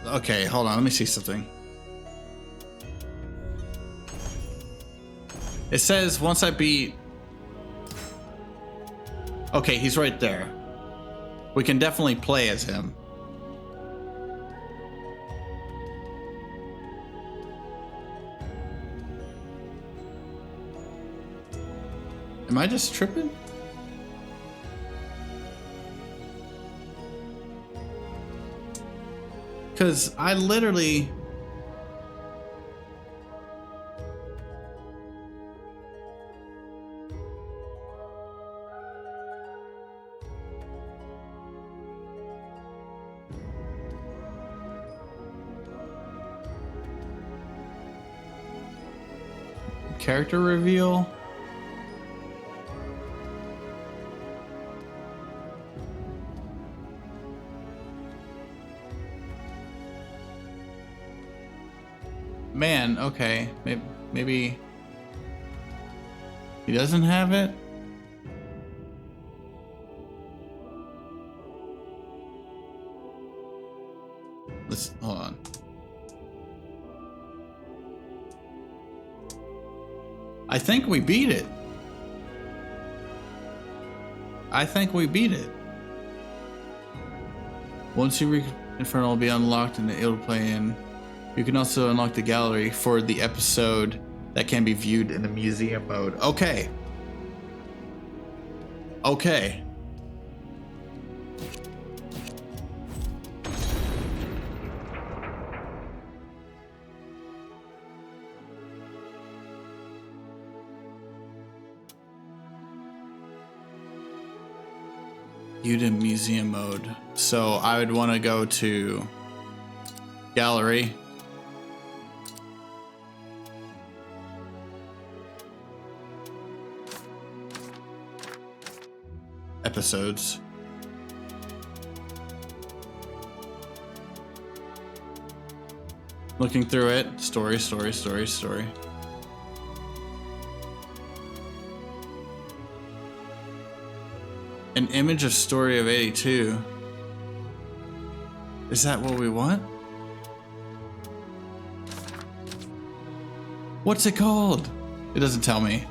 Okay, hold on. Let me see something. It says once I beat... Okay, he's right there. We can definitely play as him. Am I just tripping? Because I literally... Character reveal? Man, okay. Maybe he doesn't have it? hold on. I think we beat it. Once you reach Inferno will be unlocked and it'll play in. You can also unlock the gallery for the episode that can be viewed in the museum mode. Okay. Okay. Viewed in museum mode. So I would want to go to gallery. Episodes. Looking through it. Story. An image of Story of 82. Is that what we want? What's it called? It doesn't tell me.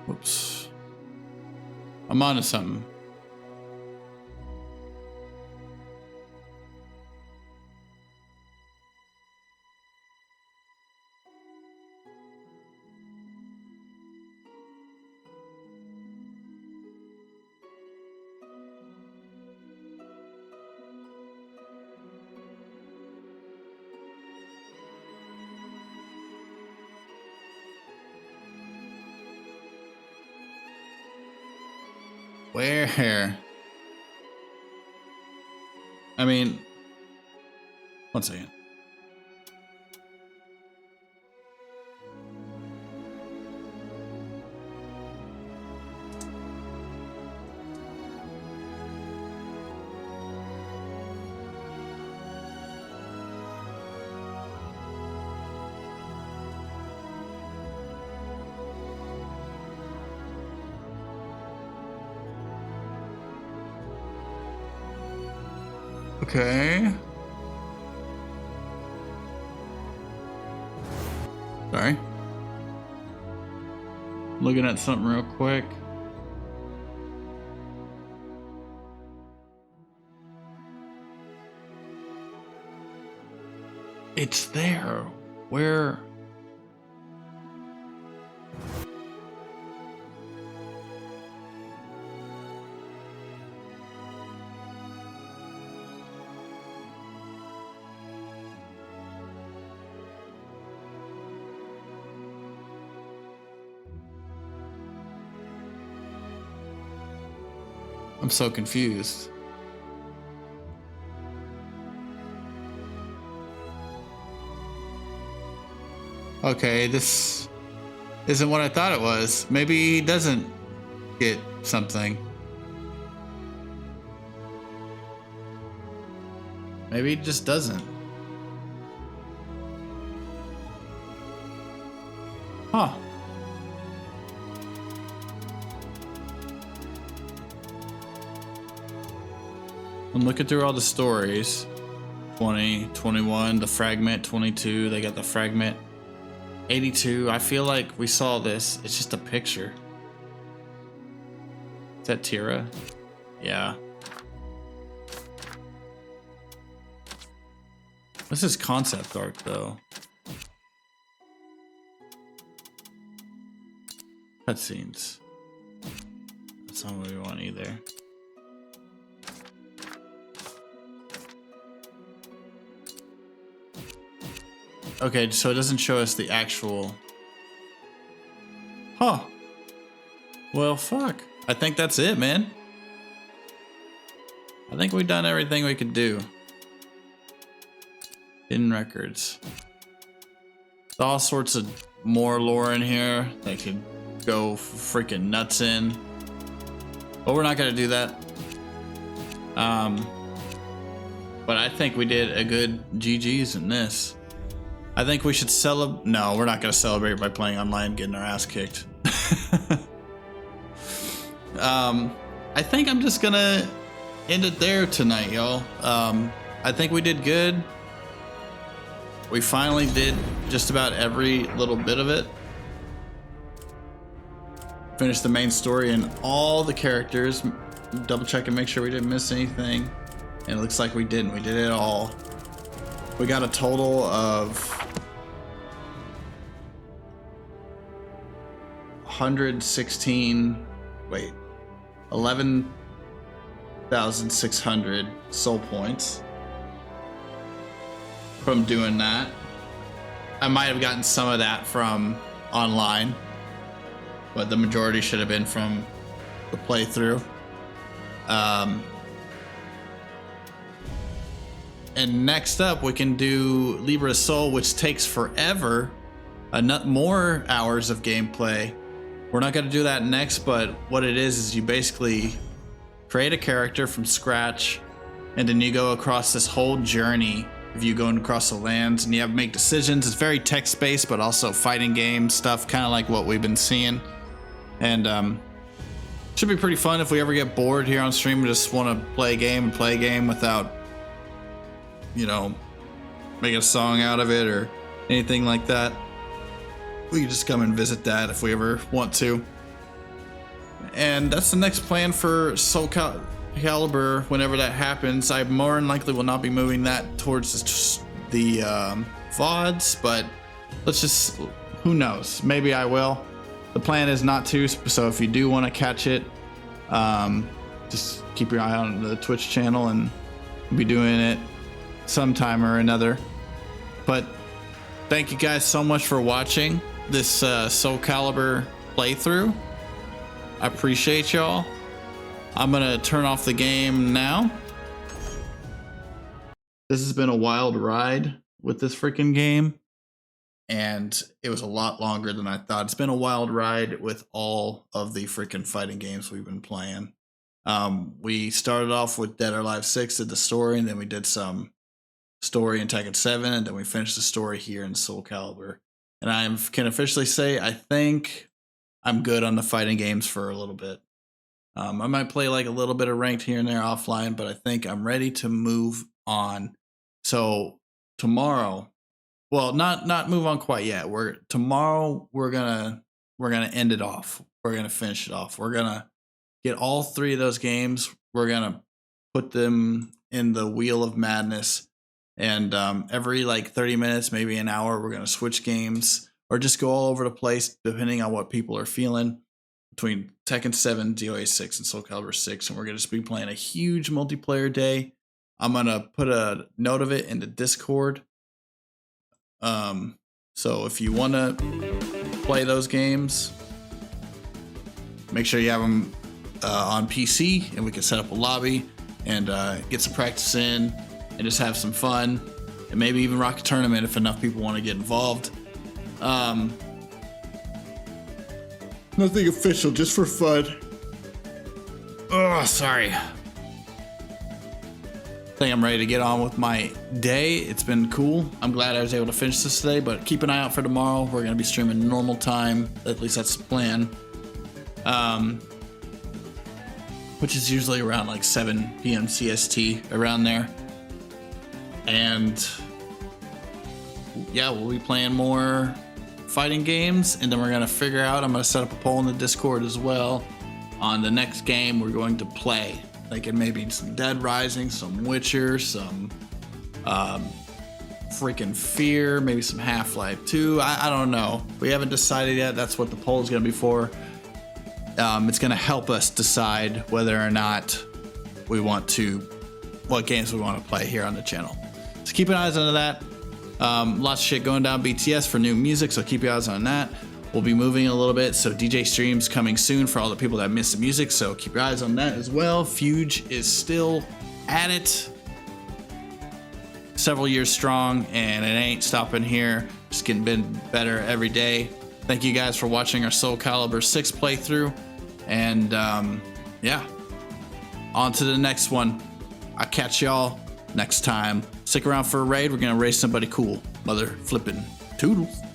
Whoops. I'm onto something. Where? I mean, one second. Okay. Sorry. Looking at something real quick. It's there. Where? I'm so confused. Okay, this isn't what I thought it was. Maybe he doesn't get something. Maybe he just doesn't. Huh. I'm looking through all the stories. 20, 21, the fragment, 22, they got the fragment. 82, I feel like we saw this. It's just a picture. Is that Tira? Yeah. This is concept art though. Cutscenes. That's not what we want either. Okay, so it doesn't show us the actual... Huh. Well, fuck. I think that's it, man. I think we've done everything we could do. Hidden records. There's all sorts of more lore in here that could go freaking nuts in. But we're not gonna do that. But I think we did a good GG's in this. I think we should celebrate. No, we're not going to celebrate by playing online and getting our ass kicked. I think I'm just going to end it there tonight, y'all. I think we did good. We finally did just about every little bit of it. Finished the main story and all the characters. Double check and make sure we didn't miss anything. And it looks like we didn't. We did it all. We got a total of 11,600 soul points from doing that. I might have gotten some of that from online, but the majority should have been from the playthrough. And next up, we can do Libra Soul, which takes forever. More hours of gameplay. We're not going to do that next, but what it is you basically create a character from scratch, and then you go across this whole journey of you going across the lands, and you have to make decisions. It's very text-based, but also fighting game stuff, kind of like what we've been seeing. And should be pretty fun if we ever get bored here on stream and just want to play a game without, you know, making a song out of it or anything like that. We can just come and visit that if we ever want to. And that's the next plan for Soul Calibur whenever that happens. I more than likely will not be moving that towards the VODs, but let's just, who knows? Maybe I will. The plan is not to, so if you do want to catch it, just keep your eye on the Twitch channel, and we'll be doing it sometime or another. But thank you guys so much for watching this Soul Calibur playthrough. I appreciate y'all. I'm gonna turn off the game now. This has been a wild ride with this freaking game, and it was a lot longer than I thought. It's been a wild ride with all of the freaking fighting games we've been playing. We started off with Dead or Alive 6, did the story, and then we did some story in Tekken 7, and then we finished the story here in Soul Calibur. And I can officially say I think I'm good on the fighting games for a little bit. I might play like a little bit of ranked here and there offline, but I think I'm ready to move on. So tomorrow, well, not move on quite yet. Tomorrow we're gonna end it off. We're gonna finish it off. We're gonna get all three of those games. We're gonna put them in the Wheel of Madness. And every like 30 minutes, maybe an hour, we're going to switch games or just go all over the place depending on what people are feeling between Tekken 7, DOA 6, and Soul Calibur 6. And we're going to just be playing a huge multiplayer day. I'm going to put a note of it in the Discord. So if you want to play those games, make sure you have them on PC, and we can set up a lobby and get some practice in. And just have some fun, and maybe even rock a tournament if enough people want to get involved. Nothing official, just for fun. Oh, sorry. I think I'm ready to get on with my day. It's been cool. I'm glad I was able to finish this today, but keep an eye out for tomorrow. We're going to be streaming normal time. At least that's the plan. Which is usually around like 7 p.m. CST, around there. And yeah, we'll be playing more fighting games, and then we're gonna figure out, I'm gonna set up a poll in the Discord as well on the next game we're going to play. Thinking maybe some Dead Rising, some Witcher, some freaking Fear, maybe some Half-Life 2. I don't know. We haven't decided yet. That's what the poll is gonna be for. It's gonna help us decide whether or not what games we want to play here on the channel. So keep an eye on that. Lots of shit going down BTS for new music, so keep your eyes on that. We'll be moving a little bit, so DJ streams coming soon for all the people that missed the music, so keep your eyes on that as well. Fuge is still at it. Several years strong, and it ain't stopping here. Just getting better every day. Thank you guys for watching our Soul Calibur 6 playthrough, and yeah, on to the next one. I'll catch y'all next time. Stick around for a raid. We're gonna raid somebody cool. Mother flippin' toodles.